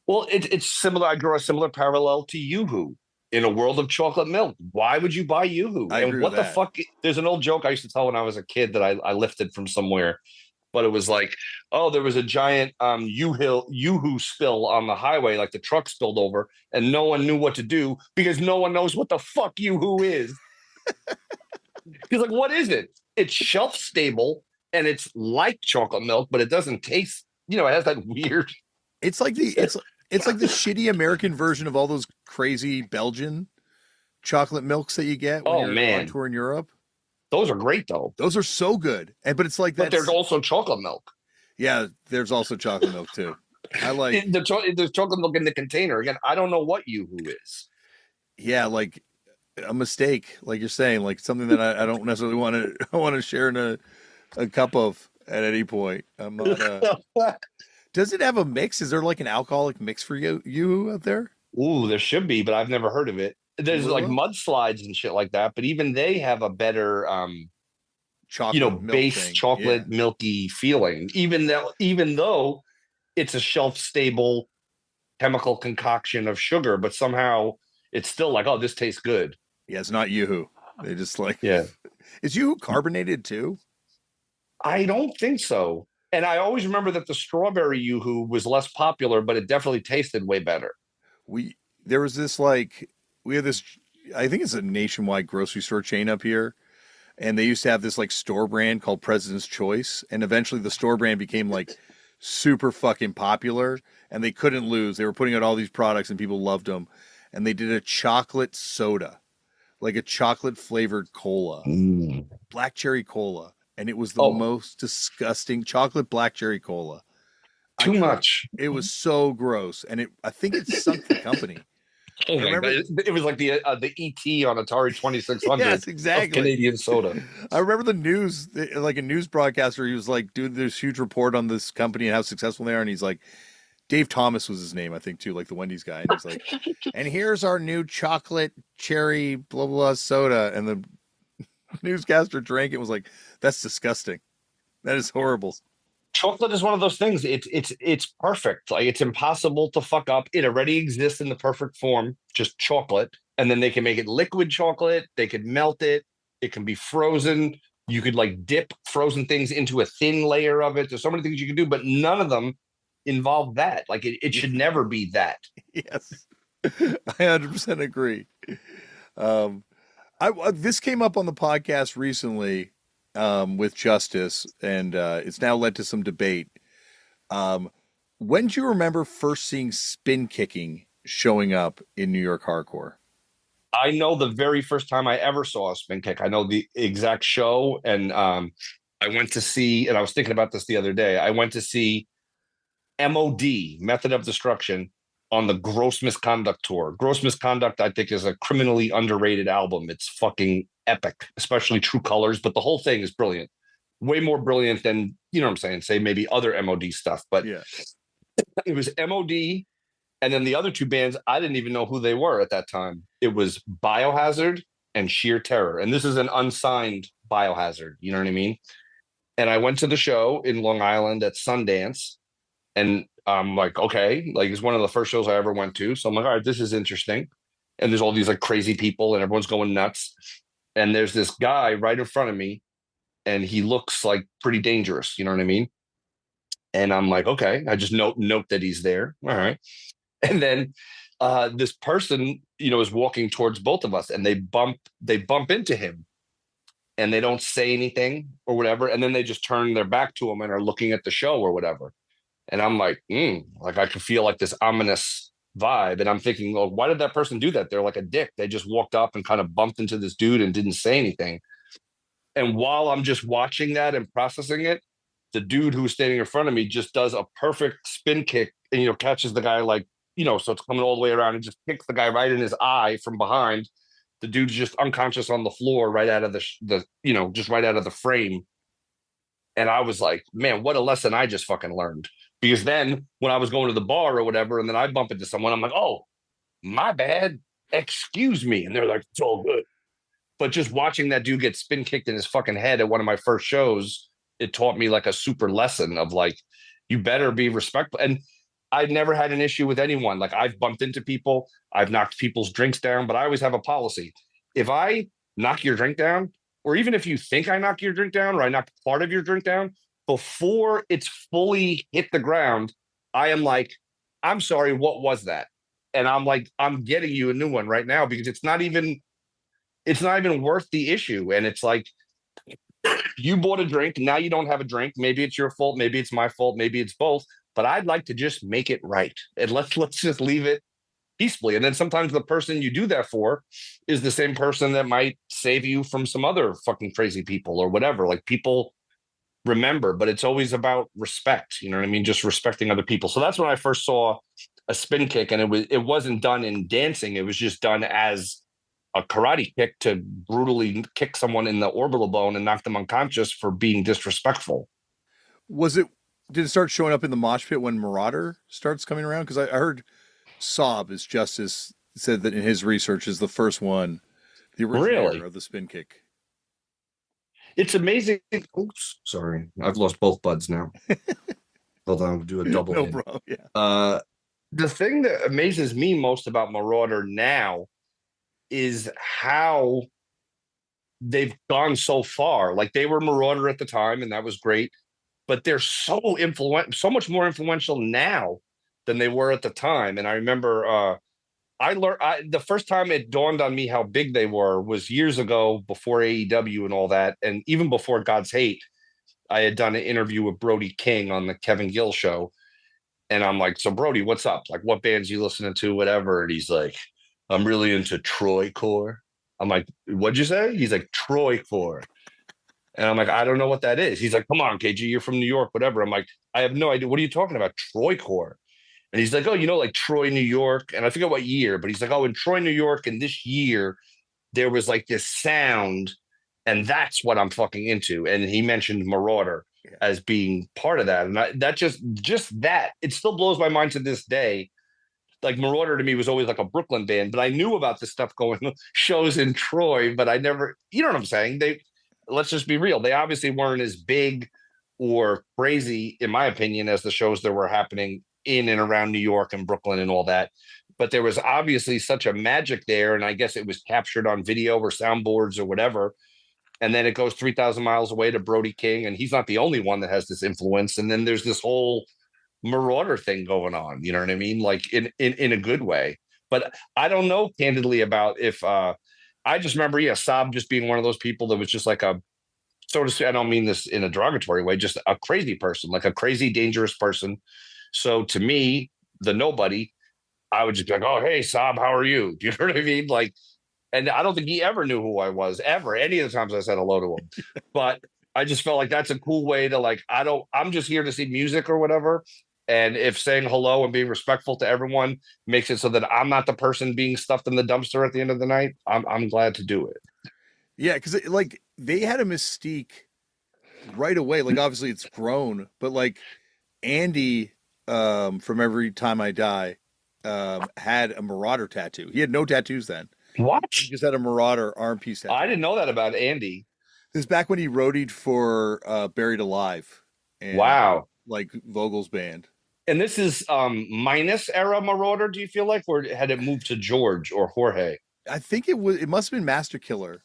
S1: Well, it's similar. I draw a similar parallel to YooHoo. In a world of chocolate milk, why would you buy YooHoo?
S2: I
S1: And
S2: agree with
S1: what the
S2: that.
S1: fuck? There's an old joke I used to tell when I was a kid that I lifted from somewhere, but it was like, oh, there was a giant YooHoo spill on the highway, like the truck spilled over, and no one knew what to do because no one knows what the fuck YooHoo is. He's like, what is it? It's shelf stable and it's like chocolate milk, but it doesn't taste. You know, it has that weird.
S2: It's like it's like the shitty American version of all those crazy Belgian chocolate milks that you get when
S1: Oh
S2: you're on
S1: man,
S2: tour in Europe.
S1: those are great though,
S2: Those are so good. And but it's like
S1: but they're
S2: that's
S1: also chocolate milk.
S2: yeah, there's also chocolate milk too. I like
S1: There's chocolate milk in the container. Again, I don't know what YooHoo is.
S2: yeah, like a mistake, like you're saying, like something that I don't necessarily want to I want to share in a cup of at any point. I'm not does it have a mix? Is there like an alcoholic mix for you out there?
S1: Ooh, there should be, but I've never heard of it. There's like
S2: Kahlua?
S1: mudslides and shit like that, but even they have a better
S2: Chocolate milk
S1: base
S2: thing. Yeah.
S1: chocolate milky feeling. Even though it's a shelf stable chemical concoction of sugar, but somehow it's still like, oh, this tastes good.
S2: Yeah, it's not Yoo-hoo. They just like
S1: Yeah.
S2: is Yoo-hoo carbonated too?
S1: I don't think so. And I always remember that the strawberry yoo-hoo was less popular, but it definitely tasted way better.
S2: We there was this like we have this I think it's a nationwide grocery store chain up here. And they used to have this like store brand called President's Choice. And eventually the store brand became like super fucking popular and they couldn't lose. They were putting out all these products and people loved them. And they did a chocolate soda, like a chocolate flavored cola,
S1: Mm.
S2: black cherry cola. And it was the
S1: Oh,
S2: most disgusting chocolate black cherry cola. I
S1: too
S2: tried.
S1: much.
S2: It was so gross. And I think it sunk the company.
S1: Oh
S2: I
S1: my god!
S2: remember,
S1: It was like the ET on Atari 2600
S2: yes,
S1: of
S2: exactly.
S1: Canadian soda.
S2: I remember the news, like a news broadcaster, he was like, dude, there's a huge report on this company and how successful they are. And he's like, Dave Thomas was his name, I think, too, like the Wendy's guy. And he's like, and here's our new chocolate cherry blah, blah, blah soda. And the newscaster drank it and was like, that's disgusting. That is horrible.
S1: Chocolate is one of those things. It's perfect. Like it's impossible to fuck up. It already exists in the perfect form, just chocolate. And then they can make it liquid chocolate. They could melt it. It can be frozen. You could like dip frozen things into a thin layer of it. There's so many things you can do, but none of them involve that. Like it should never be that.
S2: Yes, I 100% agree. Um, this came up on the podcast recently with Justice, and it's now led to some debate. Um, when do you remember first seeing spin kicking showing up in New York hardcore?
S1: I know the very first time I ever saw a spin kick. I know the exact show, and I went to see, and I was thinking about this the other day. I went to see MOD, Method of Destruction, on the Gross Misconduct tour. Gross Misconduct, I think, is a criminally underrated album. It's fucking epic, especially True Colors, but the whole thing is brilliant. Way more brilliant than, you know what I'm saying, say maybe other MOD stuff. But
S2: Yeah.
S1: it was MOD, and then the other two bands, I didn't even know who they were at that time. It was Biohazard and Sheer Terror. And this is an unsigned Biohazard, you know what I mean? And I went to the show in Long Island at Sundance, and I'm like, okay, like it's one of the first shows I ever went to. So I'm like, all right, this is interesting. And there's all these like crazy people and everyone's going nuts. And there's this guy right in front of me, and he looks like pretty dangerous, you know what I mean? And I'm like, okay, I just note that he's there. All right. And then this person, you know, is walking towards both of us, and they bump into him, and they don't say anything or whatever. And then they just turn their back to him and are looking at the show or whatever. And I'm like, like I could feel like this ominous vibe. And I'm thinking, well, why did that person do that? They're like a dick. They just walked up and kind of bumped into this dude and didn't say anything. And while I'm just watching that and processing it, the dude who was standing in front of me just does a perfect spin kick and, you know, catches the guy like, you know, so it's coming all the way around and just kicks the guy right in his eye from behind. The dude's just unconscious on the floor right out of the you know, just right out of the frame. And I was like, man, what a lesson I just fucking learned. Because then when I was going to the bar or whatever, and then I bump into someone, I'm like, oh, my bad. Excuse me. And they're like, it's all good. But just watching that dude get spin kicked in his fucking head at one of my first shows, it taught me like a super lesson of like, you better be respectful. And I've never had an issue with anyone. Like I've bumped into people, I've knocked people's drinks down, but I always have a policy. If I knock your drink down, or even if you think I knock your drink down or I knock part of your drink down, before it's fully hit the ground, I am like, I'm sorry, what was that? And I'm like, I'm getting you a new one right now because it's not even worth the issue. And it's like, you bought a drink, now you don't have a drink. Maybe it's your fault, maybe it's my fault, maybe it's both. But I'd like to just make it right. And let's just leave it peacefully. And then sometimes the person you do that for is the same person that might save you from some other fucking crazy people or whatever. Like people remember, but it's always about respect. You know what I mean? Just respecting other people. So that's when I first saw a spin kick, and it wasn't done in dancing. It was just done as a karate kick to brutally kick someone in the orbital bone and knock them unconscious for being disrespectful.
S2: Was it? Did it start showing up in the mosh pit when Marauder starts coming around? Because I heard Saab is Justice said that in his research is the first one, the originator
S1: Really?
S2: of the spin kick.
S1: It's amazing. Oops, sorry. I've lost both buds now. Hold on, I'll do a double
S2: No,
S1: in.
S2: bro. Yeah.
S1: The thing that amazes me most about Marauder now is how they've gone so far. Like they were Marauder at the time, and that was great. But they're so much more influential now than they were at the time. And I remember the first time it dawned on me how big they were was years ago before AEW and all that, and even before God's Hate. I had done an interview with Brody King on the Kevin Gill show, and I'm like, "So Brody, what's up? Like, what bands you listening to? Whatever." And he's like, "I'm really into Troy Core." I'm like, "What'd you say?" He's like, "Troy Core." And I'm like, I don't know what that is. He's like, come on, KG, you're from New York, whatever. I'm like, I have no idea. What are you talking about? Troy Core. And he's like, oh, you know, like Troy, New York. And I forget what year, but he's like, oh, in Troy, New York, and this year, there was like this sound, and that's what I'm fucking into. And he mentioned Marauder as being part of that. And that just that, it still blows my mind to this day. Like Marauder to me was always like a Brooklyn band, but I knew about this stuff going shows in Troy, but I never, you know what I'm saying? Let's just be real. They obviously weren't as big or crazy, in my opinion, as the shows that were happening in and around New York and Brooklyn and all that. But there was obviously such a magic there. And I guess it was captured on video or soundboards or whatever. And then it goes 3,000 miles away to Brody King. And he's not the only one that has this influence. And then there's this whole Marauder thing going on. You know what I mean? Like in a good way. But I don't know candidly about if I just remember, yeah, Saab just being one of those people that was just like a, so to say, I don't mean this in a derogatory way, just a crazy person, like a crazy, dangerous person. So to me, the nobody, I would just be like, oh, hey, Saab, how are you? Do you know what I mean? Like, and I don't think he ever knew who I was, ever, any of the times I said hello to him. But I just felt like that's a cool way to like, I'm just here to see music or whatever. And if saying hello and being respectful to everyone makes it so that I'm not the person being stuffed in the dumpster at the end of the night, I'm glad to do it.
S2: Yeah, because like they had a mystique right away. Like obviously it's grown, but like Andy from Every Time I Die had a Marauder tattoo. He had no tattoos then.
S1: What?
S2: He just had a Marauder arm piece
S1: I
S2: tattoo.
S1: didn't know that about Andy.
S2: This is back when he roadied for Buried Alive and
S1: Wow.
S2: like Vogel's band.
S1: And this is minus era Marauder, do you feel like? Or had it moved to George or Jorge?
S2: I think it must have been Master Killer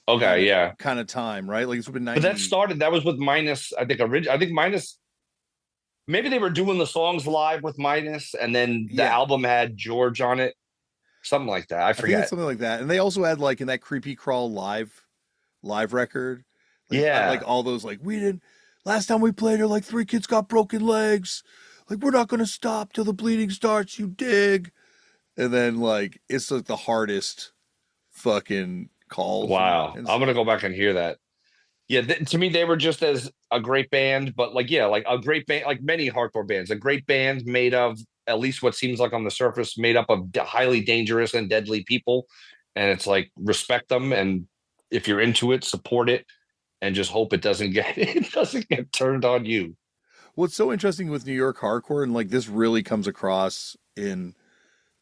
S1: Okay, yeah.
S2: kind of time, right? Like it's been
S1: But
S2: 90.
S1: that was with Minus, I think I think Minus, maybe they were doing the songs live with Minus and then the
S2: Yeah.
S1: album had George on it. Something like that. I
S2: I think it's
S1: forget.
S2: something like that. And they also had like in that Creepy Crawl live record, like it's got like
S1: Yeah.
S2: all those like we didn't last time we played here like three kids got broken legs. Like we're not gonna stop till the bleeding starts, you dig? And then like it's like the hardest fucking calls
S1: Wow.
S2: and
S1: I'm gonna
S2: stuff.
S1: go back and hear that. Yeah, to me, they were just as a great band, but like, yeah, like a great band, like many hardcore bands, a great band made of at least what seems like on the surface, made up of highly dangerous and deadly people. And it's like respect them, and if you're into it, support it, and just hope it doesn't get it doesn't get turned on you.
S2: What's so interesting with New York hardcore, and like this really comes across in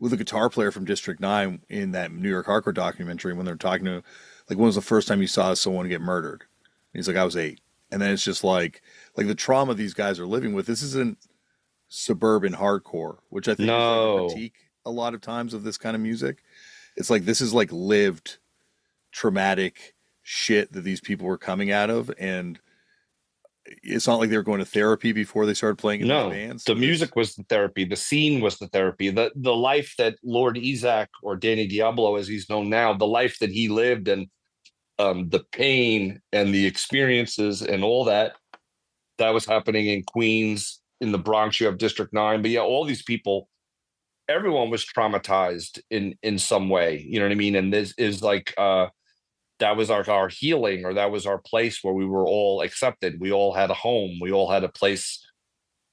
S2: with a guitar player from District 9 in that New York hardcore documentary when they're talking to like when was the first time you saw someone get murdered? He's like, I was 8. And then it's just like the trauma these guys are living with. This isn't suburban hardcore, which I think is like a
S1: No,
S2: critique a lot of times of this kind of music. It's like this is like lived traumatic shit that these people were coming out of, and it's not like they were going to therapy before they started playing in these
S1: no.
S2: bands.
S1: The
S2: So this,
S1: music was the therapy. The scene was the therapy. The life that Lord Isaac, or Danny Diablo, as he's known now, the life that he lived, and the pain and the experiences and all that was happening in Queens, in the Bronx. You have District 9, but yeah, all these people, everyone was traumatized in some way. You know what I mean? And this is like that was our healing, or that was our place where we were all accepted. We all had a home. We all had a place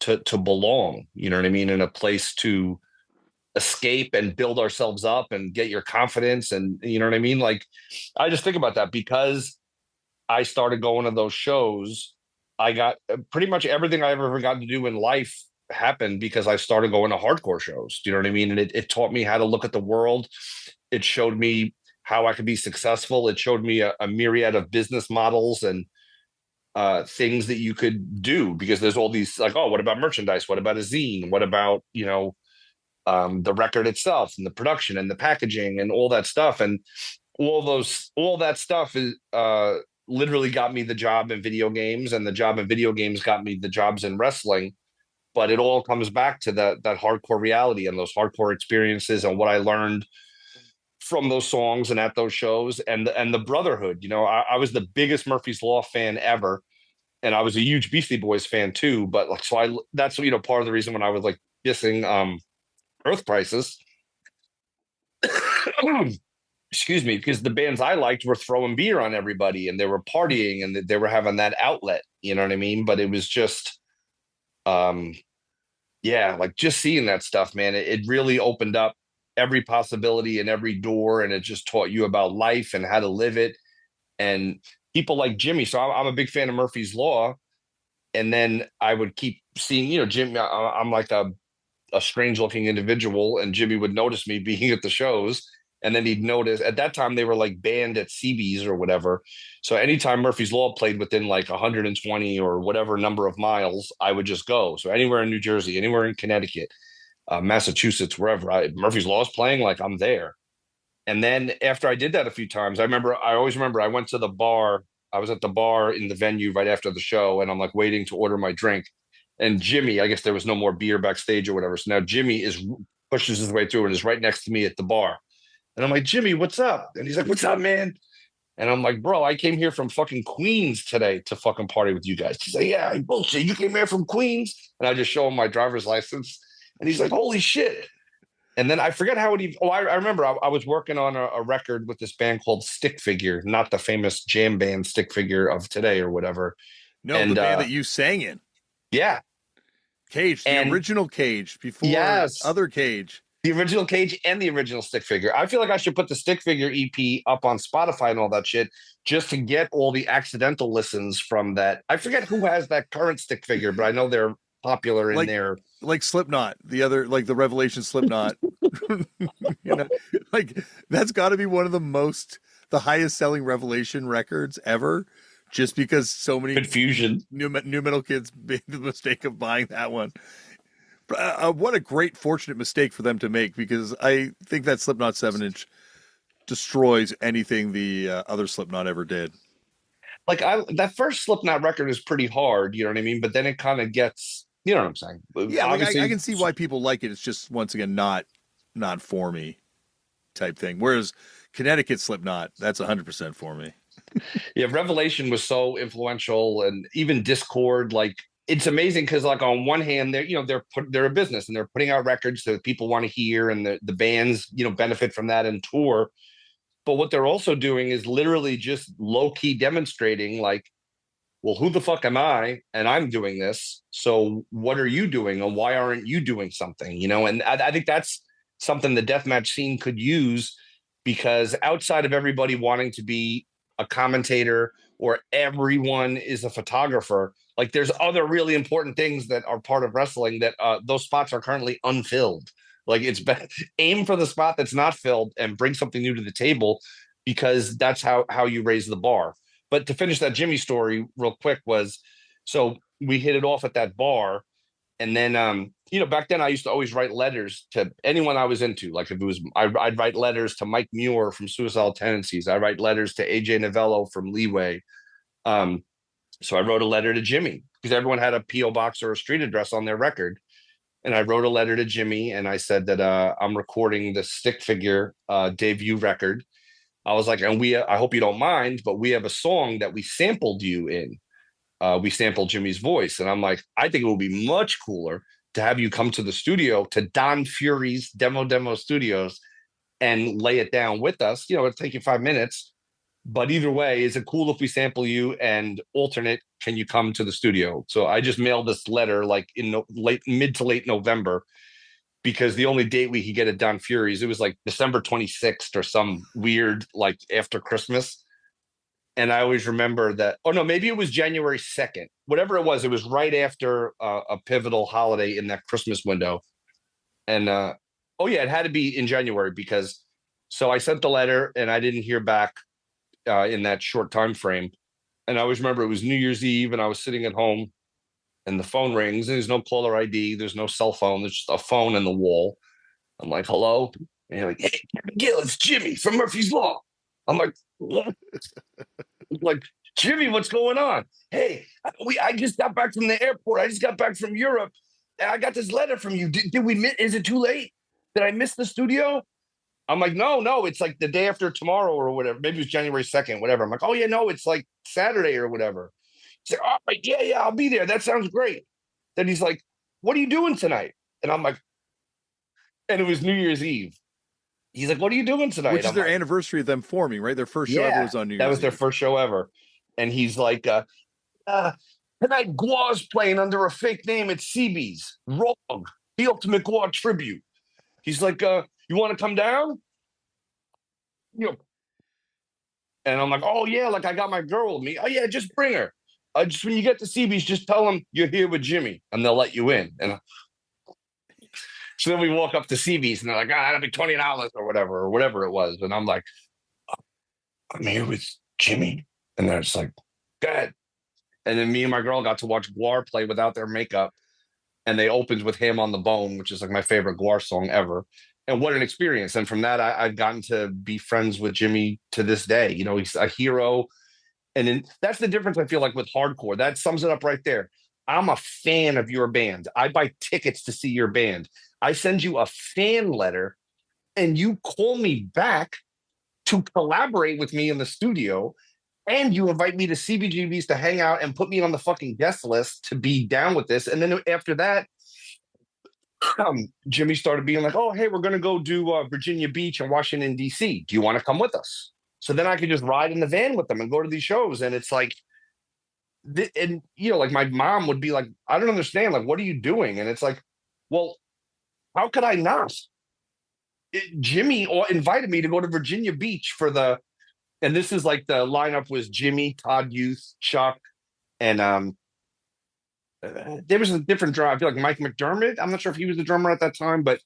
S1: to belong. You know what I mean? And a place to escape and build ourselves up and get your confidence. And you know what I mean? Like, I just think about that because I started going to those shows. I got pretty much everything I ever got to do in life happened because I started going to hardcore shows. Do you know what I mean? And it taught me how to look at the world. It showed me how I could be successful. It showed me a myriad of business models and things that you could do, because there's all these like, oh, what about merchandise? What about a zine? What about, the record itself and the production and the packaging and all that stuff? And all that stuff is literally got me the job in video games, and the job in video games got me the jobs in wrestling. But it all comes back to that hardcore reality and those hardcore experiences and what I learned from those songs and at those shows, and the brotherhood. I was the biggest Murphy's Law fan ever, and I was a huge Beastie Boys fan too. But like, so that's part of the reason when I was like dissing Earth Prices. Excuse me, because the bands I liked were throwing beer on everybody and they were partying and they were having that outlet, you know what I mean? But it was just, um, yeah, like just seeing that stuff, man, it really opened up every possibility and every door. And it just taught you about life and how to live it. And people like Jimmy. So I'm a big fan of Murphy's Law. And then I would keep seeing, Jimmy, I'm like a strange looking individual, and Jimmy would notice me being at the shows. And then he'd notice at that time they were like banned at CB's or whatever. So anytime Murphy's Law played within like 120 or whatever number of miles, I would just go. So anywhere in New Jersey, anywhere in Connecticut, Massachusetts, wherever Murphy's Law is playing, like I'm there. And then after I did that a few times, I always remember I went to the bar. I was at the bar in the venue right after the show, and I'm like waiting to order my drink. And Jimmy, I guess there was no more beer backstage or whatever. So now Jimmy pushes his way through and is right next to me at the bar. And I'm like, Jimmy, what's up? And he's like, what's up, man? And I'm like, bro, I came here from fucking Queens today to fucking party with you guys. He's like, yeah, bullshit. You came here from Queens? And I just show him my driver's license. And he's like, holy shit. And then I forget how it even. Oh, I remember I was working on a record with this band called Stick Figure, not the famous jam band Stick Figure of today or whatever.
S2: No, the
S1: And
S2: band that you sang in,
S1: yeah,
S2: Cage, the
S1: and
S2: original Cage before
S1: yes,
S2: other Cage.
S1: the original Cage and the original Stick Figure. I feel like I should put the Stick Figure EP up on Spotify and all that shit just to get all the accidental listens from that. I forget who has that current Stick Figure, but I know they're popular in
S2: like
S1: there.
S2: like Slipknot, the other like the Revelation Slipknot. You know, like that's got to be one of the highest selling Revelation records ever, just because so many
S1: Confusion.
S2: new metal kids made the mistake of buying that one. What a great fortunate mistake for them to make, because I think that Slipknot 7-inch destroys anything the other Slipknot ever did.
S1: Like that first Slipknot record is pretty hard, you know what I mean? But then it kind of gets, you know what I'm saying?
S2: Yeah, like I
S1: Obviously,
S2: can see why people like it. It's just once again not for me type thing. Whereas Connecticut Slipknot, that's 100% for me.
S1: yeah, Revelation was so influential, and even Discord, like it's amazing because, like, on one hand, they're a business and they're putting out records that people want to hear, and the bands benefit from that and tour. But what they're also doing is literally just low key demonstrating, like, well, who the fuck am I? And I'm doing this. So what are you doing? And why aren't you doing something? And I think that's something the deathmatch scene could use, because outside of everybody wanting to be a commentator or everyone is a photographer, like there's other really important things that are part of wrestling that those spots are currently unfilled. Like aim for the spot that's not filled and bring something new to the table, because that's how you raise the bar. But to finish that Jimmy story real quick was, so we hit it off at that bar. And then, back then I used to always write letters to anyone I was into. Like if it was, I'd write letters to Mike Muir from Suicidal Tendencies. I write letters to AJ Novello from Leeway. Um, so I wrote a letter to Jimmy because everyone had a PO box or a street address on their record. And I wrote a letter to Jimmy and I said that I'm recording the Stick Figure debut record. I was like, and I hope you don't mind, but we have a song that we sampled you in. We sampled Jimmy's voice. And I'm like, I think it would be much cooler to have you come to the studio, to Don Fury's Demo Studios, and lay it down with us. It'll take you 5 minutes. But either way, is it cool if we sample you, and alternate, can you come to the studio? So I just mailed this letter like in mid to late November, because the only date we could get at Don Fury's, it was like December 26th or some weird, like after Christmas. And I always remember that, oh no, maybe it was January 2nd, whatever it was right after a pivotal holiday in that Christmas window. And oh yeah, it had to be in January, because so I sent the letter and I didn't hear back in that short time frame. And I always remember it was New Year's Eve and I was sitting at home and the phone rings and there's no caller ID, there's no cell phone, there's just a phone in the wall. I'm like, hello? And you're like, hey, Gill, it's Jimmy from Murphy's Law. I'm like, what? Like, Jimmy, what's going on? Hey, I just got back from the airport. I just got back from Europe. And I got this letter from you. Did we miss? Is it too late? Did I miss the studio? I'm like, no, it's like the day after tomorrow or whatever. Maybe it's January 2nd, whatever. I'm like, oh yeah, no, it's like Saturday or whatever. He's like, all right, yeah, I'll be there. That sounds great. Then he's like, what are you doing tonight? And I'm like, and it was New Year's Eve. He's like, what are you doing tonight?
S2: Which is
S1: I'm
S2: their
S1: like,
S2: anniversary of them forming, right? Their first show ever
S1: yeah,
S2: was on New
S1: that
S2: Year's
S1: was their
S2: Eve.
S1: first show ever. And he's like, tonight Gua's playing under a fake name at CB's. Wrong. The Ultimate Gua tribute. He's like, you want to come down? And I'm like, oh yeah, like I got my girl with me. Oh yeah, just bring her. Just when you get to CB's, just tell them you're here with Jimmy, and they'll let you in. And so then we walk up to CB's, and they're like, that'll be $20 or whatever it was. And I'm like, I'm here with Jimmy, and they're just like, go ahead. And then me and my girl got to watch Guar play without their makeup, and they opened with Ham on the Bone, which is like my favorite Guar song ever. And what an experience. And from that, I've gotten to be friends with Jimmy to this day. He's a hero. And then that's the difference, I feel like, with hardcore. That sums it up right there. I'm a fan of your band. I buy tickets to see your band. I send you a fan letter and you call me back to collaborate with me in the studio. And you invite me to CBGBs to hang out and put me on the fucking guest list to be down with this. And then after that, Jimmy started being like, "Oh, hey, we're gonna go do Virginia Beach and Washington D.C. Do you want to come with us?" So then I could just ride in the van with them and go to these shows, and it's like, and like my mom would be like, "I don't understand. Like, what are you doing?" And it's like, well, how could I not? Jimmy invited me to go to Virginia Beach for and this is like the lineup was Jimmy, Todd Youth, Chuck, and there was a different drummer. I feel like Mike McDermott. I'm not sure if he was the drummer at that time, but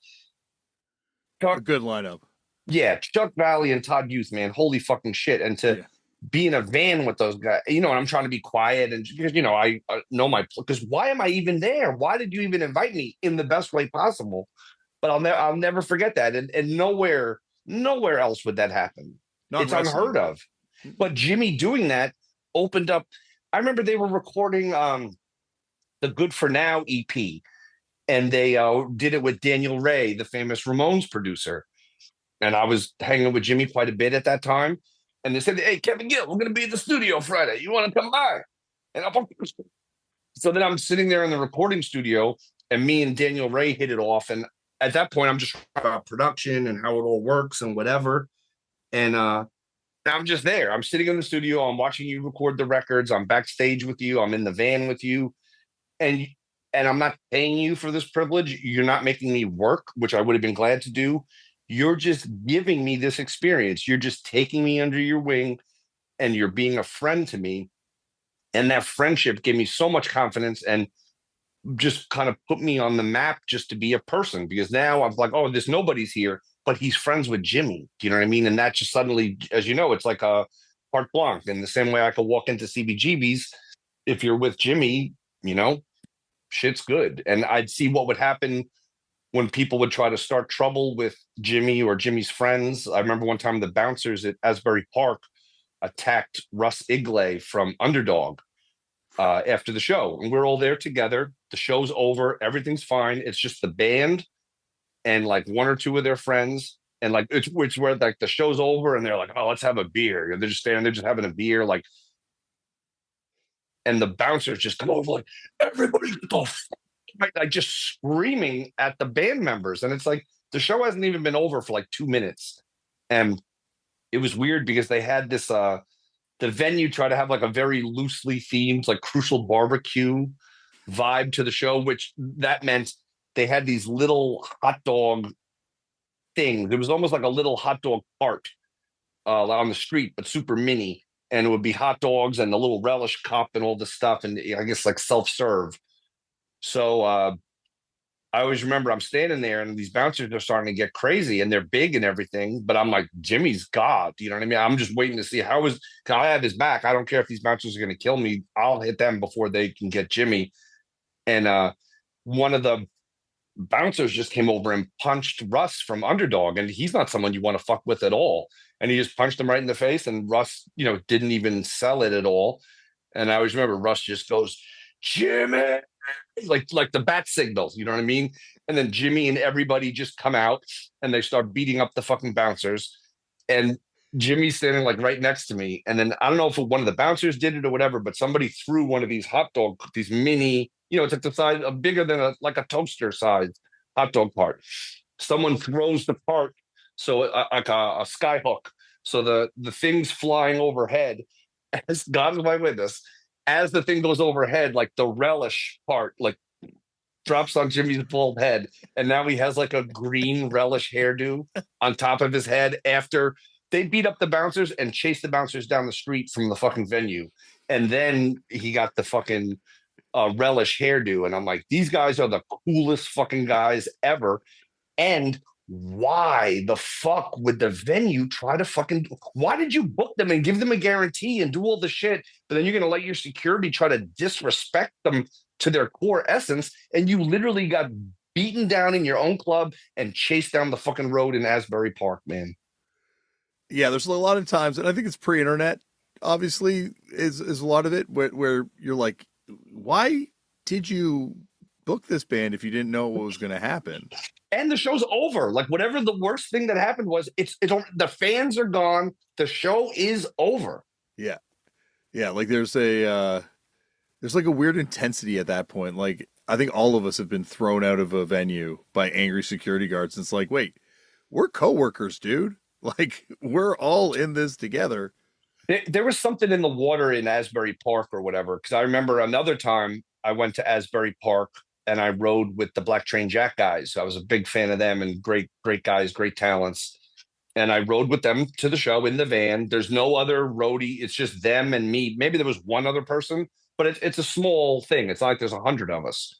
S2: A
S1: Chuck,
S2: good lineup.
S1: yeah, Chuck Valley and Todd Youth, man, holy fucking shit. And to
S2: Yeah.
S1: be in a van with those guys, and I'm trying to be quiet and because I know because why am I even there? Why did you even invite me in the best way possible? But I'll never forget that, and nowhere else would that happen.
S2: Not
S1: It's unheard
S2: wrestling.
S1: of. But Jimmy doing that opened up. I remember they were recording the Good for Now EP, and they did it with Daniel Ray, the famous Ramones producer. And I was hanging with Jimmy quite a bit at that time. And they said, "Hey, Kevin Gill, we're going to be at the studio Friday. You want to come by?" And I'm so then I'm sitting there in the recording studio, and me and Daniel Ray hit it off. And at that point, I'm just about production and how it all works and whatever. And I'm just there. I'm sitting in the studio. I'm watching you record the records. I'm backstage with you. I'm in the van with you, and I'm not paying you for this privilege. You're not making me work, which I would have been glad to do. You're just giving me this experience. You're just taking me under your wing, and you're being a friend to me. And that friendship gave me so much confidence and just kind of put me on the map just to be a person because now I'm like, oh, there's nobody's here, but he's friends with Jimmy. Do you know what I mean? And that just suddenly, as you know, it's like a carte blanche. In the same way I could walk into CBGB's, if you're with Jimmy, shit's good. And I'd see what would happen when people would try to start trouble with Jimmy or Jimmy's friends. I remember one time the bouncers at Asbury Park attacked Russ Igley from Underdog after the show. And we're all there together. The show's over. Everything's fine. It's just the band and like one or two of their friends. And like it's where like the show's over and they're like, oh, let's have a beer. And they're just standing there just having a beer. Like, and the bouncers just come over like, everybody get the like just screaming at the band members. And it's like the show hasn't even been over for like 2 minutes. And it was weird because they had this the venue try to have like a very loosely themed, like Crucial Barbecue vibe to the show, which that meant they had these little hot dog things. It was almost like a little hot dog cart on the street, but super mini. And it would be hot dogs and the little relish cup and all this stuff. And I guess like self serve. So I always remember I'm standing there and these bouncers are starting to get crazy and they're big and everything. But I'm like, Jimmy's God. You know what I mean? I'm just waiting to see can I have his back? I don't care if these bouncers are going to kill me. I'll hit them before they can get Jimmy. And one of the bouncers just came over and punched Russ from Underdog. And he's not someone you want to fuck with at all. And he just punched him right in the face. And Russ, didn't even sell it at all. And I always remember Russ just goes, Jimmy, like the bat signals, you know what I mean? And then Jimmy and everybody just come out and they start beating up the fucking bouncers. And Jimmy's standing like right next to me. And then I don't know if one of the bouncers did it or whatever, but somebody threw one of these these mini, it's like the size of bigger than like a toaster size hot dog part. Someone throws the part so like a sky hook. So the thing's flying overhead. As God is my witness, as the thing goes overhead, like the relish part, like drops on Jimmy's bald head, and now he has like a green relish hairdo on top of his head after they beat up the bouncers and chased the bouncers down the street from the fucking venue. And then he got the fucking relish hairdo. And I'm like, these guys are the coolest fucking guys ever. And why the fuck would the venue try to why did you book them and give them a guarantee and do all the shit, but then you're going to let your security try to disrespect them to their core essence, and you literally got beaten down in your own club and chased down the fucking road in Asbury Park, man.
S2: Yeah, there's a lot of times, and I think it's pre-internet, obviously, is a lot of it, where you're like, why did you book this band if you didn't know what was going to happen?
S1: And the show's over. Like whatever the worst thing that happened was, it's the fans are gone. The show is over.
S2: Yeah, yeah. Like there's like a weird intensity at that point. Like I think all of us have been thrown out of a venue by angry security guards. It's like, wait, we're coworkers, dude. Like, we're all in this together.
S1: There was something in the water in Asbury Park or whatever. Because I remember another time I went to Asbury Park and I rode with the Black Train Jack guys. I was a big fan of them and great guys, great talents. And I rode with them to the show in the van. There's no other roadie. It's just them and me. Maybe there was one other person, but it's a small thing. It's not like there's 100 of us.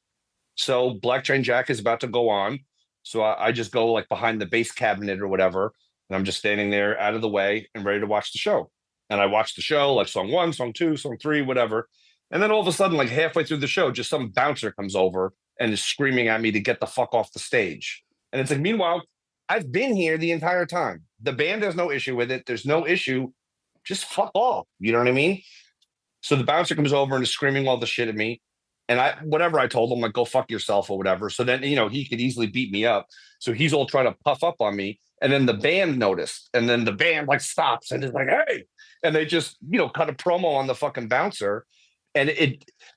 S1: So Black Train Jack is about to go on. So I just go like behind the base cabinet or whatever. And I'm just standing there out of the way and ready to watch the show. And I watch the show, like song one, song two, song three, whatever. And then all of a sudden, like halfway through the show, just some bouncer comes over and is screaming at me to get the fuck off the stage. And it's like, meanwhile, I've been here the entire time. The band has no issue with it. There's no issue. Just fuck off. You know what I mean? So the bouncer comes over and is screaming all the shit at me. And whatever I told him, like, go fuck yourself or whatever. So then, he could easily beat me up. So he's all trying to puff up on me. And then the band noticed. And then the band like stops and is like, hey. And they just, cut a promo on the fucking bouncer. And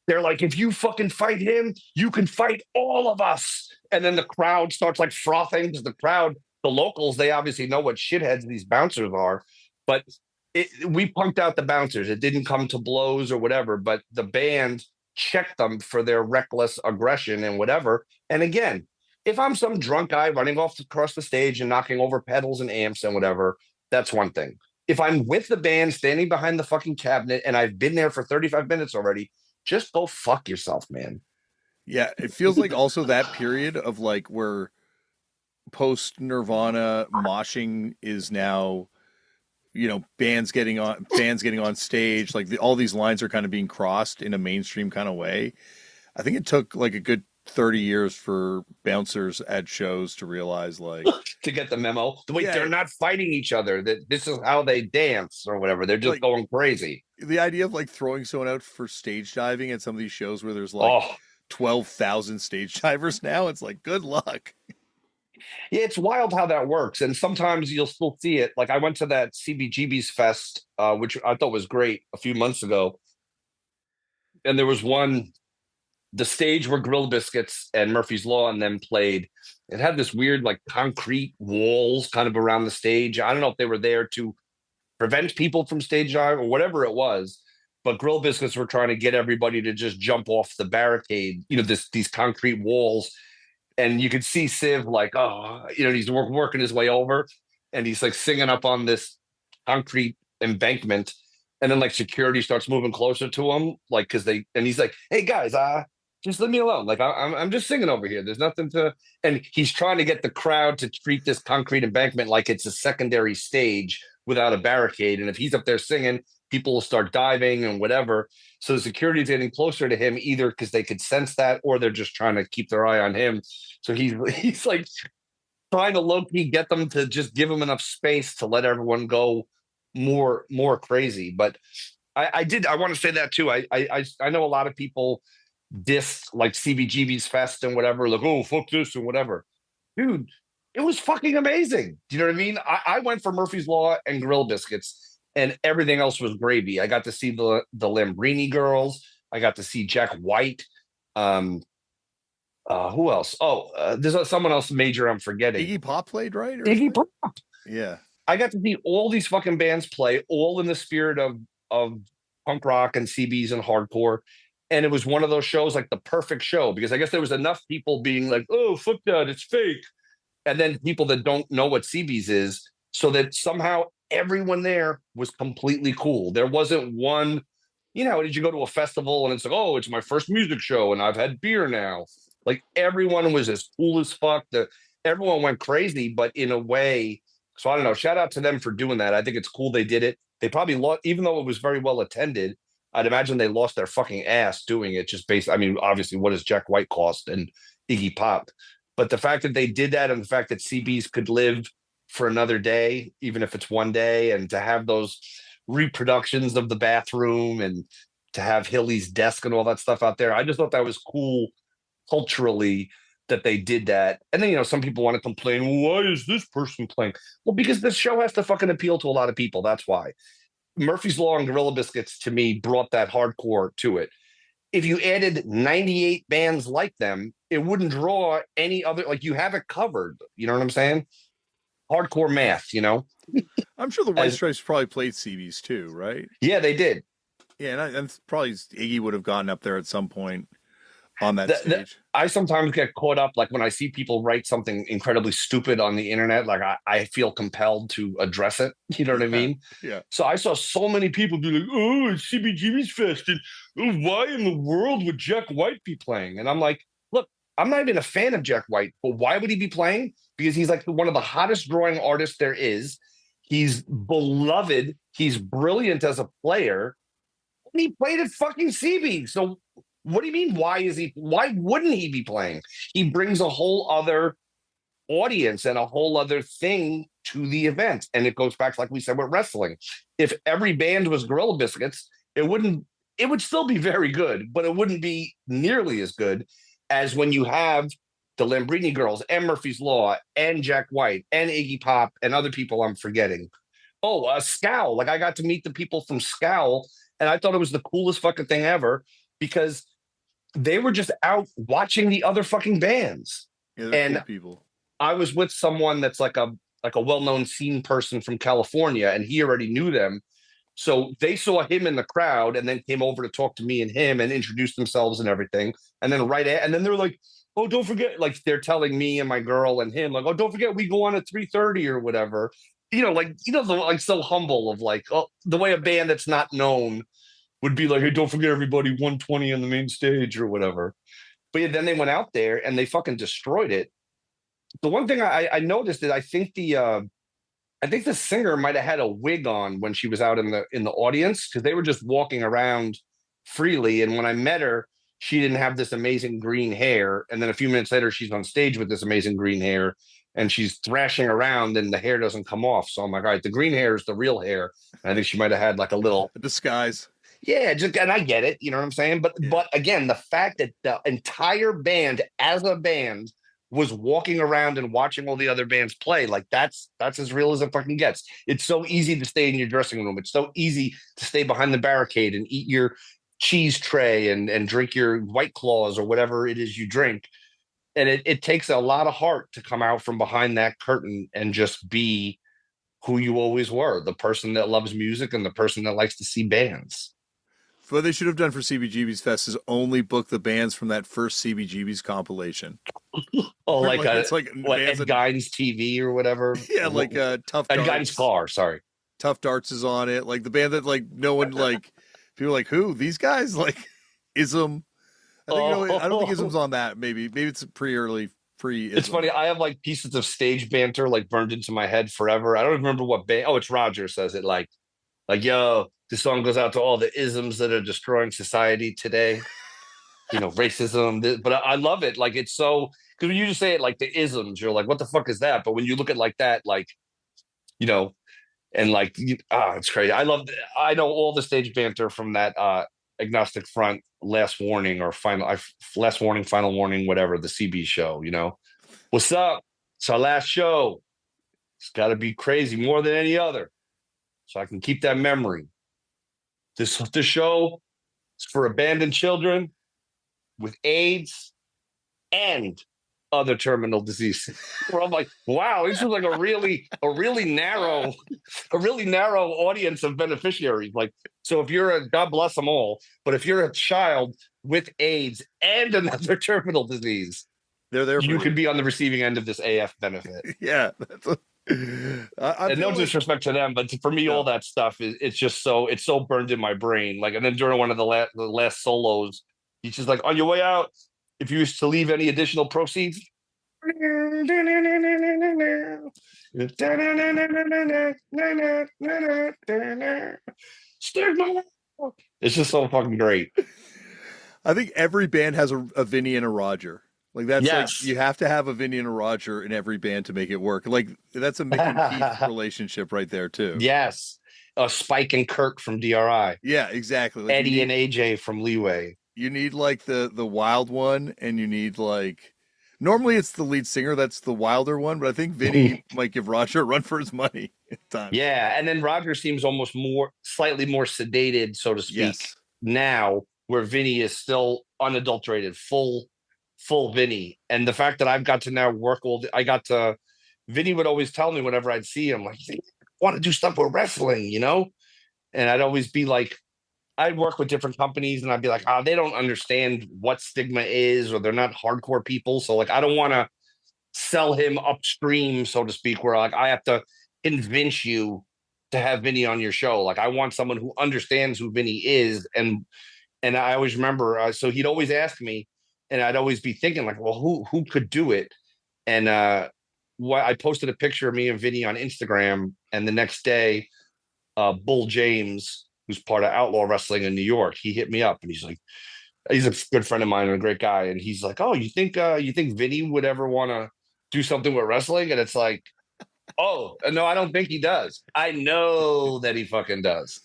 S1: they're like, if you fucking fight him, you can fight all of us. And then the crowd starts like frothing because the locals, they obviously know what shitheads these bouncers are. But we punked out the bouncers. It didn't come to blows or whatever, but the band checked them for their reckless aggression and whatever. And again, if I'm some drunk guy running off across the stage and knocking over pedals and amps and whatever, that's one thing. If I'm with the band standing behind the fucking cabinet and I've been there for 35 minutes already, just go fuck yourself, man.
S2: Yeah, it feels like also that period of like where post Nirvana moshing is now, bands getting on stage, like all these lines are kind of being crossed in a mainstream kind of way. I think it took like a good 30 years for bouncers at shows to realize like
S1: to get the memo. Wait,
S2: yeah,
S1: they're not fighting each other. That this is how they dance or whatever. They're just
S2: like
S1: going crazy.
S2: the idea of like throwing someone out for stage diving at some of these shows where there's like
S1: Oh,
S2: 12,000 stage divers now, it's like good luck.
S1: yeah, it's wild how that works. And sometimes you'll still see it. Like I went to that CBGB's Fest, which I thought was great a few months ago. And there was the stage where Grill Biscuits and Murphy's Law and them played. It had this weird like concrete walls kind of around the stage. I don't know if they were there to prevent people from stage dive or whatever it was, but Grill Biscuits were trying to get everybody to just jump off the barricade, these concrete walls. And you could see Civ like, oh, he's working his way over and he's like singing up on this concrete embankment. And then like security starts moving closer to him, like, and he's like, hey guys, just leave me alone. Like I'm just singing over here. There's nothing to, and he's trying to get the crowd to treat this concrete embankment like it's a secondary stage without a barricade. And if he's up there singing, people will start diving and whatever. So the security is getting closer to him either because they could sense that or they're just trying to keep their eye on him. So he's like trying to low-key get them to just give him enough space to let everyone go more crazy. But I want to say that too. I know a lot of people diss like CBGB's Fest and whatever, like, oh, fuck this and whatever. Dude, it was fucking amazing. Do you know what I mean? I went for Murphy's Law and Grill Biscuits, and everything else was gravy. I got to see the Lambrini girls. I got to see Jack White. Who else? Oh, there's someone else major I'm forgetting.
S2: Iggy Pop played, right?
S1: Iggy Pop.
S2: Yeah.
S1: I got to see all these fucking bands play, all in the spirit of punk rock and CBs and hardcore. And it was one of those shows, like the perfect show, because I guess there was enough people being like, oh, fuck that, it's fake. And then people that don't know what CBs is, so that somehow everyone there was completely cool. There wasn't one, did you go to a festival and it's like, oh, it's my first music show and I've had beer now. Like everyone was as cool as fuck. Everyone went crazy, but in a way. So I don't know. Shout out to them for doing that. I think it's cool they did it. They probably lost, even though it was very well attended. I'd imagine they lost their fucking ass doing it just based. I mean, obviously, what does Jack White cost and Iggy Pop? But the fact that they did that and the fact that CBs could live for another day, even if it's one day, and to have those reproductions of the bathroom and to have Hilly's desk and all that stuff out there, I just thought that was cool culturally that they did that. And then, some people want to complain, well, why is this person playing? Well, because this show has to fucking appeal to a lot of people. That's why. Murphy's Law and Gorilla Biscuits, to me, brought that hardcore to it. if you added 98 bands like them, it wouldn't draw any other, like you have it covered. You know what I'm saying? Hardcore math, you know?
S2: I'm sure the White
S1: As
S2: Stripes probably played CBs too, right?
S1: yeah, they did.
S2: Yeah, and probably Iggy would have gotten up there at some point on that
S1: The,
S2: stage.
S1: I sometimes get caught up, like when I see people write something incredibly stupid on the internet, like I feel compelled to address it. You know what I
S2: Yeah,
S1: mean?
S2: yeah.
S1: So I saw so many people be like, "Oh, it's CBGB's fest, and oh, why in the world would Jack White be playing?" And I'm like, "Look, I'm not even a fan of Jack White, but why would he be playing? Because he's like one of the hottest drawing artists there is. He's beloved. He's brilliant as a player, and he played at fucking CB. So what do you mean? Why is he? Why wouldn't he be playing? He brings a whole other audience and a whole other thing to the event. And it goes back, like we said, with wrestling. If every band was Gorilla Biscuits, it wouldn't, it would still be very good, but it wouldn't be nearly as good as when you have the Lambrini Girls and Murphy's Law and Jack White and Iggy Pop and other people I'm forgetting. Oh, Scowl. Like I got to meet the people from Scowl, and I thought it was the coolest fucking thing ever because they were just out watching the other fucking bands.
S2: Yeah, they're cool
S1: And
S2: people.
S1: I was with someone that's like a well-known scene person from California, and he already knew them. So they saw him in the crowd and then came over to talk to me and him and introduce themselves and everything. And then and then they're like, "Oh, don't forget!" Like they're telling me and my girl and him, like, "Oh, don't forget, we go on at 3:30 or whatever." You know, like like so humble of like, oh, the way a band that's not known would be like, "Hey, don't forget everybody, 120 on the main stage or whatever." But yeah, then they went out there and they fucking destroyed it. The one thing I noticed is I think the singer might have had a wig on when she was out in the audience because they were just walking around freely. And when I met her, she didn't have this amazing green hair. And then a few minutes later, she's on stage with this amazing green hair and she's thrashing around and the hair doesn't come off. So I'm like, all right, the green hair is the real hair. And I think she might have had like a little
S2: A disguise.
S1: yeah, just and I get it, you know what I'm saying? But
S2: Yeah.
S1: but again, the fact that the entire band as a band was walking around and watching all the other bands play, like that's as real as it fucking gets. It's so easy to stay in your dressing room. It's so easy to stay behind the barricade and eat your cheese tray and drink your White Claws or whatever it is you drink. And it takes a lot of heart to come out from behind that curtain and just be who you always were, the person that loves music and the person that likes to see bands.
S2: What they should have done for CBGB's Fest is only book the bands from that first CBGB's compilation.
S1: Oh, like
S2: Like
S1: a
S2: it's like
S1: what
S2: bands
S1: Ed
S2: that,
S1: Gein's TV or whatever.
S2: yeah, like Tough
S1: Ed Gein's
S2: Darts.
S1: car. Sorry.
S2: Tough Darts is on it. Like the band that like no one like people are like who these guys like Ism. I think I don't think
S1: Oh,
S2: Ism's on that. Maybe it's pretty early pre
S1: it's
S2: Ism.
S1: funny. I have like pieces of stage banter like burned into my head forever. I don't remember what band. Oh, it's Roger says it like yo. This song goes out to all the isms that are destroying society today. You know, racism. But I love it. Like it's so because when you just say it like the isms, you're like, what the fuck is that? But when you look at it like that, like you know, and like it's crazy. I know all the stage banter from that agnostic front last warning or last warning, final warning, whatever, the CB show, you know. What's up? It's our last show. It's gotta be crazy more than any other. So I can keep that memory. This show is for abandoned children with AIDS and other terminal diseases. Where I'm like, wow, this is like a really narrow audience of beneficiaries. Like, so if you're God bless them all, but if you're a child with AIDS and another terminal disease,
S2: They're there for
S1: you could
S2: you.
S1: be on the receiving end of this AF benefit.
S2: Yeah, I
S1: And no
S2: feel like
S1: disrespect to them, but for me, all
S2: no.
S1: that stuff it's just it's so burned in my brain. Like, and then during one of the last solos, he's just like, on your way out, if you used to leave any additional proceeds, it's just so fucking great.
S2: I think every band has a Vinny and a Roger. Like that's like
S1: Yes.
S2: you have to have a Vinny and a Roger in every band to make it work. Like that's a Mick and Keith relationship right there too.
S1: Yes. Spike and Kirk from DRI.
S2: Yeah, exactly. Like
S1: Eddie and AJ from Leeway.
S2: you need like the wild one, and you need like normally it's the lead singer that's the wilder one, but I think Vinny might give Roger a run for his money at times.
S1: Yeah. And then Roger seems almost slightly more sedated, so to speak,
S2: Yes.
S1: now. where Vinny is still unadulterated, full Vinny. And the fact that I've got to now work I got to, Vinny would always tell me whenever I'd see him, like, I want to do stuff with wrestling, you know? And I'd always be like, I'd work with different companies and I'd be like, oh, they don't understand what stigma is, or they're not hardcore people. So like, I don't want to sell him upstream, so to speak, where like I have to convince you to have Vinny on your show. Like I want someone who understands who Vinny is. And I always remember, so he'd always ask me, and I'd always be thinking like, well, who could do it? And what I posted a picture of me and Vinny on Instagram, and the next day, Bull James, who's part of Outlaw Wrestling in New York, he hit me up and he's like, he's a good friend of mine and a great guy, and he's like, oh, you think Vinny would ever want to do something with wrestling? And it's like, oh no, I don't think he does. I know that he fucking does.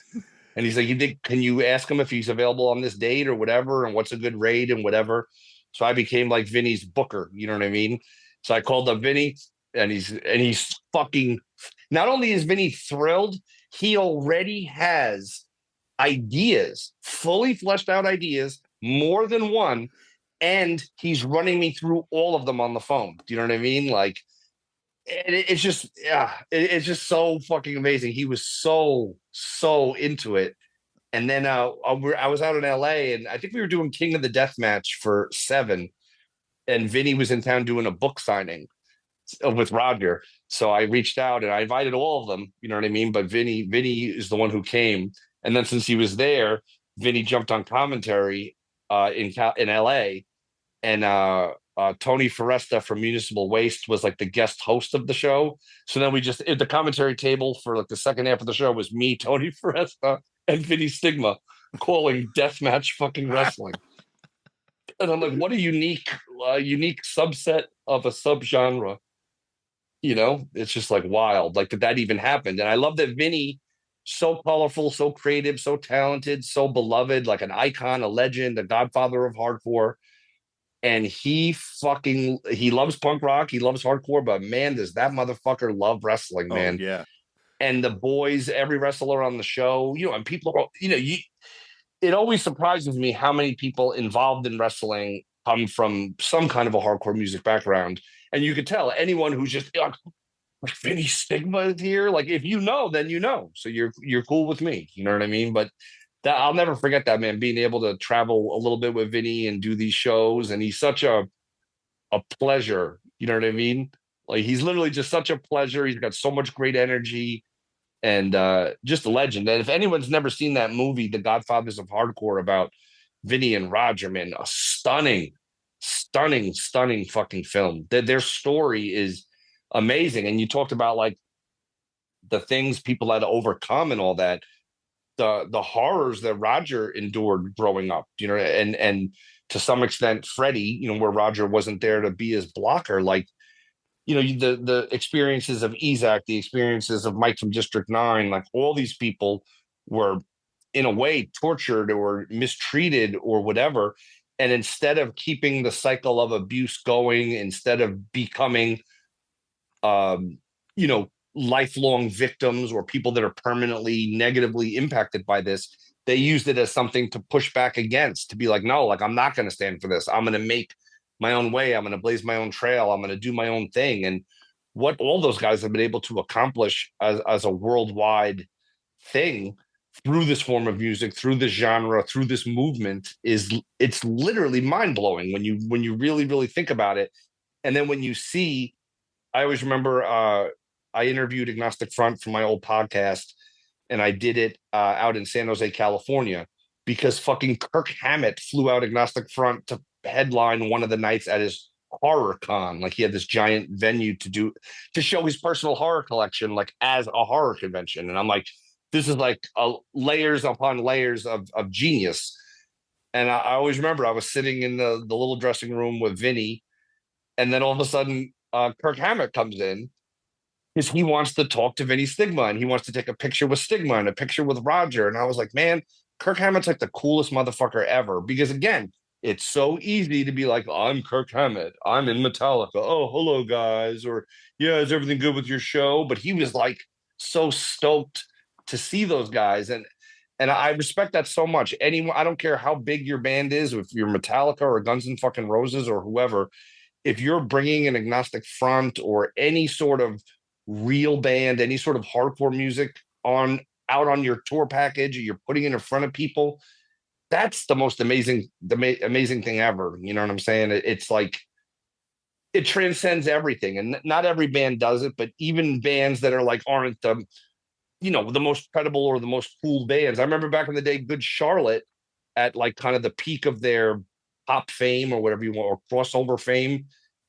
S1: And he's like, you think, can you ask him if he's available on this date or whatever, and what's a good rate and whatever? So I became like Vinny's booker, you know what I mean? So I called up Vinny, and he's fucking, not only is Vinny thrilled, he already has ideas, fully fleshed out ideas, more than one, and he's running me through all of them on the phone. Do you know what I mean? Like, it's just, yeah, it's just so fucking amazing. He was so into it. And then I was out in LA, and I think we were doing King of the Death Match for 7, and Vinny was in town doing a book signing with Roger. So I reached out and I invited all of them, you know what I mean? But Vinny is the one who came. And then since he was there, Vinny jumped on commentary in LA, and Tony Foresta from Municipal Waste was like the guest host of the show. So then we just, the commentary table for like the second half of the show was me, Tony Foresta, and Vinny Stigma calling deathmatch fucking wrestling. And I'm like, what a unique subset of a subgenre. You know, it's just like wild. Like that even happened. And I love that Vinny, so colorful, so creative, so talented, so beloved, like an icon, a legend, a godfather of hardcore. And he loves punk rock, he loves hardcore, but man, does that motherfucker love wrestling,
S2: Oh
S1: man.
S2: yeah.
S1: And the boys, every wrestler on the show, you know, and people, you know, it always surprises me how many people involved in wrestling come from some kind of a hardcore music background. And you could tell anyone who's just like Vinny Stigma is here. Like if you know, then you know. So you're cool with me. You know what I mean? But that, I'll never forget that, man, being able to travel a little bit with Vinny and do these shows. And he's such a pleasure. You know what I mean? Like he's literally just such a pleasure. He's got so much great energy, and just a legend. And if anyone's never seen that movie, The Godfathers of Hardcore, about Vinny and Roger, man, a stunning fucking film. Their story is amazing. And you talked about like the things people had to overcome and all that, the horrors that Roger endured growing up, you know, and to some extent Freddie, you know, where Roger wasn't there to be his blocker, like, you know, the experiences of Ezak, the experiences of Mike from District 9, like all these people were in a way tortured or mistreated or whatever. And instead of keeping the cycle of abuse going, instead of becoming, you know, lifelong victims or people that are permanently negatively impacted by this, they used it as something to push back against, to be like, no, like I'm not going to stand for this. I'm going to make my own way. I'm going to blaze my own trail. I'm going to do my own thing. And what all those guys have been able to accomplish as a worldwide thing through this form of music, through this genre, through this movement, is, it's literally mind blowing when you really think about it. And then when you see, I always remember I interviewed Agnostic Front for my old podcast, and I did it out in San Jose, California, because fucking Kirk Hammett flew out Agnostic Front to headline one of the nights at his horror con. Like he had this giant venue to show his personal horror collection, like as a horror convention. And I'm like, this is like layers upon layers of genius. And I always remember I was sitting in the little dressing room with Vinny, and then all of a sudden Kirk Hammett comes in, because he wants to talk to Vinny Stigma, and he wants to take a picture with Stigma and a picture with Roger. And I was like, man, Kirk Hammett's like the coolest motherfucker ever. Because again, it's so easy to be like, I'm Kirk Hammett, I'm in Metallica. Oh, hello guys. Or yeah, is everything good with your show? But he was like so stoked to see those guys. And I respect that so much. Anyone, I don't care how big your band is, if you're Metallica or Guns N' fucking Roses or whoever, if you're bringing an agnostic front or any sort of real band, any sort of hardcore music on out on your tour package, or you're putting it in front of people, that's the most amazing thing ever. You know what I'm saying? It's like it transcends everything, and not every band does it, but even bands that are like aren't the the most credible or the most cool bands. I remember back in the day, Good Charlotte at like kind of the peak of their pop fame or whatever you want, or crossover fame.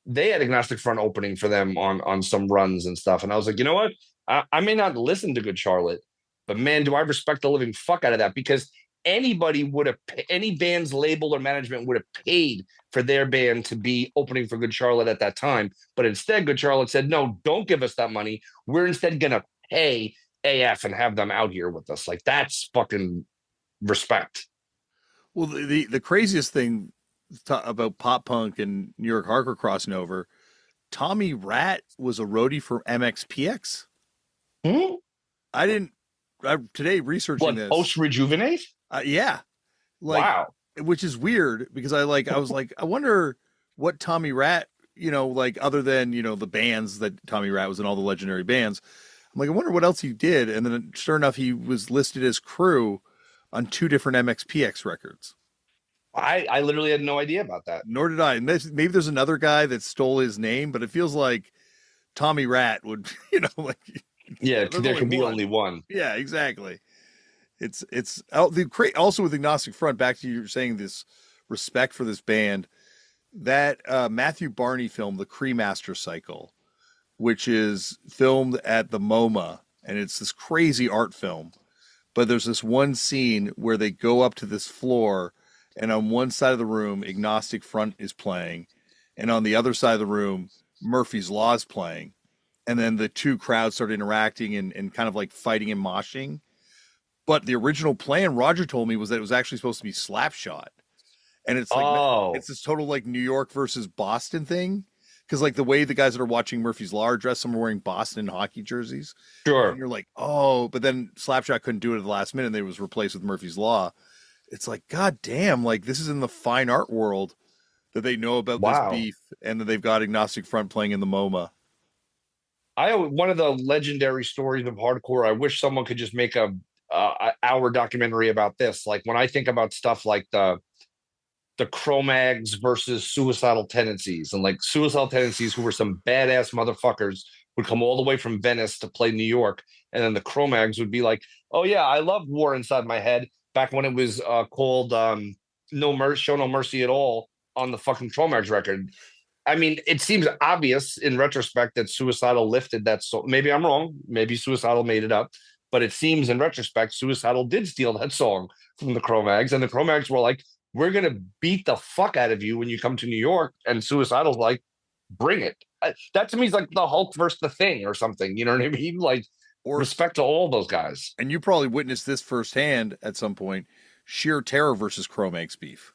S1: They had Agnostic Front opening for them on some runs and stuff. And I was like, you know what? I may not listen to Good Charlotte, but man, do I respect the living fuck out of that, because anybody would have, any band's label or management would have paid for their band to be opening for Good Charlotte at that time. But instead, Good Charlotte said, no, don't give us that money. We're instead going to pay AF and have them out here with us. Like, that's fucking respect.
S2: Well, the craziest thing about pop punk and New York hardcore crossing over, Tommy Rat was a roadie for MXPX.
S1: Hmm?
S2: I didn't. Today researching
S1: What,
S2: this.
S1: post rejuvenate?
S2: Yeah, like,
S1: Wow.
S2: which is weird because I was like, I wonder what Tommy Rat, like other than the bands that Tommy Rat was in, all the legendary bands. I'm like, I wonder what else he did, and then sure enough, he was listed as crew on two different MXPX records.
S1: I literally had no idea about that.
S2: Nor did I. And maybe there's another guy that stole his name, but it feels like Tommy Rat would, like
S1: Yeah,
S2: there's
S1: there
S2: only
S1: can be
S2: one.
S1: only one.
S2: Yeah, exactly. It's also with Agnostic Front. Back to you saying this respect for this band. That Matthew Barney film, The Cremaster Cycle, which is filmed at the MoMA, and it's this crazy art film. But there's this one scene where they go up to this floor, and on one side of the room, Agnostic Front is playing, and on the other side of the room, Murphy's Law is playing. And then the two crowds start interacting and kind of like fighting and moshing. But the original plan, Roger told me, was that it was actually supposed to be Slapshot. And it's like,
S1: Oh,
S2: it's this total like New York versus Boston thing. Because like the way the guys that are watching Murphy's Law are dressed, some are wearing Boston hockey jerseys. And
S1: sure.
S2: you're like, oh, but then Slapshot couldn't do it at the last minute. And they was replaced with Murphy's Law. It's like, God damn, like this is in the fine art world that they know about this
S1: Wow.
S2: beef and that they've got Agnostic Front playing in the MoMA.
S1: One of the legendary stories of hardcore. I wish someone could just make a hour documentary about this. Like, when I think about stuff like the Cro-Mags versus Suicidal Tendencies, and like Suicidal Tendencies, who were some badass motherfuckers, would come all the way from Venice to play New York, and then the Cro-Mags would be like, "Oh yeah, I loved War Inside My Head back when it was called No Mercy, Show No Mercy at All on the fucking Cro-Mags record." I mean, it seems obvious in retrospect that Suicidal lifted that song. Maybe I'm wrong. Maybe Suicidal made it up, but it seems in retrospect Suicidal did steal that song from the Cro-Mags, and the Cro-Mags were like, "We're gonna beat the fuck out of you when you come to New York," and Suicidal's like, "Bring it." That to me is like the Hulk versus the Thing or something. You know what I mean? Like,
S2: Or,
S1: respect to all those guys.
S2: and you probably witnessed this firsthand at some point, Sheer Terror versus Cro-Mags beef.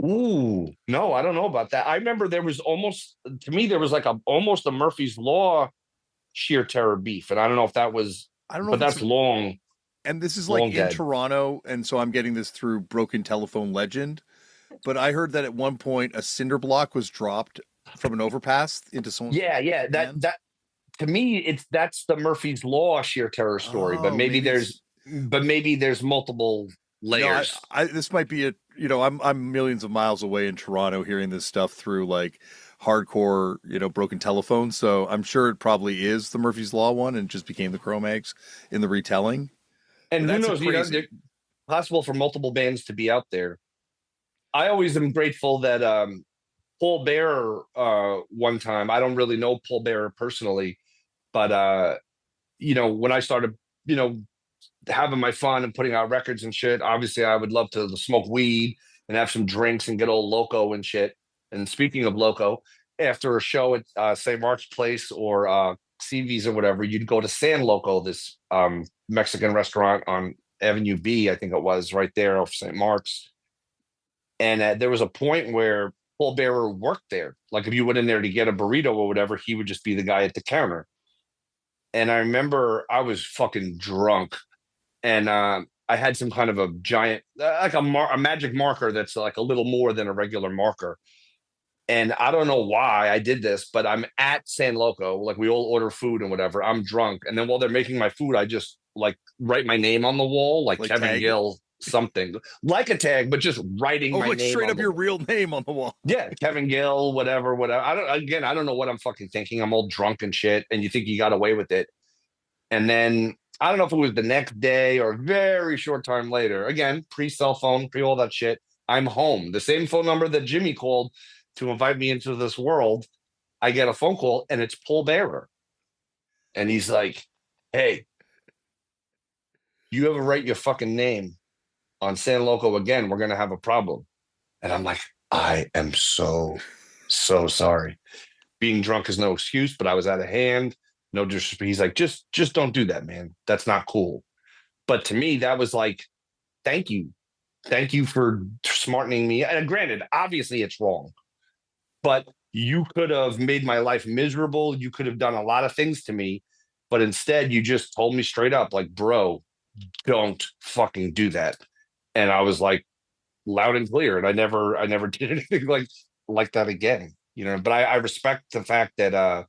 S1: Ooh, no, I don't know about that. I remember there was almost, to me, there was like almost a Murphy's Law sheer terror beef, and I don't know if that was,
S2: I don't know
S1: but
S2: if it's,
S1: that's long,
S2: and this is like
S1: long
S2: in
S1: dead.
S2: Toronto, and so I'm getting this through Broken Telephone Legend. But I heard that at one point a cinder block was dropped from an overpass into someone's
S1: Yeah. That
S2: hands.
S1: that to me, that's the Murphy's Law sheer terror story.
S2: Oh, maybe it's
S1: But maybe there's multiple
S2: no.
S1: layers.
S2: This might be a I'm millions of miles away in Toronto, hearing this stuff through like hardcore Broken Telephone. So I'm sure it probably is the Murphy's Law one, and just became the Cro-Mags in the retelling.
S1: And
S2: But
S1: who
S2: that's a
S1: knows?
S2: crazy.
S1: Possible for multiple bands to be out there. I always am grateful that Paul Bearer one time. I don't really know Paul Bearer personally, but when I started, you know, having my fun and putting out records and shit, obviously I would love to smoke weed and have some drinks and get all loco and shit. And speaking of loco, after a show at St. Mark's Place or CV's or whatever, you'd go to San Loco, this Mexican restaurant on Avenue B, I think it was, right there off St. Mark's. And there was a point where Paul Bearer worked there. Like, if you went in there to get a burrito or whatever, he would just be the guy at the counter. And I remember I was fucking drunk, and I had some kind of a giant, like a magic marker that's like a little more than a regular marker. And I don't know why I did this, but I'm at San Loco, like we all order food and whatever. I'm drunk, and then while they're making my food, I just like write my name on the wall, like
S2: Like
S1: Kevin
S2: tag.
S1: Gill, something like a tag, but just writing
S2: Oh,
S1: my
S2: like
S1: name
S2: straight
S1: on
S2: up
S1: the
S2: your
S1: wall.
S2: real name on the wall.
S1: Yeah, Kevin Gill, whatever, whatever. I don't know what I'm fucking thinking. I'm all drunk and shit, and you think you got away with it. And then I don't know if it was the next day or a very short time later. Again, pre cell phone, pre all that shit. I'm home. The same phone number that Jimmy called to invite me into this world. I get a phone call and it's Paul Bearer. And he's like, "Hey, you ever write your fucking name on San Loco again, we're gonna have a problem." And I'm like, I am so, so sorry. Being drunk is no excuse, but I was out of hand. No disrespect. He's like, just don't do that, man. That's not cool. But to me, that was like, thank you. Thank you for smartening me. And granted, obviously it's wrong, but you could have made my life miserable. You could have done a lot of things to me, but instead you just told me straight up, like, bro, don't fucking do that. And I was like, loud and clear. And I never did anything like that again. You know, but I respect the fact that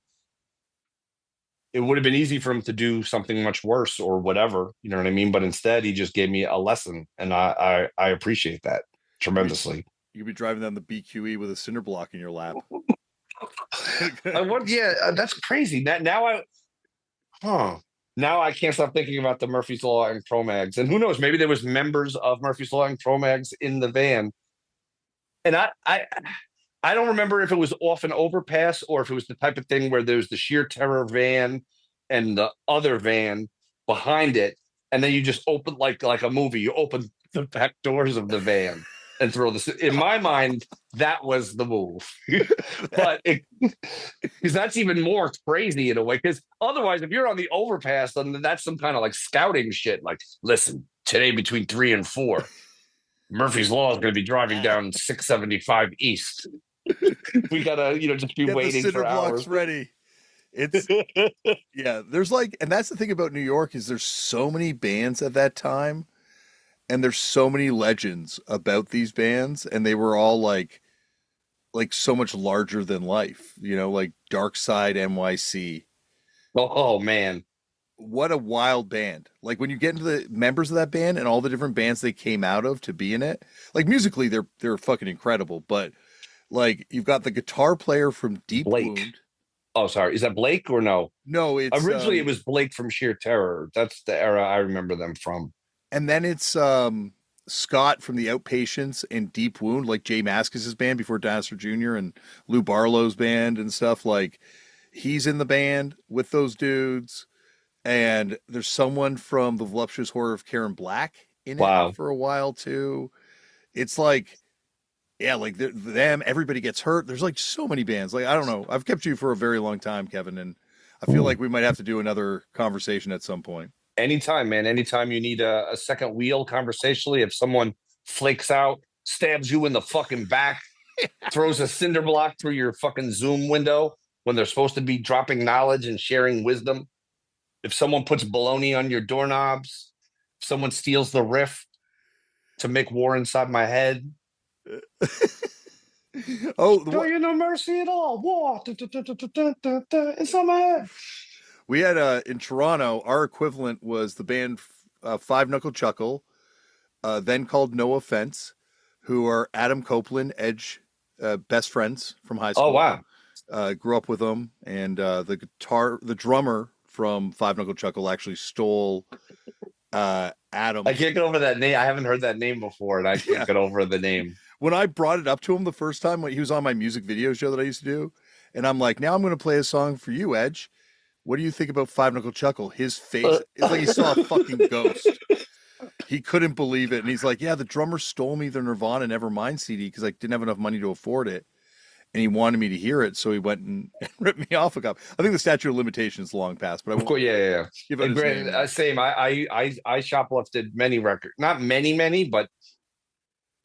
S1: it would have been easy for him to do something much worse or whatever, you know what I mean? But instead, he just gave me a lesson, and I appreciate that
S2: You could be,
S1: tremendously.
S2: you could be driving down the BQE with a cinder block in your lap.
S1: Yeah, that's crazy. Huh? Now I can't stop thinking about the Murphy's Law and Cro-Mags, and who knows? Maybe there was members of Murphy's Law and Cro-Mags in the van, and I don't remember if it was off an overpass or if it was the type of thing where there's the sheer terror van and the other van behind it, and then you just open like a movie. You open the back doors of the van and throw this. In my mind, that was the move, but because that's even more crazy in a way. Because otherwise, if you're on the overpass, then that's some kind of like scouting shit. Like, listen, today between 3 and 4. Murphy's Law is going to be driving down 675 East. We gotta, just be
S2: Get the
S1: waiting
S2: cinder
S1: for
S2: blocks
S1: hours.
S2: ready. It's yeah, there's like, and that's the thing about New York is there's so many bands at that time, and there's so many legends about these bands, and they were all like so much larger than life, like Dark Side NYC.
S1: Oh man,
S2: What a wild band. Like when you get into the members of that band and all the different bands they came out of to be in it, like musically they're fucking incredible, but like you've got the guitar player from Deep
S1: Blake.
S2: Wound.
S1: Oh, sorry. Is that Blake or no?
S2: No, it's
S1: Originally, it was Blake from Sheer Terror. That's the era I remember them from.
S2: and then it's Scott from the Outpatients and Deep Wound, like Jay Mascis's band before Dinosaur Jr. and Lou Barlow's band and stuff. Like he's in the band with those dudes. And there's someone from the Voluptuous Horror of Karen Black in it
S1: Wow.
S2: for a while too. It's like, yeah, like them, everybody gets hurt. There's like so many bands. Like, I don't know. I've kept you for a very long time, Kevin, and I feel like we might have to do another conversation at some point.
S1: Anytime, man. Anytime you need a second wheel conversationally, if someone flakes out, stabs you in the fucking back, throws a cinder block through your fucking Zoom window when they're supposed to be dropping knowledge and sharing wisdom, if someone puts baloney on your doorknobs, if someone steals the riff to make war inside my head,
S2: Oh,
S1: show you no mercy at all. War inside my head.
S2: we had in Toronto, our equivalent was the band Five Knuckle Chuckle, then called No Offense, who are Adam Copeland, Edge, best friends from high
S1: Oh
S2: school.
S1: wow.
S2: Grew up with them, and the drummer from Five Knuckle Chuckle actually stole Adam.
S1: I can't get over that name. I haven't heard that name before, and I can't get over the name.
S2: When I brought it up to him the first time, when he was on my music video show that I used to do, and I'm like, now I'm going to play a song for you, Edge. What do you think about Five Knuckle Chuckle? His face is like he saw a fucking ghost. He couldn't believe it, and he's like, yeah, the drummer stole me the Nirvana Nevermind CD because I didn't have enough money to afford it. And he wanted me to hear it, so he went and ripped me off a copy. I think the statute of limitations is long past, but I
S1: Of course, yeah.
S2: give out his
S1: Granted,
S2: name.
S1: same. I shoplifted many records, not many, but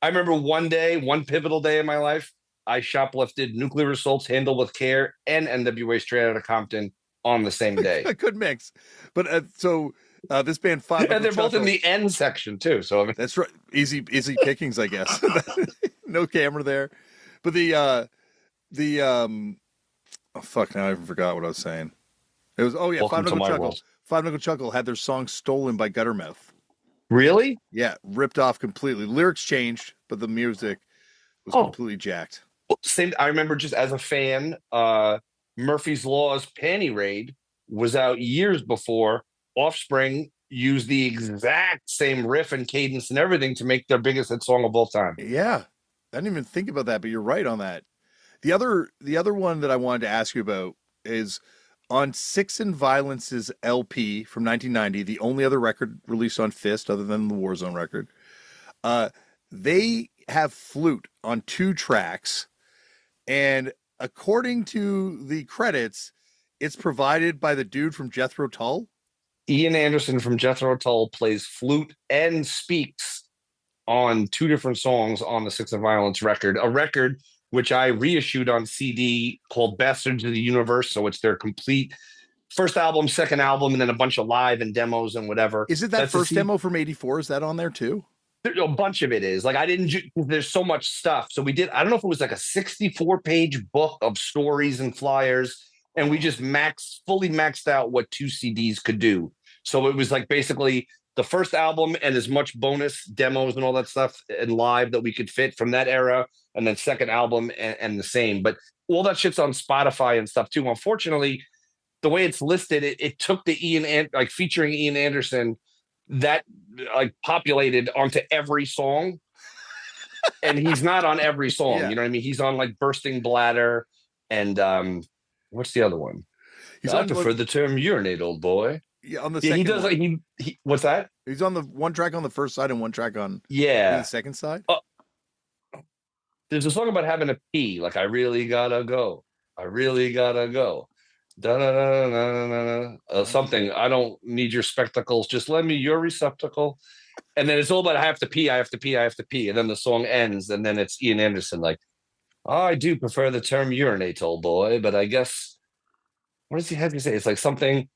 S1: I remember one day, one pivotal day in my life, I shoplifted Nuclear Assault's Handle with Care and NWA Straight Outta Compton on the same day.
S2: A good mix. But so This band Five
S1: And
S2: Knuckle
S1: they're both in
S2: Chuckle.
S1: the end section too. So I mean,
S2: That's right. Easy pickings, I guess. No camera there. But the oh fuck, now I forgot what I was saying. It was, oh yeah, Five
S1: welcome to
S2: Knuckle
S1: my
S2: Chuckle.
S1: world.
S2: Five Knuckle Chuckle had their song stolen by Guttermouth.
S1: Really?
S2: Yeah, ripped off completely. Lyrics changed, but the music was
S1: Oh,
S2: completely jacked.
S1: same. I remember just as a fan, Murphy's Law's Panty Raid was out years before. Offspring used the exact same riff and cadence and everything to make their biggest hit song of all time.
S2: Yeah. I didn't even think about that, but you're right on that. The other one that I wanted to ask you about is on Six and Violence's LP from 1990, the only other record released on Fist other than the Warzone record. Uh, they have flute on 2 tracks, and according to the credits, it's provided by the dude from Jethro Tull.
S1: Ian Anderson from Jethro Tull plays flute and speaks on 2 different songs on the Six of Violence record, a record which I reissued on CD called Bastards of the Universe. So it's their complete first album, second album, and then a bunch of live and demos and whatever.
S2: Is it that
S1: That's a
S2: first
S1: CD.
S2: demo from '84? Is that on there too?
S1: A bunch of it is like I didn't. There's so much stuff. So we did. I don't know if it was like a 64-page book of stories and flyers, and we just fully maxed out what 2 CDs could do. So it was like basically the first album and as much bonus demos and all that stuff and live that we could fit from that era, and then second album and the same. But all that shit's on Spotify and stuff too. Unfortunately, the way it's listed, it took the like featuring Ian Anderson that like populated onto every song, and he's not on every song.
S2: Yeah.
S1: You know what I mean? He's on like Bursting Bladder and what's the other one?
S2: He's
S1: I
S2: on
S1: prefer the term urinate, old boy.
S2: yeah, on the
S1: Yeah, he
S2: second
S1: does.
S2: one.
S1: Like he what's that?
S2: He's on the one track on the first side and one track on the
S1: Yeah.
S2: second side.
S1: There's a song about having a pee. Like I really gotta go. I really gotta go. Something. I don't need your spectacles. Just lend me your receptacle. And then it's all about I have to pee, I have to pee, I have to pee. And then the song ends, and then it's Ian Anderson like, oh, I do prefer the term urinate, old boy, but I guess what does he have to say? It's like something.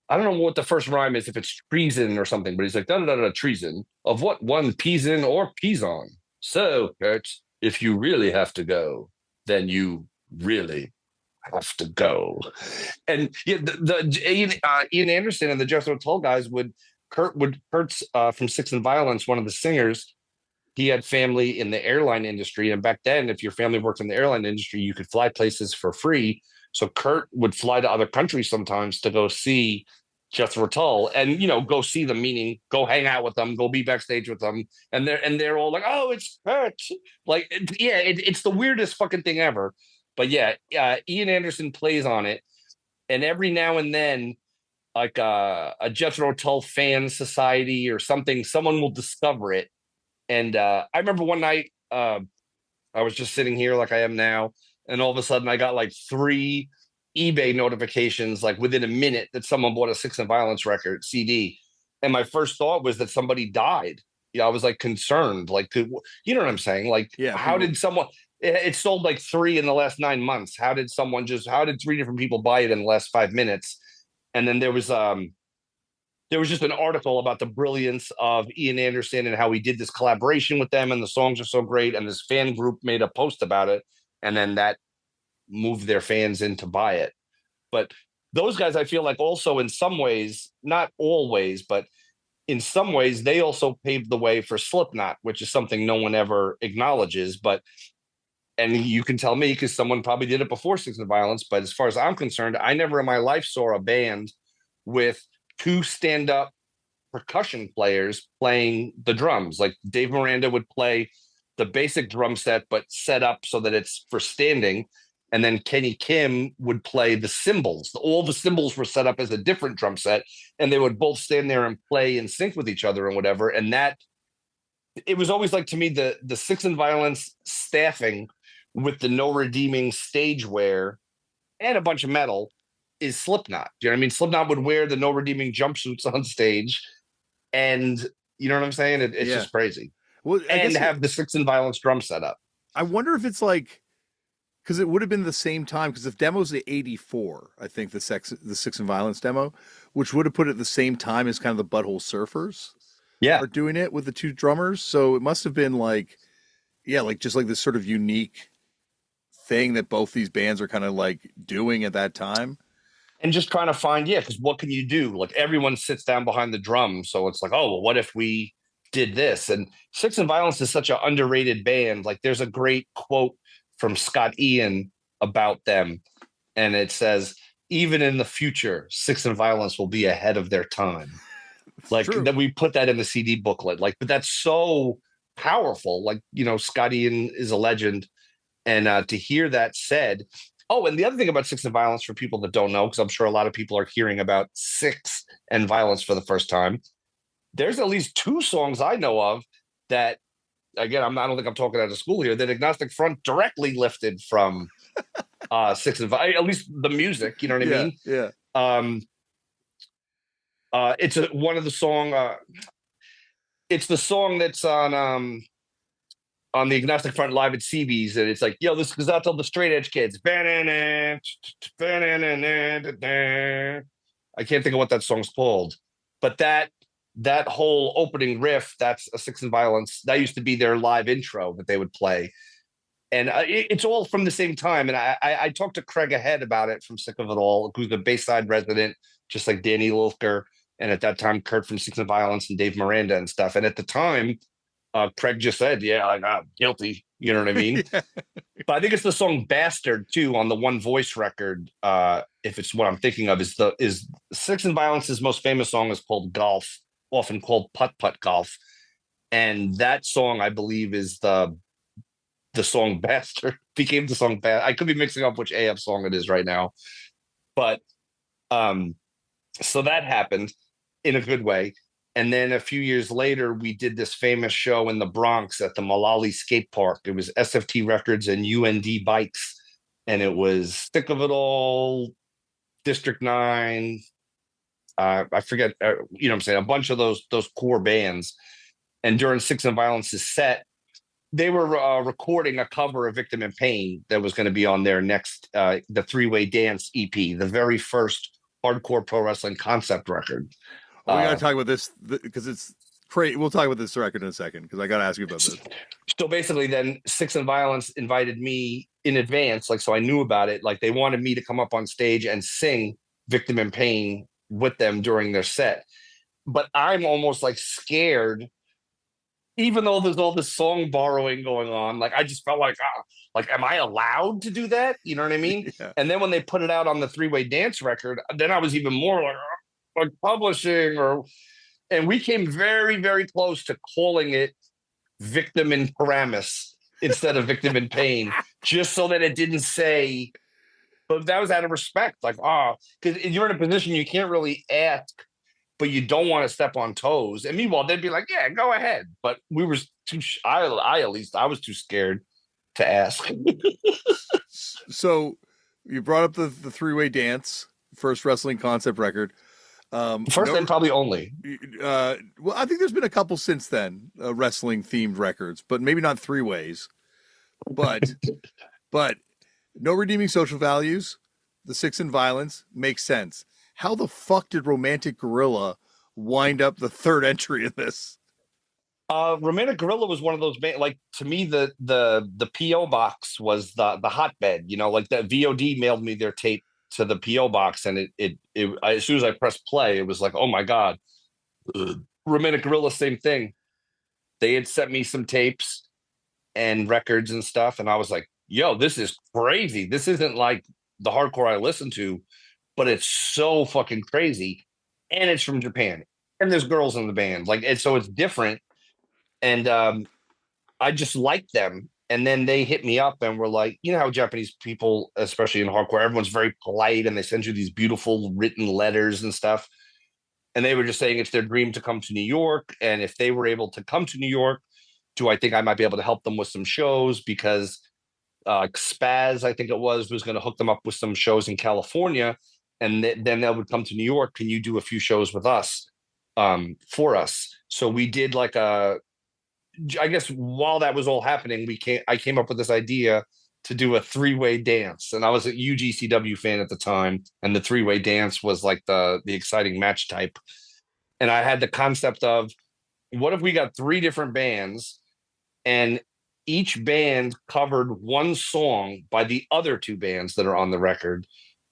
S1: I don't know what the first rhyme is, if it's treason or something, but he's like, da da da da, treason of what one peas in or peas on. So, Kurt, if you really have to go, then you really have to go. And yeah, Ian Anderson and the Jethro Tull guys Kurt's from Six and Violence, one of the singers. He had family in the airline industry, and back then, if your family worked in the airline industry, you could fly places for free. So Kurt would fly to other countries sometimes to go see Jethro Tull, and go see them, meaning go hang out with them, go be backstage with them, and they're all like, "Oh, it's Kurt!" Like, it's the weirdest fucking thing ever. But yeah, Ian Anderson plays on it, and every now and then, like a Jethro Tull fan society or something, someone will discover it. And I remember one night I was just sitting here like I am now, and all of a sudden I got like 3 eBay notifications like within a minute that someone bought a Six and Violence record CD. And my first thought was that somebody died. I was like concerned, like, you know what I'm saying? Like,
S2: Yeah,
S1: how
S2: people.
S1: did someone? It sold like 3 in the last 9 months. How did 3 different people buy it in the last 5 minutes? And then there was just an article about the brilliance of Ian Anderson and how he did this collaboration with them, and the songs are so great. And this fan group made a post about it, and then that moved their fans in to buy it. But those guys, I feel like, also in some ways, not always, but in some ways, they also paved the way for Slipknot, which is something no one ever acknowledges. And you can tell me because someone probably did it before Six and Violence. But as far as I'm concerned, I never in my life saw a band with 2 stand-up percussion players playing the drums. Like Dave Miranda would play the basic drum set, but set up so that it's for standing. And then Kenny Kim would play the cymbals. All the cymbals were set up as a different drum set, and they would both stand there and play in sync with each other and whatever. And that, it was always like, to me, the Six and Violence staffing with the no redeeming stage wear and a bunch of metal is Slipknot. Do you know what I mean? Slipknot would wear the no redeeming jumpsuits on stage, and you know what I'm saying? It's just crazy.
S2: Well,
S1: And have the Six and Violence drum set up.
S2: I wonder if it's like because it would have been the same time. Because if demo's the '84, I think the Sex and Violence demo, which would have put it at the same time as kind of the Butthole Surfers
S1: Yeah.
S2: are doing it with the two drummers. So it must have been like, yeah, like just like this sort of unique thing that both these bands are kind of like doing at that time.
S1: And just trying to find, yeah, because what can you do? Like everyone sits down behind the drum. So it's like, oh, well, what if we did this? And Six and Violence is such an underrated band. Like there's a great quote from Scott Ian about them. And it says, even in the future, Six and Violence will be ahead of their time.
S2: It's
S1: Like
S2: true.
S1: that we put that in the CD booklet. Like, but that's so powerful. Like, Scott Ian is a legend. And to hear that said, oh, and the other thing about Six and Violence for people that don't know, because I'm sure a lot of people are hearing about Six and Violence for the first time, there's at least two songs I know of that, again, I don't think I'm talking out of school here, that Agnostic Front directly lifted from Six and Violence, at least the music, you know what I
S2: Yeah,
S1: mean?
S2: yeah.
S1: Um, it's one of the song, it's the song that's on the Agnostic Front live at CB's, and it's like, yo, this goes out to all the straight edge kids. I can't think of what that song's called, but that whole opening riff, that's a Six and Violence. That used to be their live intro that they would play, and it's all from the same time. And I talked to Craig ahead about it from Sick of It All, who's the Bayside resident, just like Danny Lilker, and at that time Kurt from Six and Violence and Dave Miranda and stuff. And at the time, Craig just said, yeah, like, I'm guilty. You know what I mean?
S2: Yeah.
S1: But I think it's the song Bastard too on the One Voice record. If it's what I'm thinking of, is Six and Violence's most famous song is called Golf, often called Putt Putt Golf. And that song, I believe, is the song Bastard, became the song Bastard. I could be mixing up which AF song it is right now. But so that happened in a good way. And then a few years later, we did this famous show in the Bronx at the Mullally Skate Park. It was SFT Records and UND Bikes. And it was Thick of It All, District 9. I forget, you know what I'm saying? A bunch of those core bands. And during Six and Violence's set, they were recording a cover of Victim in Pain that was going to be on their next, the Three-Way Dance EP, the very first hardcore pro wrestling concept record.
S2: Oh, we got to talk about this because it's crazy. We'll talk about this record in a second because I got to ask you about this.
S1: So basically, then Six and Violence invited me in advance, like, so I knew about it. Like, they wanted me to come up on stage and sing Victim in Pain with them during their set. But I'm almost like scared, even though there's all this song borrowing going on. Like, I just felt like, like, am I allowed to do that? You know what I mean?
S2: Yeah.
S1: And then when they put it out on the Three-Way Dance record, then I was even more like publishing and we came very, very close to calling it Victim in Paramus instead of Victim in Pain, just so that it didn't say, but that was out of respect. Like, because you're in a position you can't really ask, but you don't want to step on toes. And meanwhile, they'd be like, yeah, go ahead. But we were too, I at least, I was too scared to ask.
S2: So you brought up the Three-Way Dance, first wrestling concept record.
S1: First and probably only.
S2: Well, I think there's been a couple since then, wrestling themed records, but maybe not three ways. But no redeeming social values. The Six and Violence makes sense. How the fuck did Romantic Gorilla wind up the third entry in this?
S1: Romantic Gorilla was one of those bands. Like, to me, the PO box was the hotbed. Like that VOD mailed me their tape to the PO box, and it as soon as I pressed play, it was like, oh my god. Romantic Gorilla, same thing. They had sent me some tapes and records and stuff, and I was like, yo, this is crazy. This isn't like the hardcore I listen to, but it's so fucking crazy, and it's from Japan, and there's girls in the band, like, and so it's different. And I just liked them. And then they hit me up and were like, you know how Japanese people, especially in hardcore, everyone's very polite and they send you these beautiful written letters and stuff. And they were just saying it's their dream to come to New York. And if they were able to come to New York, do I think I might be able to help them with some shows? Because Spaz, I think it was going to hook them up with some shows in California. And then they would come to New York. Can you do a few shows with us, for us? So we did like I guess while that was all happening, I came up with this idea to do a three-way dance. And I was a UGCW fan at the time, and the three-way dance was like the exciting match type. And I had the concept of, what if we got three different bands and each band covered one song by the other two bands that are on the record,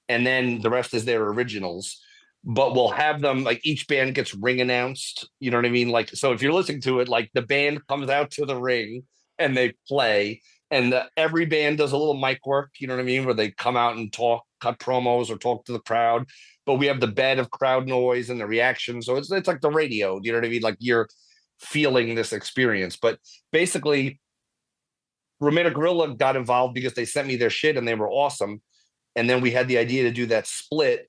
S1: and then the rest is their originals. But we'll have them like each band gets ring announced. You know what I mean? Like, so if you're listening to it, like the band comes out to the ring and they play, and every band does a little mic work. You know what I mean? Where they come out and talk, cut promos, or talk to the crowd. But we have the bed of crowd noise and the reaction. So it's like the radio. You know what I mean? Like you're feeling this experience. But basically, Romero Gorilla got involved because they sent me their shit and they were awesome. And then we had the idea to do that split,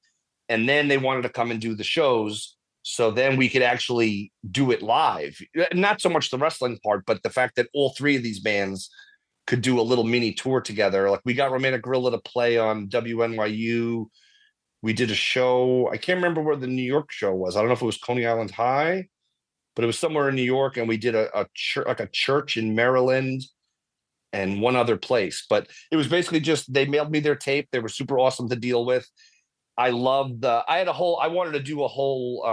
S1: and then they wanted to come and do the shows, so then we could actually do it live. Not so much the wrestling part, but the fact that all three of these bands could do a little mini tour together. Like we got Romantic Gorilla to play on WNYU. We did a show, I can't remember where the New York show was. I don't know if it was Coney Island High, but it was somewhere in New York. And we did a church in Maryland and one other place. But it was basically just, they mailed me their tape. They were super awesome to deal with. I loved I wanted to do a whole,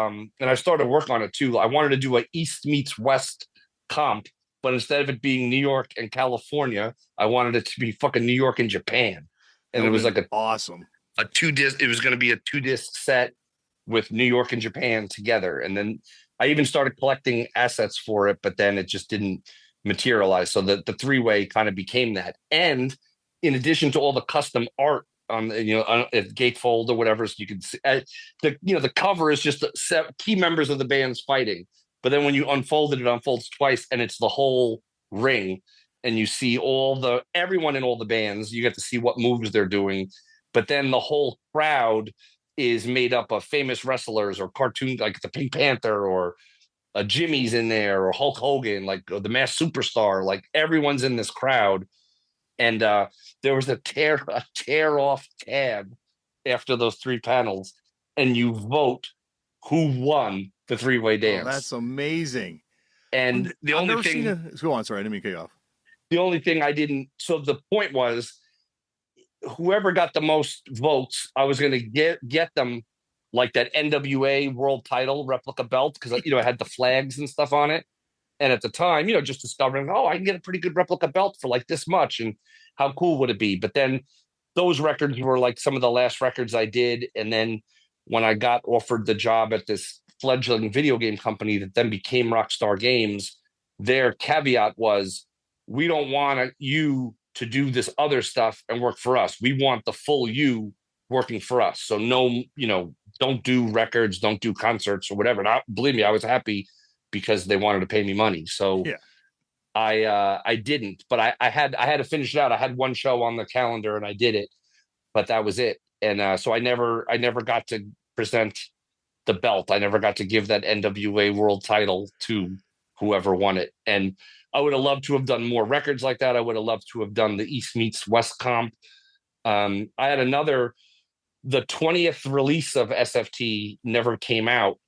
S1: and I started work on it too. I wanted to do a East meets West comp, but instead of it being New York and California, I wanted it to be fucking New York and Japan.
S2: That
S1: And it
S2: would
S1: was
S2: have
S1: like
S2: been awesome.
S1: a two disc, it was going to be a two disc set with New York and Japan together. And then I even started collecting assets for it, but then it just didn't materialize. So the three-way kind of became that. And in addition to all the custom art on, gatefold or whatever, so you can see the cover is just key members of the bands fighting. But then when you unfold it, it unfolds twice, and it's the whole ring, and you see everyone in all the bands. You get to see what moves they're doing, but then the whole crowd is made up of famous wrestlers or cartoons, like the Pink Panther or Jimmy's in there, or Hulk Hogan, like the Masked Superstar. Like everyone's in this crowd, and there was a tear off tab after those three panels, and you vote who won the three-way
S2: Oh,
S1: dance.
S2: that's amazing.
S1: And the
S2: I've
S1: only
S2: never
S1: thing,
S2: seen a. Go on, sorry, I didn't mean to cut you off.
S1: the only thing I didn't. So the point was, whoever got the most votes, I was going to get them like that NWA world title replica belt, because it had the flags and stuff on it. And at the time, just discovering, oh, I can get a pretty good replica belt for like this much, and how cool would it be? But then those records were like some of the last records I did. And then when I got offered the job at this fledgling video game company that then became Rockstar Games, their caveat was, we don't want you to do this other stuff and work for us. We want the full you working for us. So no, don't do records, don't do concerts or whatever. And believe me, I was happy because they wanted to pay me money. So
S2: Yeah.
S1: I didn't, but I had to finish it out. I had one show on the calendar and I did it, but that was it. And so I never got to present the belt. I never got to give that NWA world title to whoever won it. And I would have loved to have done more records like that. I would have loved to have done the East meets West comp. I had the 20th release of SFT never came out,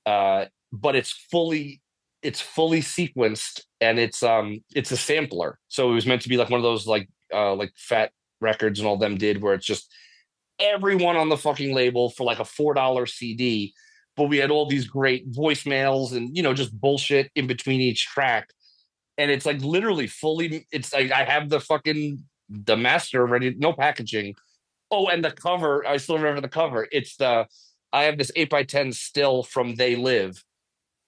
S1: but it's fully sequenced, and it's a sampler. So it was meant to be like one of those like Fat Records and all them did, where it's just everyone on the fucking label for like a $4 CD. But we had all these great voicemails and just bullshit in between each track. And it's like literally fully, it's like I have the master ready, no packaging. Oh, and the cover, I still remember the cover. I have this 8x10 still from They Live.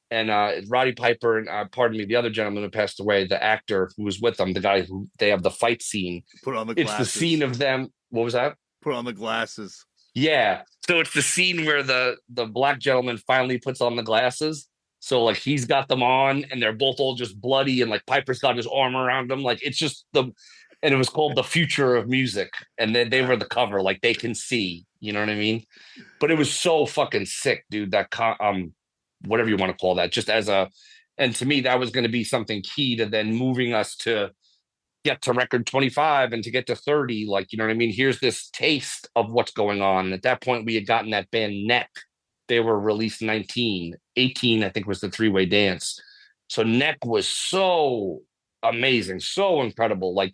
S1: And Roddy Piper and pardon me, the other gentleman who passed away, the actor who was with them, the guy who they have the fight scene.
S2: Put on the
S1: It's
S2: glasses.
S1: the scene of them. What was that?
S2: Put on the glasses.
S1: Yeah. So it's the scene where the black gentleman finally puts on the glasses. So like he's got them on and they're both all just bloody, and like Piper's got his arm around him. Like it's just and it was called The Future of Music. And then they were the cover, like they can see, you know what I mean? But it was so fucking sick, dude. That whatever you want to call that, just and to me, that was going to be something key to then moving us to get to record 25 and to get to 30. Like, you know what I mean? Here's this taste of what's going on. At that point, we had gotten that band Neck. They were released 19, 18, I think was the three-way dance. So Neck was so amazing, so incredible. Like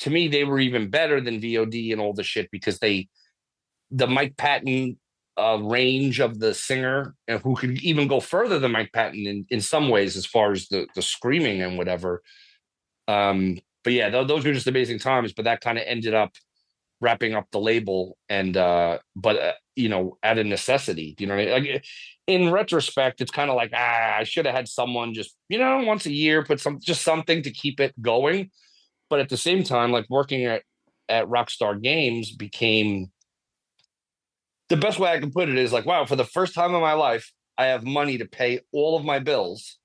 S1: to me, they were even better than VOD and all the shit because the Mike Patton range of the singer, and who could even go further than Mike Patton in some ways as far as the screaming and whatever. But yeah, those were just amazing times. But that kind of ended up wrapping up the label, and but you know, out of necessity. You know what I mean? Like, in retrospect, it's kind of like, I should have had someone just, you know, once a year put just something to keep it going. But at the same time, like working at Rockstar Games became the best way I can put it is like, wow, for the first time in my life, I have money to pay all of my bills,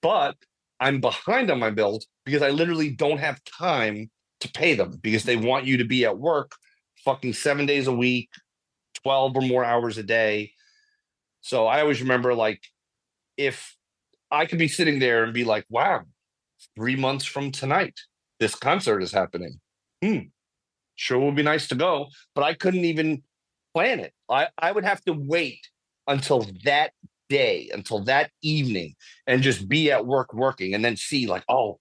S1: but I'm behind on my bills because I literally don't have time to pay them because they want you to be at work fucking 7 days a week, 12 or more hours a day. So I always remember, like, if I could be sitting there and be like, wow, 3 months from tonight, this concert is happening. Sure would be nice to go, but I couldn't even plan it. I would have to wait until that day, until that evening, and just be at work working, and then see like, oh,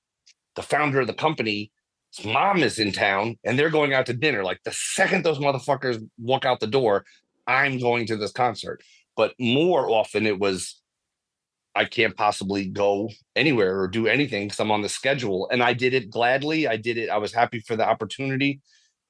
S1: the founder of the company, his mom is in town, and they're going out to dinner. Like the second those motherfuckers walk out the door, I'm going to this concert. But more often it was, I can't possibly go anywhere or do anything because I'm on the schedule. And I did it gladly. I did it. I was happy for the opportunity.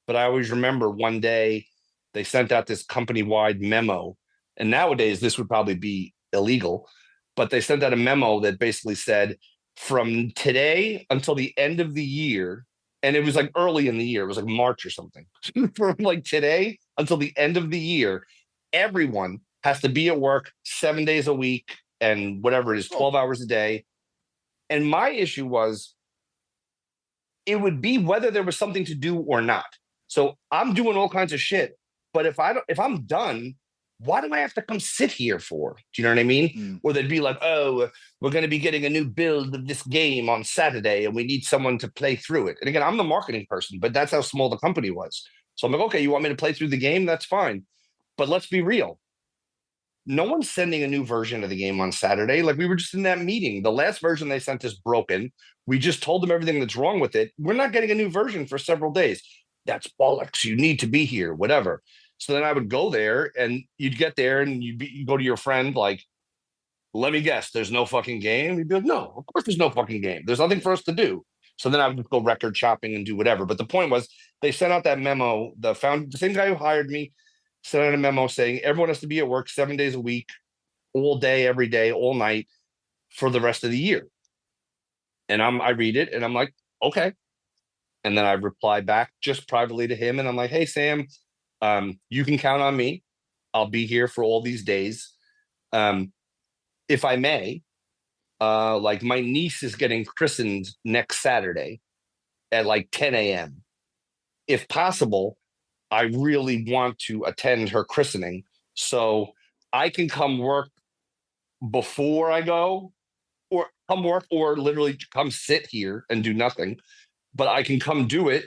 S1: But I always remember one day they sent out this company-wide memo. And nowadays this would probably be illegal, but they sent out a memo that basically said, from today until the end of the year, and it was like early in the year, it was like March or something. From like today until the end of the year, everyone has to be at work 7 days a week and whatever it is, 12 hours a day. And my issue was, it would be whether there was something to do or not. So I'm doing all kinds of shit, but if I'm done, why do I have to come sit here for? Do you know what I mean? Or they'd be like, oh, we're going to be getting a new build of this game on Saturday, and we need someone to play through it. And again, I'm the marketing person, but that's how small the company was. So I'm like, okay, you want me to play through the game? That's fine. But let's be real. No one's sending a new version of the game on Saturday. Like, we were just in that meeting. The last version they sent is broken. We just told them everything that's wrong with it. We're not getting a new version for several days. That's bollocks. You need to be here, whatever. So then I would go there, and you'd get there, and you'd go to your friend, like, let me guess, there's no fucking game? You'd be like, no, of course there's no fucking game. There's nothing for us to do. So then I would go record shopping and do whatever. But the point was, they sent out that memo. The same guy who hired me sent out a memo saying everyone has to be at work 7 days a week, all day, every day, all night for the rest of the year. And I read it and I'm like, okay. And then I reply back just privately to him. And I'm like, hey, Sam, you can count on me. I'll be here for all these days. If I may, like, my niece is getting christened next Saturday at like 10 a.m. If possible, I really want to attend her christening. So I can come work before I go, or come work, or literally come sit here and do nothing. But I can come do it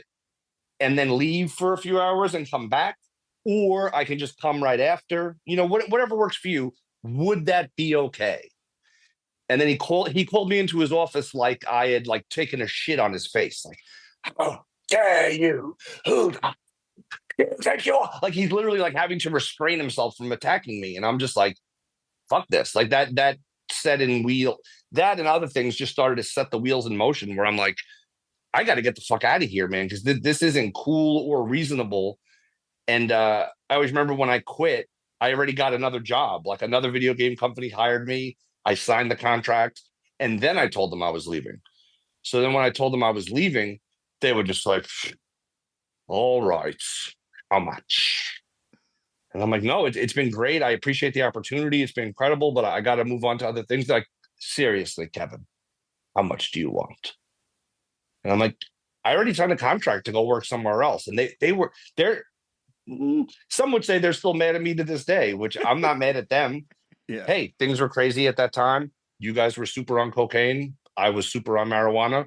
S1: and then leave for a few hours and come back. Or I can just come right after, whatever works for you. Would that be okay? And then he called me into his office like I had like taken a shit on his face. Like, oh, dare you? Who? Like, he's literally like having to restrain himself from attacking me. And I'm just like, fuck this. Like, that set in wheel, that and other things just started to set the wheels in motion, where I'm like, I got to get the fuck out of here, man, because this isn't cool or reasonable. And I always remember when I quit, I already got another job. Like, another video game company hired me. I signed the contract, and then I told them I was leaving. So then when I told them I was leaving, they were just like, all right, how much? And I'm like, no, it's been great. I appreciate the opportunity. It's been incredible, but I got to move on to other things. Like, seriously, Kevin, how much do you want? And I'm like, I already signed a contract to go work somewhere else. And they're some would say they're still mad at me to this day, which I'm not mad at them.
S2: Yeah.
S1: Hey, things were crazy at that time. You guys were super on cocaine. I was super on marijuana,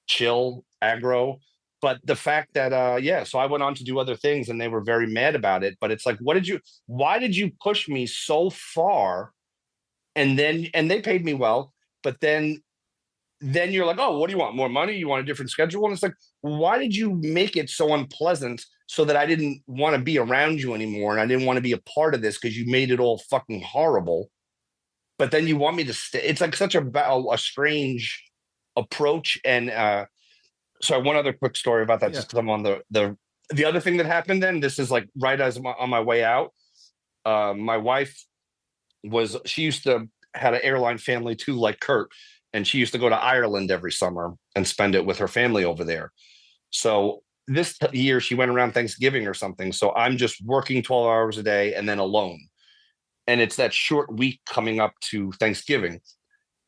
S1: chill, aggro. But the fact that, so I went on to do other things, and they were very mad about it. But it's like, why did you push me so far? And they paid me well, but then then you're like, oh, what do you want? More money? You want a different schedule? And it's like, why did you make it so unpleasant so that I didn't want to be around you anymore and I didn't want to be a part of this because you made it all fucking horrible. But then you want me to stay. It's like such a strange approach. And so one other quick story about that,
S2: Yeah.
S1: just because I'm on the other thing that happened then. This is like right as on my way out. My wife she used to had an airline family too, like Kurt, and she used to go to Ireland every summer and spend it with her family over there. So this year she went around Thanksgiving or something. So I'm just working 12 hours a day and then alone. And it's that short week coming up to Thanksgiving,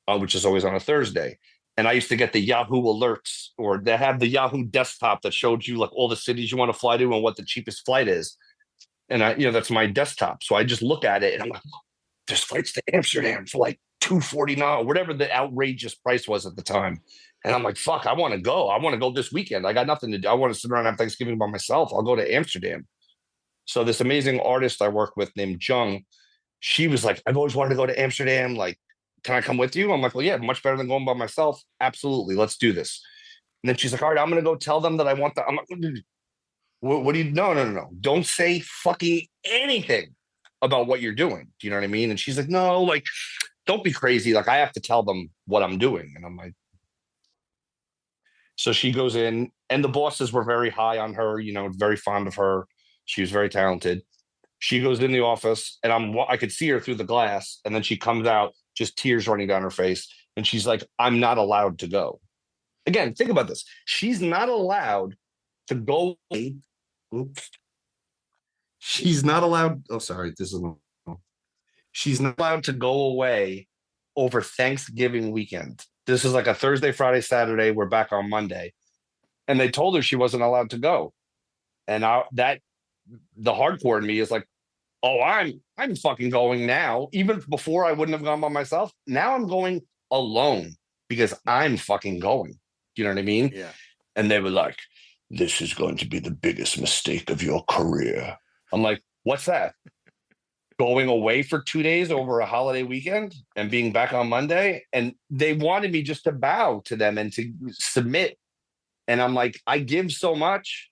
S1: which is always on a Thursday. And I used to get the Yahoo alerts, or they have the Yahoo desktop that showed you like all the cities you want to fly to and what the cheapest flight is. And that's my desktop. So I just look at it and I'm like, there's flights to Amsterdam for like 249, whatever the outrageous price was at the time. And I'm like, fuck, I want to go. I want to go this weekend. I got nothing to do. I want to sit around and have Thanksgiving by myself. I'll go to Amsterdam. So this amazing artist I work with named Jung, she was like, I've always wanted to go to Amsterdam. Like, can I come with you? I'm like, well, yeah, much better than going by myself. Absolutely. Let's do this. And then she's like, all right, I'm going to go tell them that I want that. I'm like, what do you, no, no, no, no. Don't say fucking anything about what you're doing. Do you know what I mean? And she's like, no, like, don't be crazy. Like, I have to tell them what I'm doing. And I'm like, so she goes in, and the bosses were very high on her, very fond of her. She was very talented. She goes in the office, and I could see her through the glass, and then she comes out, just tears running down her face, and she's like, "I'm not allowed to go." Again, think about this. She's not allowed to go. Oops. She's not allowed. Oh, sorry. This is. She's not allowed to go away over Thanksgiving weekend. This is like a Thursday, Friday, Saturday. We're back on Monday, and they told her she wasn't allowed to go. And the hardcore in me is like, oh, I'm fucking going now. Even before I wouldn't have gone by myself. Now I'm going alone because I'm fucking going. Do you know what I mean?
S2: Yeah.
S1: And they were like, this is going to be the biggest mistake of your career. I'm like, what's that? Going away for 2 days over a holiday weekend and being back on Monday. And they wanted me just to bow to them and to submit. And I'm like, I give so much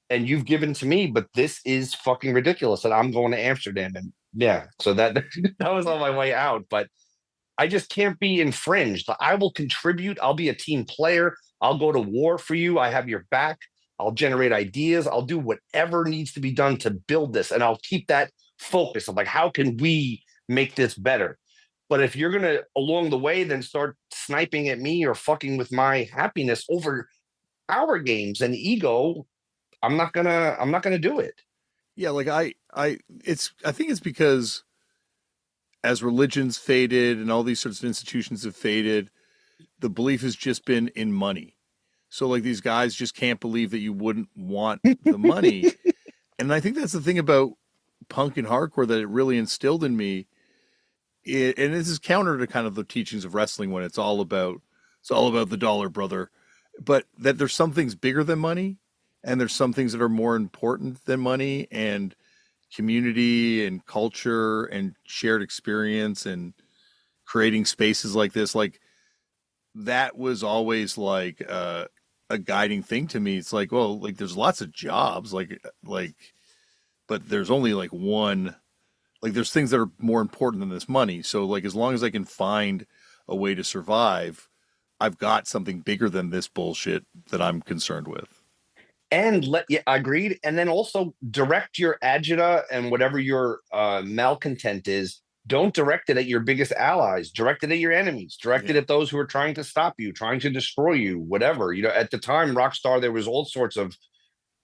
S1: and you've given to me, but this is fucking ridiculous. And I'm going to Amsterdam. And yeah, so that that was on my way out. But I just can't be infringed. I will contribute. I'll be a team player. I'll go to war for you. I have your back. I'll generate ideas. I'll do whatever needs to be done to build this. And I'll keep that focus of like, how can we make this better? But if you're going to, along the way, then start sniping at me or fucking with my happiness over our games and ego, I'm not gonna do it.
S2: Yeah, like I think it's because as religions faded and all these sorts of institutions have faded, the belief has just been in money. So like these guys just can't believe that you wouldn't want the money. And I think that's the thing about punk and hardcore that it really instilled in me. And this is counter to kind of the teachings of wrestling when it's all about the dollar, brother. But that there's some things bigger than money, and there's some things that are more important than money, and community and culture and shared experience and creating spaces like this. Like that was always like a guiding thing to me. It's like, well, like there's lots of jobs, but there's only like one. Like there's things that are more important than this money. So like as long as I can find a way to survive, I've got something bigger than this bullshit that I'm concerned with.
S1: And yeah, agreed. And then also direct your agita and whatever your malcontent is. Don't direct it at your biggest allies. Direct it at your enemies. Direct it
S2: Yeah.
S1: at those who are trying to stop you, trying to destroy you, whatever. At the time, Rockstar, there was all sorts of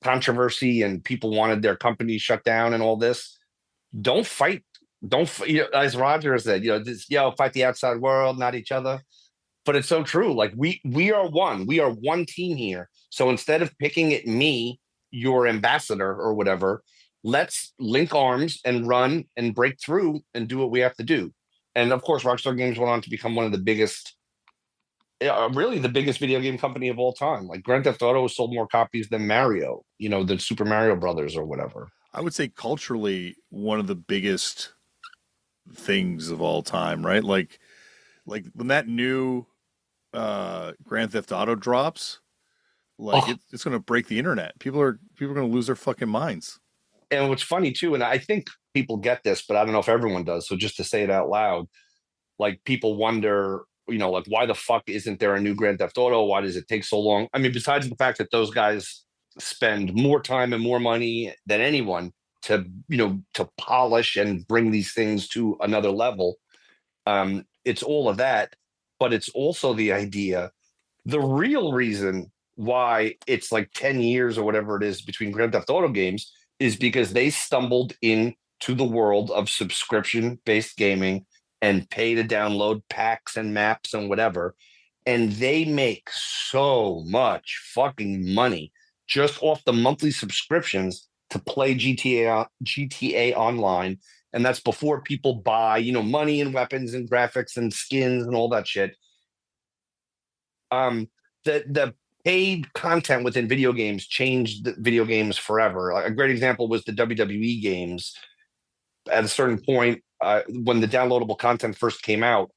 S1: controversy and people wanted their company shut down and all this. Don't fight. As Roger said, fight the outside world, not each other. But it's so true. Like we are one. We are one team here. So instead of picking at me, your ambassador or whatever, let's link arms and run and break through and do what we have to do. And of course, Rockstar Games went on to become one of the biggest, really the biggest video game company of all time. Like Grand Theft Auto sold more copies than Mario, the Super Mario Brothers or whatever.
S2: I would say culturally one of the biggest things of all time, right? Like when that new Grand Theft Auto drops, like
S1: Oh,
S2: it's going to break the internet. People are going to lose their fucking minds.
S1: and what's funny too, and I think people get this, but I don't know if everyone does. So just to say it out loud, like people wonder, like why the fuck isn't there a new Grand Theft Auto? Why does it take so long? I mean, besides the fact that those guys spend more time and more money than anyone to, to polish and bring these things to another level. It's all of that, but it's also the idea, the real reason why it's like 10 years or whatever it is between Grand Theft Auto games is because they stumbled into the world of subscription based gaming and pay to download packs and maps and whatever. And they make so much fucking money just off the monthly subscriptions to play GTA Online. And that's before people buy, money and weapons and graphics and skins and all that shit. um the paid content within video games changed the video games forever. Like, a great example was the WWE games. At a certain point, when the downloadable content first came out,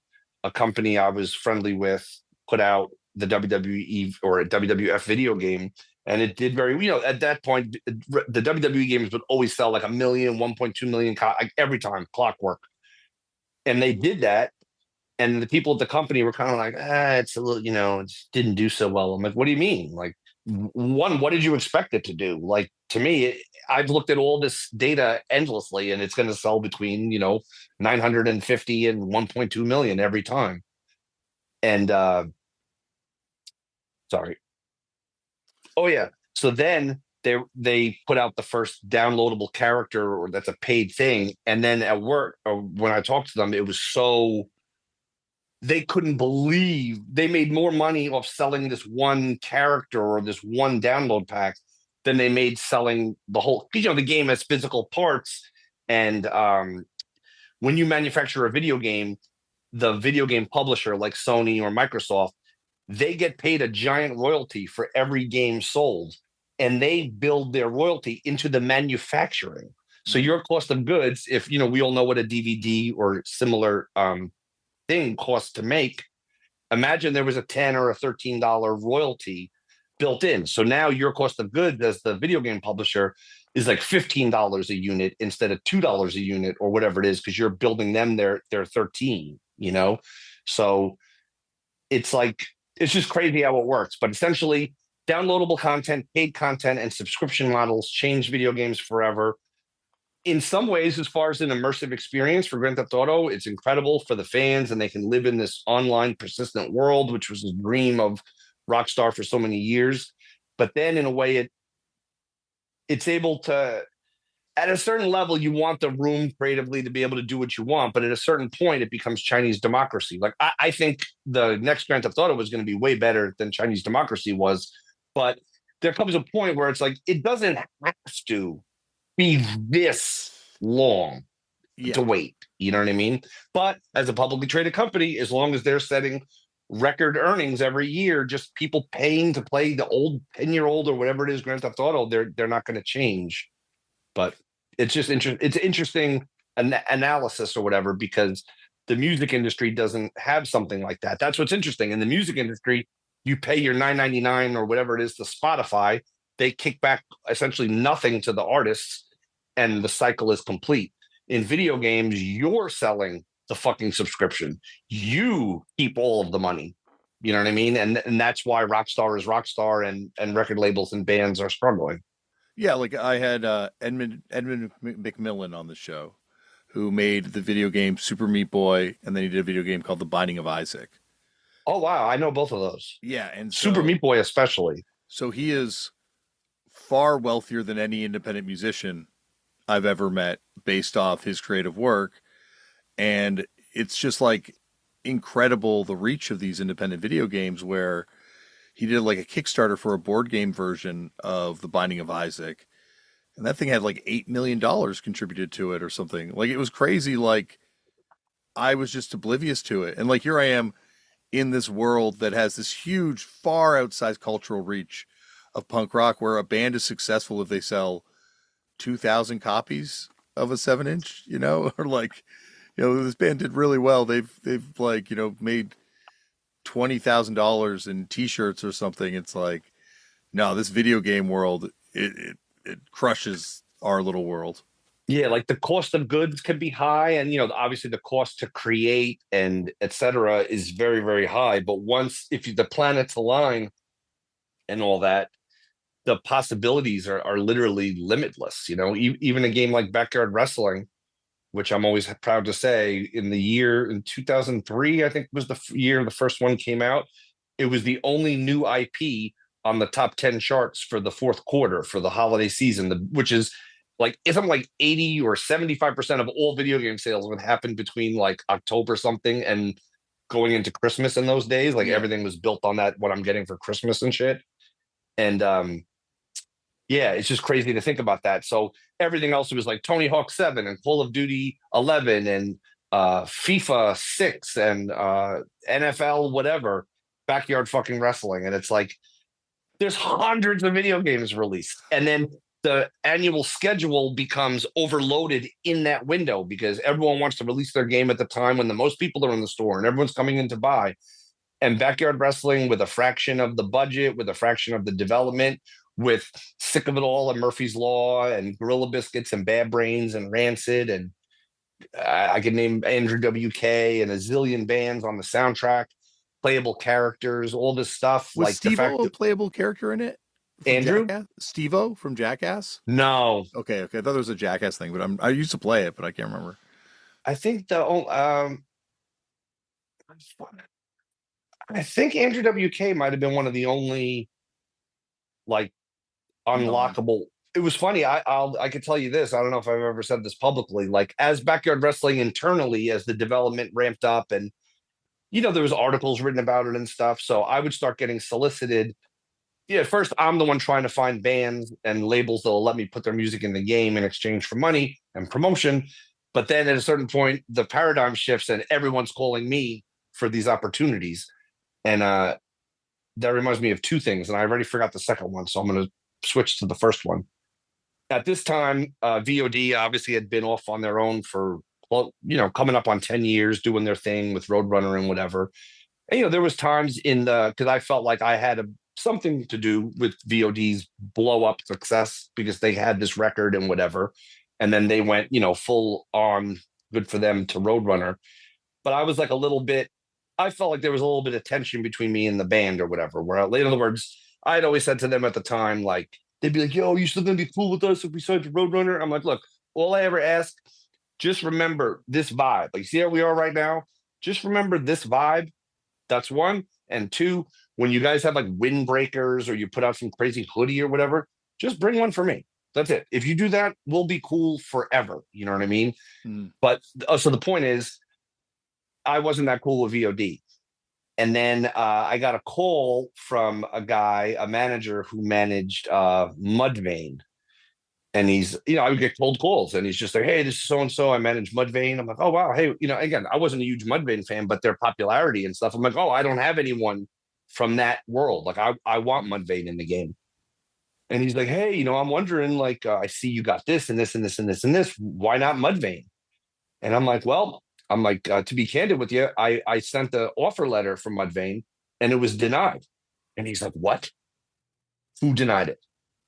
S1: a company I was friendly with put out the WWE or a WWF video game, and it did very, at that point the WWE games would always sell like a million, 1.2 million like every time, clockwork. And they did that, and the people at the company were kind of like, it's a little, it just didn't do so well. I'm like, what do you mean? Like, one, what did you expect it to do? Like, to me, I've looked at all this data endlessly, and it's going to sell between, 950 and 1.2 million every time. And sorry. Oh yeah. So then they put out the first downloadable character, or that's a paid thing. And then at work, or when I talked to them, it was so they couldn't believe they made more money off selling this one character or this one download pack than they made selling the whole. The game has physical parts, and when you manufacture a video game, the video game publisher like Sony or Microsoft, they get paid a giant royalty for every game sold, and they build their royalty into the manufacturing. So
S2: Mm.
S1: your cost of goods, if we all know what a DVD or similar thing costs to make, imagine there was a $10 or a $13 royalty built in. So now your cost of goods as the video game publisher is like $15 a unit instead of $2 a unit or whatever it is, because you're building them their 13. So it's like, it's just crazy how it works. But essentially, downloadable content, paid content, and subscription models change video games forever. In some ways, as far as an immersive experience for Grand Theft Auto, it's incredible for the fans, and they can live in this online persistent world, which was a dream of Rockstar for so many years. But then, in a way, it's able to, at a certain level, you want the room creatively to be able to do what you want, but at a certain point, it becomes Chinese democracy. Like, I think the next Grand Theft Auto was going to be way better than Chinese democracy was, but there comes a point where it's like it doesn't have to be this long
S2: Yeah.
S1: to wait. You know what I mean? But as a publicly traded company, as long as they're setting record earnings every year, just people paying to play the old 10-year-old or whatever it is, Grand Theft Auto, they're not going to change. But it's just it's interesting analysis or whatever, because the music industry doesn't have something like that. That's what's interesting. In the music industry, you pay your 9.99 or whatever it is to Spotify. They kick back essentially nothing to the artists, and the cycle is complete. In video games, you're selling the fucking subscription. You keep all of the money. You know what I mean? And that's why Rockstar is Rockstar, and record labels and bands are struggling.
S2: Yeah, like I had Edmund McMillan on the show, who made the video game Super Meat Boy, and then he did a video game called The Binding of Isaac.
S1: Oh wow, I know both of those.
S2: Yeah, and
S1: Super Meat Boy especially.
S2: so he is far wealthier than any independent musician I've ever met based off his creative work. And it's just like incredible the reach of these independent video games where he did like a Kickstarter for a board game version of The Binding of Isaac. And that thing had like $8 million contributed to it or something. Like it was crazy. Like I was just oblivious to it. And like here I am in this world that has this huge, far outsized cultural reach of punk rock where a band is successful if they sell 2,000 copies of a 7 inch, or like, this band did really well. They've like, made $20,000 in T-shirts or something. It's like, no, this video game world, it crushes our little world.
S1: Yeah, like the cost of goods can be high, and obviously the cost to create and et cetera is very, very high. But once if you, the planets align and all that, the possibilities are literally limitless. Even a game like Backyard Wrestling, which I'm always proud to say, in 2003, I think was the year the first one came out. It was the only new IP on the top 10 charts for the fourth quarter for the holiday season, which is like, if I'm like 80 or 75% of all video game sales would happen between like October something and going into Christmas in those days. Like
S2: Yeah.
S1: everything was built on that, what I'm getting for Christmas and shit. And yeah, it's just crazy to think about that. So everything else was like Tony Hawk 7 and Call of Duty 11 and FIFA 6 and NFL whatever, Backyard fucking wrestling. And it's like there's hundreds of video games released. And then the annual schedule becomes overloaded in that window because everyone wants to release their game at the time when the most people are in the store and everyone's coming in to buy. And Backyard Wrestling, with a fraction of the budget, with a fraction of the development, with Sick of It All and Murphy's Law and Gorilla Biscuits and Bad Brains and Rancid, and I could name Andrew WK and a zillion bands on the soundtrack, playable characters, all this stuff.
S2: Was
S1: Like the fact
S2: Steve-O a
S1: that
S2: playable character in it from
S1: Andrew,
S2: Jackass? Steve-O from Jackass?
S1: no,
S2: Okay, I thought there was a Jackass thing, but I used to play it, but I can't remember.
S1: I think I think Andrew WK might have been one of the only like
S2: Non.
S1: unlockable. It was funny. I could tell you this. I don't know if I've ever said this publicly. Like as Backyard Wrestling internally, as the development ramped up, and there was articles written about it and stuff. So I would start getting solicited. Yeah, at first I'm the one trying to find bands and labels that'll let me put their music in the game in exchange for money and promotion. But then at a certain point, the paradigm shifts and everyone's calling me for these opportunities. And that reminds me of two things. And I already forgot the second one. So I'm going to switch to the first one. At this time, VOD obviously had been off on their own for, coming up on 10 years, doing their thing with Roadrunner and whatever. And, there was times because I felt like I had something to do with VOD's blow up success because they had this record and whatever. And then they went, full on, good for them, to Roadrunner. But I was like I felt like there was a little bit of tension between me and the band or whatever, where in other words, I'd always said to them at the time, like, they'd be like, yo, you still gonna be cool with us if we sign to Roadrunner? I'm like, look, all I ever ask, just remember this vibe. Like, see how we are right now? Just remember this vibe. That's one. And two, when you guys have like windbreakers or you put out some crazy hoodie or whatever, just bring one for me. That's it. If you do that, we'll be cool forever. You know what I mean? But so the point is, I wasn't that cool with VOD. And then I got a call from a manager who managed Mudvayne. And he's, I would get cold calls and he's just like, hey, this is so-and-so. I manage Mudvayne. I'm like, oh, wow. Hey, again, I wasn't a huge Mudvayne fan, but their popularity and stuff. I'm like, oh, I don't have anyone from that world. Like, I want Mudvayne in the game. And he's like, hey, I'm wondering, like, I see you got this and this and this and this and this. Why not Mudvayne? And I'm like, to be candid with you, I sent the offer letter from Mudvayne and it was denied. And he's like, what? Who denied it?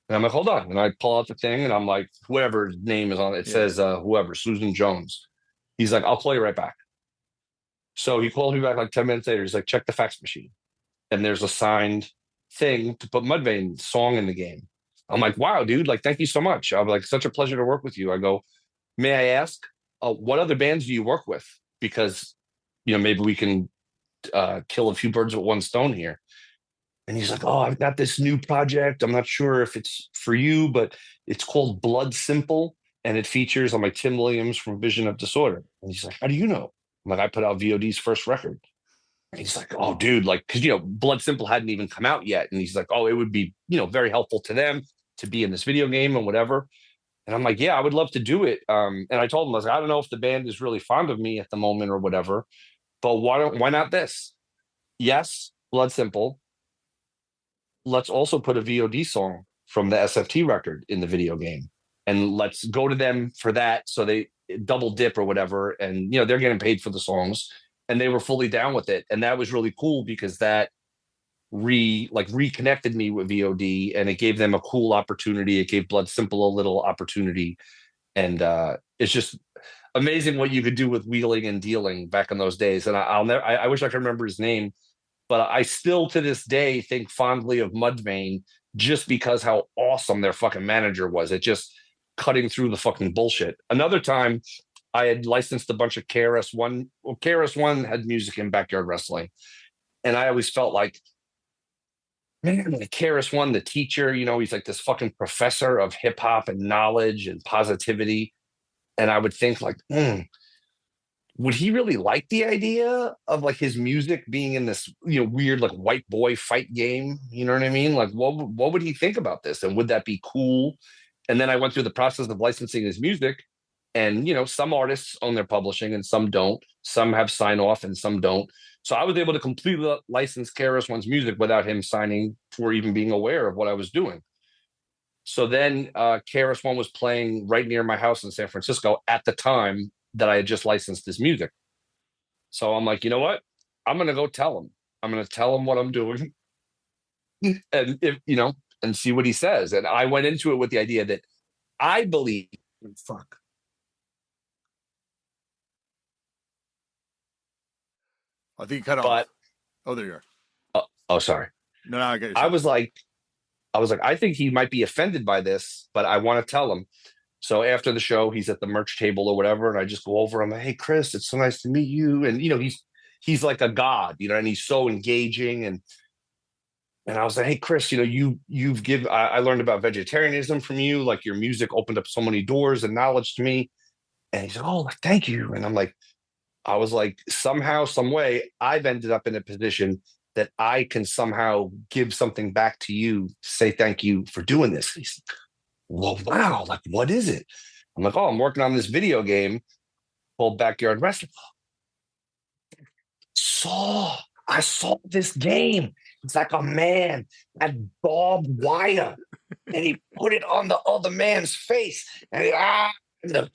S1: And I'm like, hold on. And I pull out the thing and I'm like, whoever's name is on it, says whoever, Susan Jones. He's like, I'll call you right back. So he called me back like 10 minutes later. He's like, check the fax machine. And there's a signed thing to put Mudvayne's song in the game. I'm like, wow, dude, like, thank you so much. I'm like, such a pleasure to work with you. I go, may I ask, what other bands do you work with? Because, maybe we can kill a few birds with one stone here. And he's like, oh, I've got this new project. I'm not sure if it's for you, but it's called Blood Simple. And it features, I'm like, Tim Williams from Vision of Disorder. And he's like, how do you know? I'm like, I put out VOD's first record. And he's like, oh, dude, like, because, Blood Simple hadn't even come out yet. And he's like, oh, it would be, very helpful to them to be in this video game and whatever. And I'm like, yeah, I would love to do it. And I told him, I was like, I don't know if the band is really fond of me at the moment or whatever, but why not this? Yes, Blood Simple. Let's also put a VOD song from the SFT record in the video game. And let's go to them for that. So they double dip or whatever. And, they're getting paid for the songs. and they were fully down with it. And that was really cool because that reconnected me with VOD, and it gave them a cool opportunity. It gave Blood Simple a little opportunity. And it's just amazing what you could do with wheeling and dealing back in those days. And I'll never, I wish I could remember his name, but I still to this day think fondly of Mudvayne just because how awesome their fucking manager was. It just cutting through the fucking bullshit. Another time I had licensed a bunch of KRS-One. Well, KRS-One had music in backyard wrestling. And I always felt like, man, like KRS-One, the teacher, he's like this fucking professor of hip hop and knowledge and positivity. And I would think like, would he really like the idea of like his music being in this, weird like white boy fight game? You know what I mean? Like, what would he think about this? And would that be cool? And then I went through the process of licensing his music. And, some artists own their publishing and some don't. Some have sign off and some don't. So I was able to completely license KRS-One's music without him signing or even being aware of what I was doing. So then KRS-One was playing right near my house in San Francisco at the time that I had just licensed his music. So I'm like, you know what? I'm going to go tell him. I'm going to tell him what I'm doing and and see what he says. And I went into it with the idea that I believe, fuck.
S2: I think you cut off. Oh, there you are.
S1: Oh, sorry.
S2: No, I get you.
S1: I was like, I think he might be offended by this, but I want to tell him. So after the show, he's at the merch table or whatever, and I just go over. I'm like, "Hey, Chris, it's so nice to meet you." And he's like a god, and he's so engaging. And I was like, "Hey, Chris, you've given. I learned about vegetarianism from you. Like your music opened up so many doors and knowledge to me." And he's like, "Oh, thank you." And I was like, somehow, some way, I've ended up in a position that I can somehow give something back to you, say thank you for doing this. He's like, well, wow, like, what is it? I'm like, oh, I'm working on this video game called Backyard Wrestling. I saw this game. It's like a man had barbed wire and he put it on the other man's face and the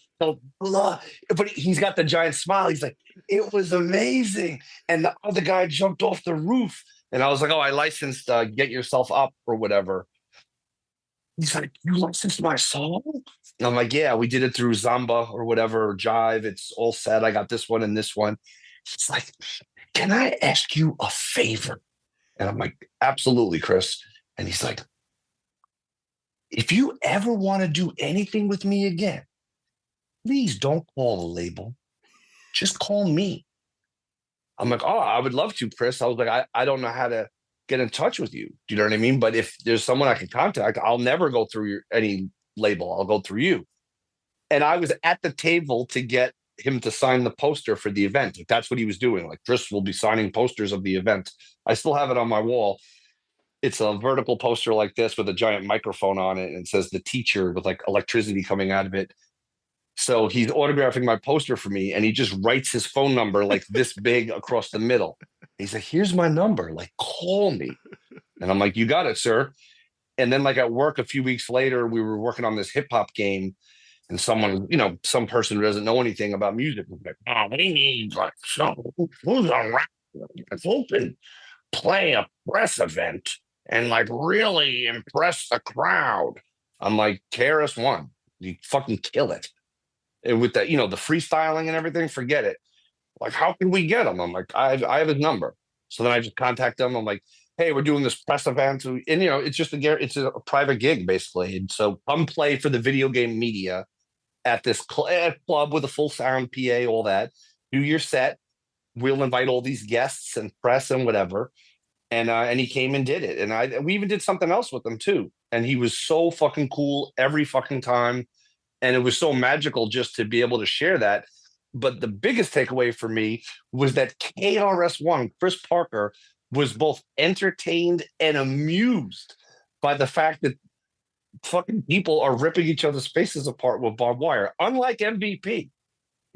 S1: blood, but he's got the giant smile. He's like, it was amazing. And the other guy jumped off the roof. And I was like, oh, I licensed Get Yourself Up or whatever. He's like, you licensed my song? And I'm like, yeah, we did it through Zamba or whatever, or Jive. It's all set. I got this one and this one. He's like, can I ask you a favor? And I'm like, absolutely, Chris. And he's like, if you ever want to do anything with me again, please don't call the label. Just call me. I'm like, oh, I would love to, Chris. I was like, I don't know how to get in touch with you. Do you know what I mean? But if there's someone I can contact, I'll never go through any label. I'll go through you. And I was at the table to get him to sign the poster for the event. Like, that's what he was doing. Like, Chris will be signing posters of the event. I still have it on my wall. It's a vertical poster like this with a giant microphone on it. And it says the teacher with like electricity coming out of it. So he's autographing my poster for me, and he just writes his phone number like this big across the middle. He's like, here's my number, like, call me. And I'm like, you got it, sir. And then like at work a few weeks later, we were working on this hip hop game, and someone, some person who doesn't know anything about music was like, oh, we need like who's a rapper that's open, play a press event and like really impress the crowd. I'm like, KRS-One, you fucking kill it. And with that, the freestyling and everything, forget it. Like, how can we get him? I'm like, I have his number. So then I just contact them. I'm like, hey, we're doing this press event. And, it's just it's a private gig, basically. And so come play for the video game media at this club with a full sound, PA, all that. Do your set. We'll invite all these guests and press and whatever. And he came and did it. And we even did something else with him, too. And he was so fucking cool every fucking time. And it was so magical just to be able to share that. But the biggest takeaway for me was that KRS-One, Chris Parker, was both entertained and amused by the fact that fucking people are ripping each other's faces apart with barbed wire. Unlike MVP,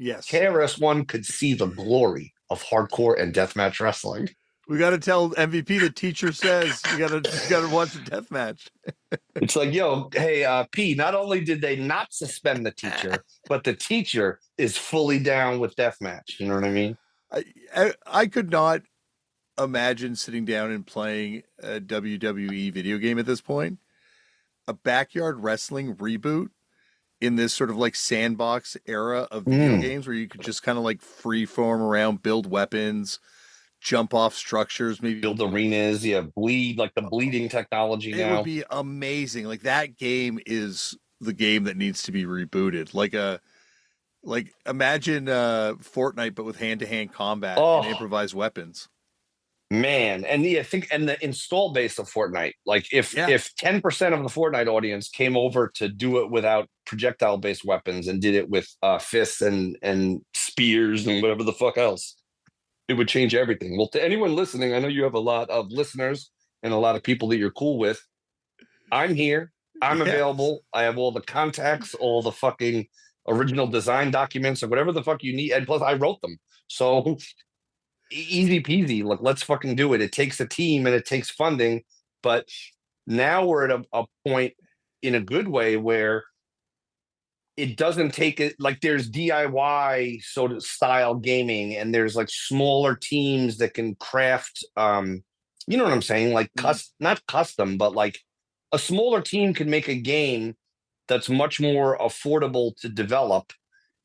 S2: yes,
S1: KRS-One could see the glory of hardcore and deathmatch wrestling.
S2: We got to tell MVP the teacher says you got to watch the death match.
S1: It's like, yo, hey, P, not only did they not suspend the teacher, but the teacher is fully down with deathmatch. You know what I mean?
S2: I could not imagine sitting down and playing a WWE video game at this point. A backyard wrestling reboot in this sort of like sandbox era of video
S1: Mm.
S2: games where you could just kind of like free form around, build weapons, jump off structures, maybe.
S1: Build arenas, yeah, bleed like the bleeding technology
S2: It would
S1: now.
S2: be amazing. Like that game is the game that needs to be rebooted. Like imagine Fortnite but with hand-to-hand combat and
S1: Oh
S2: improvised weapons.
S1: man, and the I think and the install base of Fortnite, like
S2: Yeah.
S1: if 10% of the Fortnite audience came over to do it without projectile based weapons and did it with fists and spears and whatever the fuck else, it would change everything. Well, to anyone listening, I know you have a lot of listeners and a lot of people that you're cool with. I'm here. I'm
S2: Yes.
S1: available. I have all the contacts, all the fucking original design documents, or whatever the fuck you need. And plus, I wrote them. So easy peasy. Like, let's fucking do it. It takes a team and it takes funding. But now we're at a point in a good way where it doesn't take it like there's DIY sort of style gaming and there's like smaller teams that can craft you know what I'm saying? Like
S2: Mhm.
S1: not custom, but like a smaller team can make a game that's much more affordable to develop.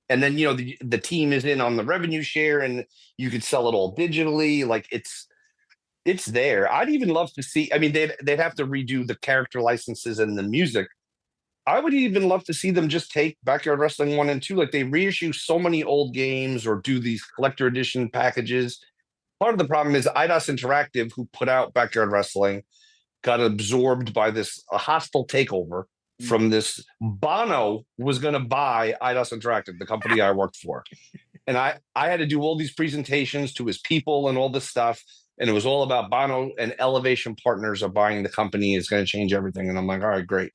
S1: And then the team is in on the revenue share and you could sell it all digitally. Like it's there. I'd even love to see. I mean, they'd have to redo the character licenses and the music. I would even love to see them just take Backyard Wrestling 1 and 2. Like they reissue so many old games or do these collector edition packages. Part of the problem is IDOS Interactive, who put out Backyard Wrestling, got absorbed by this a hostile takeover from this. Bono was going to buy IDOS Interactive, the company I worked for. And I had to do all these presentations to his people and all this stuff. And it was all about Bono and Elevation Partners are buying the company. It's going to change everything. And I'm like, all right, great.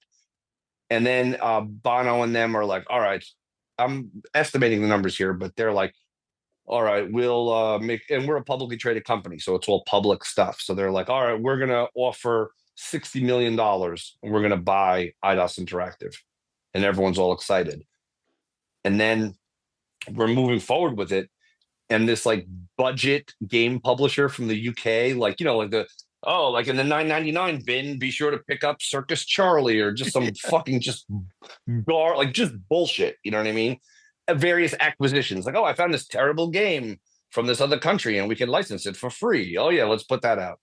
S1: And then Bono and them are like, all right, I'm estimating the numbers here, but they're like, all right, we'll make, and we're a publicly traded company, so it's all public stuff. So they're like, all right, we're going to offer $60 million and we're going to buy IDOS Interactive. And everyone's all excited. And then we're moving forward with it. And this like budget game publisher from the UK, like, like like in the 9.99 bin, be sure to pick up Circus Charlie or just some fucking just like just bullshit. You know what I mean? Various acquisitions, like, oh, I found this terrible game from this other country and we can license it for free. Oh yeah, let's put that out.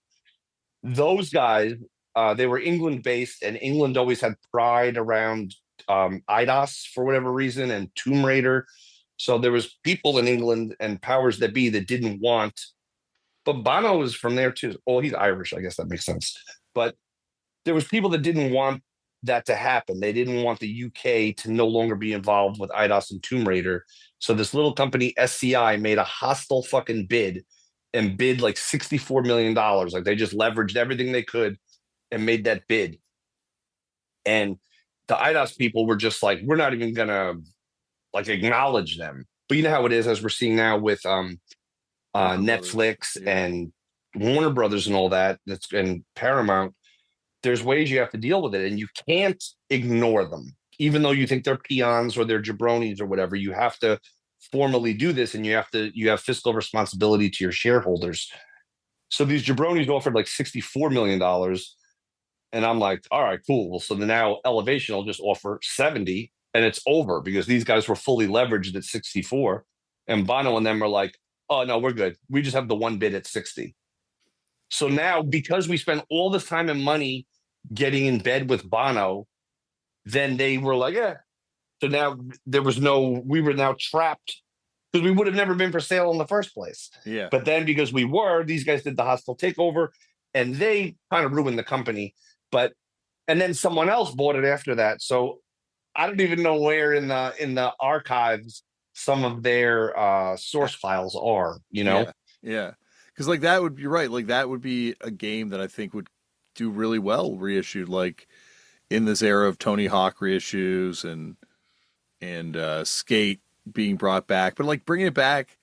S1: Those guys, they were England based, and England always had pride around IDOS for whatever reason and Tomb Raider. So there was people in England and powers that be that didn't want, but Bono was from there too. Oh, he's Irish, I guess that makes sense. But there was people that didn't want that to happen. They didn't want the UK to no longer be involved with IDOS and Tomb Raider. So this little company, SCI, made a hostile fucking bid and bid like $64 million. Like they just leveraged everything they could and made that bid. And the IDOS people were just like, we're not even gonna like acknowledge them. But you know how it is, as we're seeing now with
S2: Warner Brothers.
S1: Netflix
S2: Yeah.
S1: and Warner Brothers and all that. And Paramount. There's ways you have to deal with it, and you can't ignore them, even though you think they're peons or they're jabronis or whatever. You have to formally do this, and you have fiscal responsibility to your shareholders. So these jabronis offered like $64 million. And I'm like, all right, cool. Well, so now Elevation will just offer 70 and it's over because these guys were fully leveraged at 64. And Bono and them are like, oh, no, we're good. We just have the one bid at 60. So now, because we spent all this time and money getting in bed with Bono, then they were like, yeah. So now we were now trapped because we would have never been for sale in the first place.
S2: Yeah.
S1: But then because these guys did the hostile takeover and they kind of ruined the company. And then someone else bought it after that. So I don't even know where in the archives some of their source files are, you know?
S2: Yeah. Yeah. Because like that would be right. Like that would be a game that I think would do really well reissued, like in this era of Tony Hawk reissues and Skate being brought back, but like bringing it back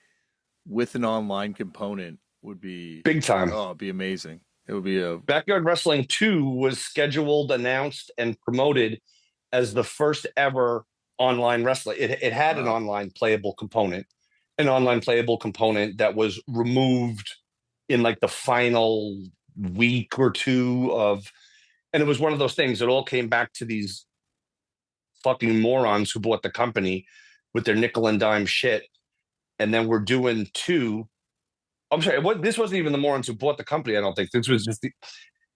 S2: with an online component would be
S1: Big time.
S2: it'd be amazing. It would be a
S1: Backyard Wrestling 2 was scheduled, announced, and promoted as the first ever online wrestling. It had an
S2: wow.
S1: online playable component. an online playable component that was removed in like the final week or two of, and it was one of those things. It all came back to these fucking morons who bought the company with their nickel and dime shit. And then we're doing two. I'm sorry, this wasn't even the morons who bought the company. I don't think this was just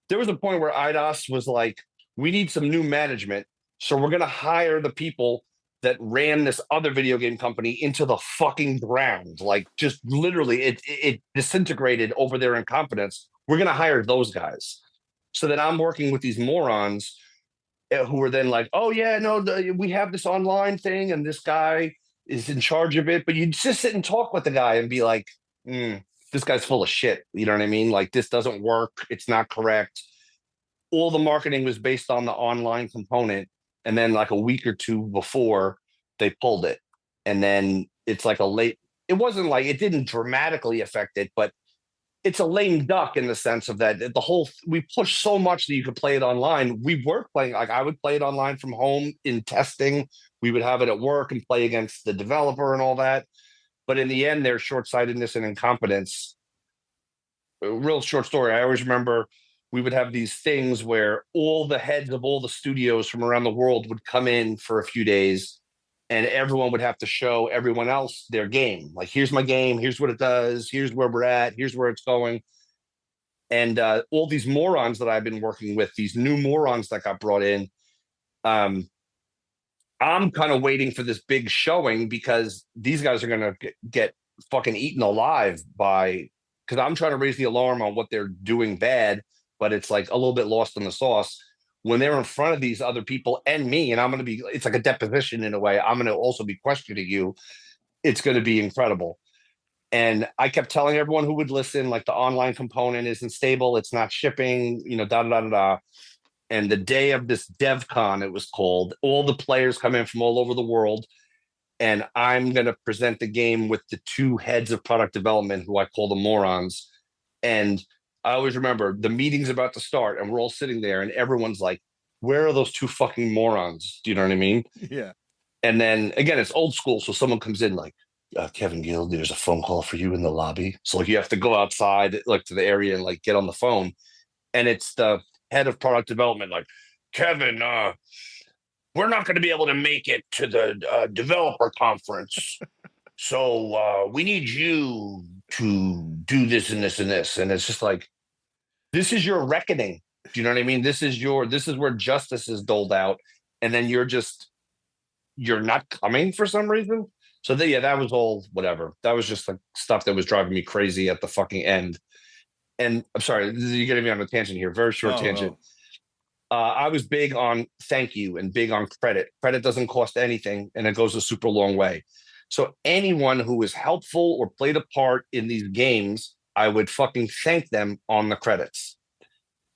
S1: there was a point where IDOS was like, we need some new management. So we're going to hire the people that ran this other video game company into the fucking ground. Like, just literally, it disintegrated over their incompetence. We're going to hire those guys. So that I'm working with these morons who were then like, oh, yeah, no, we have this online thing and this guy is in charge of it. But you just sit and talk with the guy and be like, this guy's full of shit. You know what I mean? Like, this doesn't work. It's not correct. All the marketing was based on the online component. And then like a week or two before, they pulled it. And then it's like it wasn't like, it didn't dramatically affect it, but it's a lame duck in the sense of that we pushed so much that you could play it online. We were playing, like I would play it online from home in testing. We would have it at work and play against the developer and all that. But in the end, their short-sightedness and incompetence, a real short story. I always remember we would have these things where all the heads of all the studios from around the world would come in for a few days and everyone would have to show everyone else their game. Like, here's my game. Here's what it does. Here's where we're at. Here's where it's going. And all these morons that I've been working with, these new morons that got brought in, I'm kind of waiting for this big showing because these guys are going to get fucking eaten alive because I'm trying to raise the alarm on what they're doing bad, but it's like a little bit lost in the sauce when they're in front of these other people and me. And it's like a deposition in a way. I'm going to also be questioning you. It's going to be incredible. And I kept telling everyone who would listen, like, the online component isn't stable. It's not shipping, da, da, da, da, da. And the day of this DevCon, it was called, all the players come in from all over the world. And I'm going to present the game with the two heads of product development, who I call the morons. And I always remember the meeting's about to start and we're all sitting there and everyone's like, where are those two fucking morons? Do you know what I mean?
S2: Yeah.
S1: And then again, it's old school. So someone comes in like, Kevin Gill, there's a phone call for you in the lobby. So like you have to go outside, like to the area and like get on the phone. And it's the head of product development, like, Kevin, we're not going to be able to make it to the developer conference. So we need you to do this and this and this. And it's just like, this is your reckoning. Do you know what I mean? This is where justice is doled out. And then you're not coming for some reason. So that was all whatever. That was just the stuff that was driving me crazy at the fucking end. And I'm sorry, you're getting me on a tangent here. Very short tangent. I was big on thank you and big on credit. Credit doesn't cost anything, and it goes a super long way. So anyone who was helpful or played a part in these games, I would fucking thank them on the credits.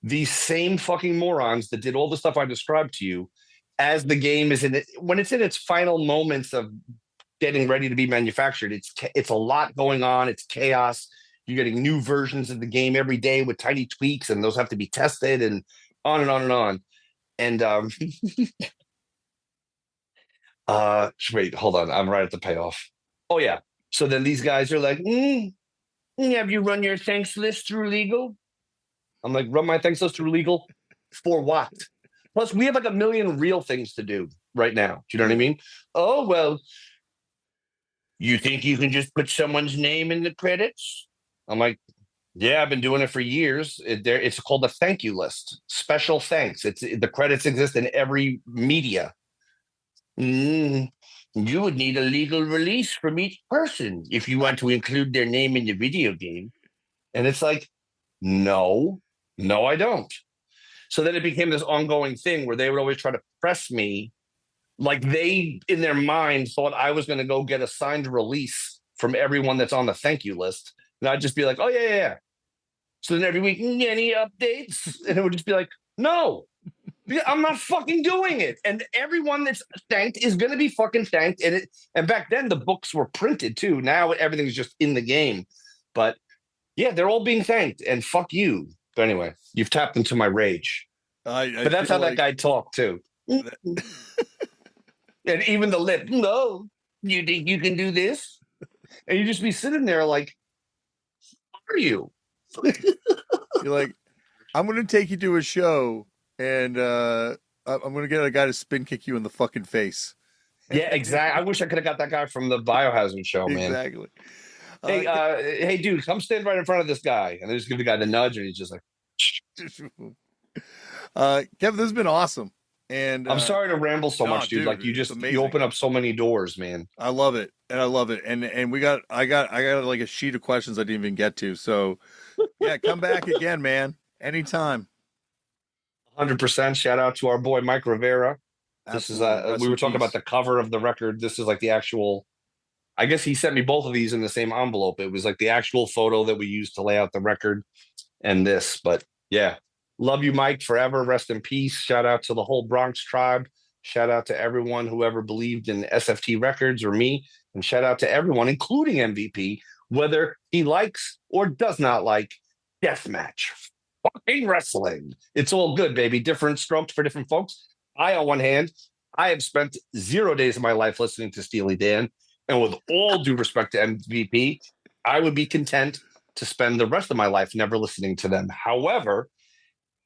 S1: These same fucking morons that did all the stuff I described to you, as the game is when it's in its final moments of getting ready to be manufactured, it's a lot going on. It's chaos. You're getting new versions of the game every day with tiny tweaks, and those have to be tested and on and on and on. And wait, hold on. I'm right at the payoff. Oh yeah. So then these guys are like, have you run your thanks list through legal? I'm like, run my thanks list through legal for what? Plus, we have like a million real things to do right now. Do you know what I mean? Oh, well, you think you can just put someone's name in the credits? I'm like, yeah, I've been doing it for years. It's called a thank you list. Special thanks. The credits exist in every media. You would need a legal release from each person if you want to include their name in the video game. And it's like, no, I don't. So then it became this ongoing thing where they would always try to press me, like they, in their mind, thought I was going to go get a signed release from everyone that's on the thank you list. And I'd just be like, oh, yeah. So then every week, any updates? And it would just be like, no, I'm not fucking doing it. And everyone that's thanked is going to be fucking thanked. And back then, the books were printed too. Now everything's just in the game. But yeah, they're all being thanked. And fuck you. But anyway, you've tapped into my rage. But that's how that guy talked too. And even the lip, no, you think you can do this? And you just be sitting there like, who are you?
S2: You're like, I'm going to take you to a show and I'm going to get a guy to spin kick you in the fucking face.
S1: Yeah, exactly. I wish I could have got that guy from the Biohazard show, man.
S2: Exactly.
S1: Hey, hey, dude, come stand right in front of this guy. And they just give the guy the nudge, and he's just like,
S2: Kevin, this has been awesome. And
S1: I'm sorry to ramble so
S2: no,
S1: much, dude.
S2: dude,
S1: Like
S2: it's
S1: you
S2: amazing.
S1: open up so many doors, man.
S2: I love it, and I love it. And I got like a sheet of questions I didn't even get to. So yeah, come back again, man. Anytime.
S1: 100%. Shout out to our boy Myke Rivera. This is
S2: Absolutely.
S1: we
S2: Rest
S1: were
S2: in
S1: talking about
S2: peace.
S1: the cover of the record. This is like the actual. I guess he sent me both of these in the same envelope. It was like the actual photo that we used to lay out the record and this. But yeah, love you, Mike, forever. Rest in peace. Shout out to the whole Bronx tribe. Shout out to everyone who ever believed in SFT Records or me. And shout out to everyone, including MVP, whether he likes or does not like deathmatch. Fucking wrestling. It's all good, baby. Different strokes for different folks. On one hand, I have spent 0 days of my life listening to Steely Dan. And with all due respect to MVP, I would be content to spend the rest of my life never listening to them. However,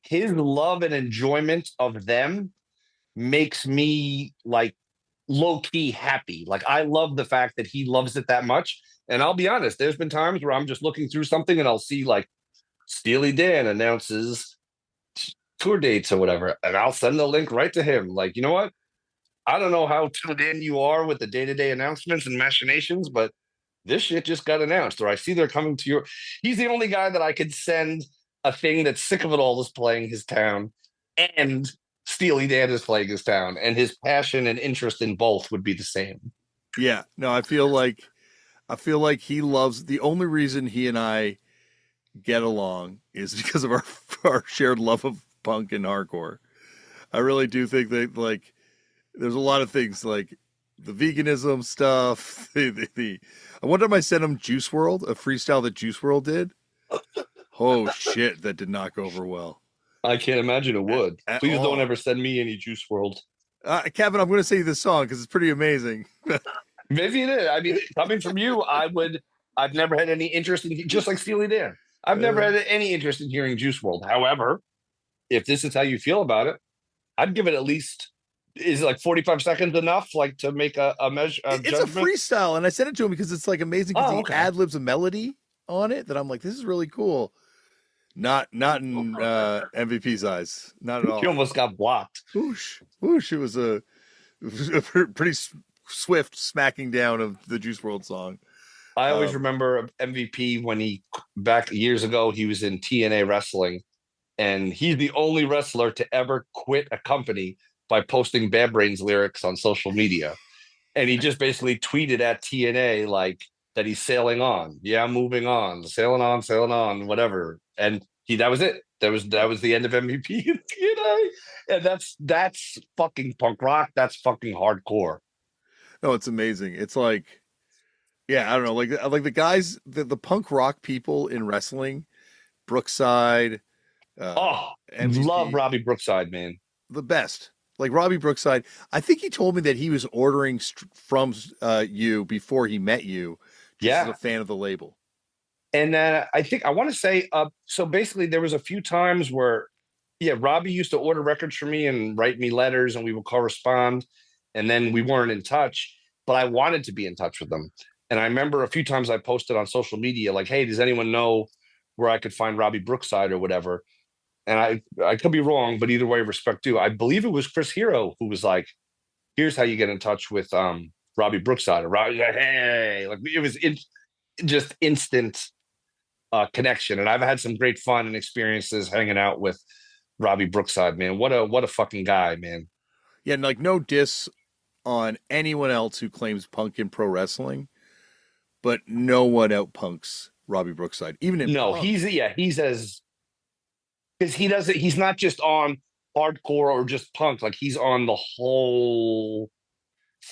S1: his love and enjoyment of them makes me like low key happy. Like I love the fact that he loves it that much. And I'll be honest, there's been times where I'm just looking through something and I'll see like Steely Dan announces tour dates or whatever, and I'll send the link right to him. Like, you know what? I don't know how tuned in you are with the day-to-day announcements and machinations, but this shit just got announced, or I see they're coming to your. He's the only guy that I could send a thing that's sick of it all is playing his town, and Steely Dan is playing his town, and his passion and interest in both would be the same.
S2: Yeah. No, I feel like he loves the only reason he and I get along is because of our shared love of punk and hardcore. I really do think that like there's a lot of things like the veganism stuff. I one time I sent him Juice World, a freestyle that Juice World did. Oh shit, that did not go over well
S1: I can't imagine it would.
S2: at
S1: Please don't
S2: all.
S1: ever send me any Juice World.
S2: Kevin, I'm going to sing you this song because it's pretty amazing.
S1: Maybe it is. I mean, coming from you, I would. I've never had any interest in just like Steely Dan. I've never had any interest in hearing Juice World. However, if this is how you feel about it, I'd give it at least. Is it like 45 seconds enough, like to make a measure a
S2: It's a
S1: judgment?
S2: freestyle, and I sent it to him because it's like amazing because
S1: Oh,
S2: he
S1: okay.
S2: ad libs a melody on it that I'm like, this is really cool. Not in MVP's eyes, not at
S1: You
S2: all.
S1: almost got blocked.
S2: Whoosh, whoosh! It was a pretty swift smacking down of the Juice World song.
S1: I always
S2: Um,
S1: remember MVP when he back years ago he was in TNA wrestling, and he's the only wrestler to ever quit a company by posting Bad Brains lyrics on social media. And he just basically tweeted at TNA like that he's sailing on. Yeah, I'm moving on, sailing on, whatever. And that was it. That was the end of MVP in TNA. And that's fucking punk rock. That's fucking hardcore.
S2: no, it's amazing. It's like, yeah, I don't know, like the guys, the punk rock people in wrestling, Brookside, uh,
S1: Oh, love
S2: MVP,
S1: Robbie Brookside, man.
S2: the best. Like Robbie Brookside, I think he told me that he was ordering from you before he met you, just as a
S1: Yeah.
S2: fan of the label.
S1: And I think I want to say, so basically, there was a few times where, yeah, Robbie used to order records for me and write me letters, and we would correspond, and then we weren't in touch. But I wanted to be in touch with them, and I remember a few times I posted on social media like, "Hey, does anyone know where I could find Robbie Brookside or whatever?" And I could be wrong, but either way, respect due. I believe it was Chris Hero who was like, "Here's how you get in touch with Robbie Brookside." Or Robbie, hey, like it was just instant connection. And I've had some great fun and experiences hanging out with Robbie Brookside, man. What a fucking guy, man.
S2: Yeah, and like no diss on anyone else who claims punk in pro wrestling, but no one outpunks Robbie Brookside, even in
S1: No,
S2: punk.
S1: he's as because he doesn't. He's not just on hardcore or just punk. Like he's on the whole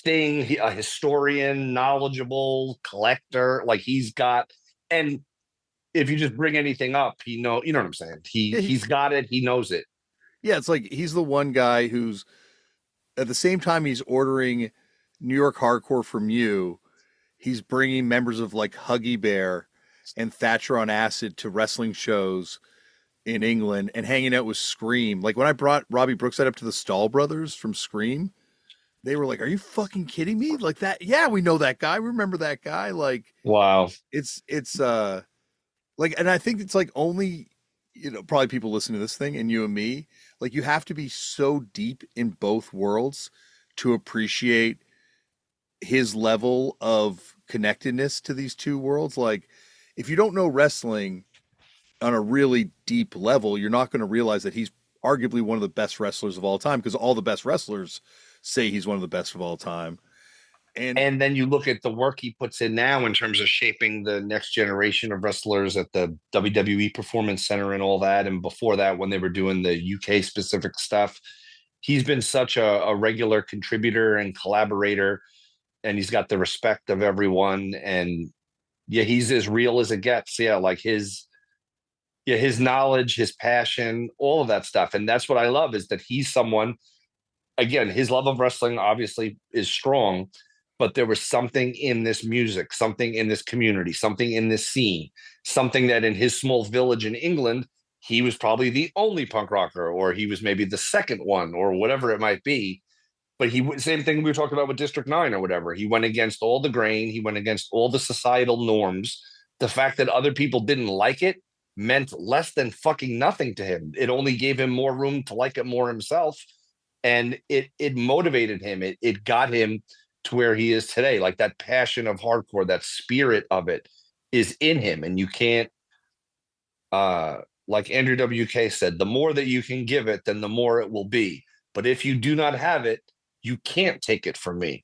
S1: thing. A historian, knowledgeable, collector. Like he's got and. If you just bring anything up, you know what I'm saying.
S2: Yeah,
S1: He's got it. He knows it.
S2: yeah, it's like he's the one guy who's at the same time he's ordering New York hardcore from you. he's bringing members of like Huggy Bear and Thatcher on Acid to wrestling shows in England and hanging out with Scream. Like when I brought Robbie Brookside up to the Stahl Brothers from Scream, they were like, "Are you fucking kidding me?" Like that? Yeah, we know that guy. Remember that guy? Like
S1: Wow.
S2: it's like, and I think it's like only, probably people listening to this thing and you and me, like you have to be so deep in both worlds to appreciate his level of connectedness to these two worlds. Like if you don't know wrestling on a really deep level, you're not going to realize that he's arguably one of the best wrestlers of all time because all the best wrestlers say he's one of the best of all time. And
S1: And then you look at the work he puts in now in terms of shaping the next generation of wrestlers at the WWE Performance Center and all that. And before that, when they were doing the UK specific stuff, he's been such a regular contributor and collaborator, and he's got the respect of everyone. And yeah, he's as real as it gets. Yeah, like his knowledge, his passion, all of that stuff. And that's what I love is that he's someone, again, his love of wrestling obviously is strong, but there was something in this music, something in this community, something in this scene, something that in his small village in England, he was probably the only punk rocker, or he was maybe the second one, or whatever it might be. But same thing we were talking about with District 9 or whatever. He went against all the grain, he went against all the societal norms. The fact that other people didn't like it meant less than fucking nothing to him. It only gave him more room to like it more himself. And it motivated him. It got him to where he is today. Like that passion of hardcore, that spirit of it is in him. And you can't like Andrew WK said, the more that you can give it, then the more it will be. But if you do not have it, you can't take it from me.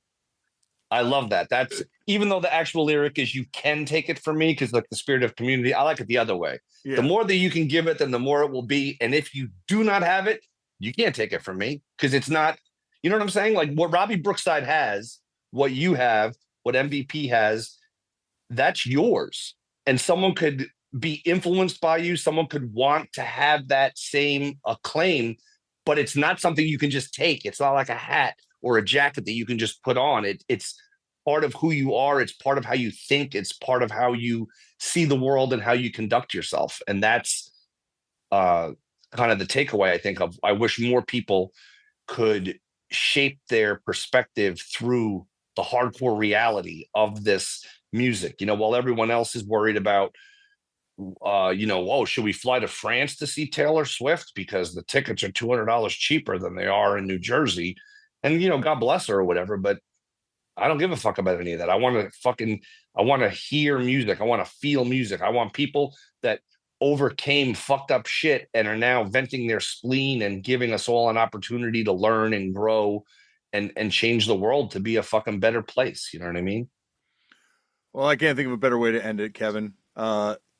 S1: I love that. That's even though the actual lyric is you can take it from me, because like the spirit of community, I like it the other way. The
S2: yeah,
S1: more that you can give it, then the more it will be. And if you do not have it, you can't take it from me because it's not, you know what I'm saying? Like what Robbie Brookside has, what you have, what MVP has, that's yours. And someone could be influenced by you. Someone could want to have that same acclaim, but it's not something you can just take. It's not like a hat or a jacket that you can just put on. It's part of who you are. It's part of how you think. It's part of how you see the world and how you conduct yourself. And that's uh, kind of the takeaway, I think, of I wish more people could shape their perspective through the hardcore reality of this music. While everyone else is worried about, oh, should we fly to France to see Taylor Swift because the tickets are $200 cheaper than they are in New Jersey? And, God bless her or whatever, but I don't give a fuck about any of that. I want to hear music. I want to feel music. I want people that overcame fucked up shit and are now venting their spleen and giving us all an opportunity to learn and grow and change the world to be a fucking better place. You know what I mean?
S2: well, I can't think of a better way to end it, Kevin.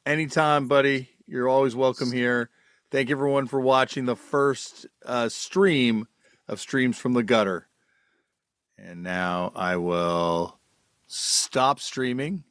S2: Anytime, buddy. You're always welcome here. Thank everyone for watching the first stream of Streams from the Gutter. And now I will stop streaming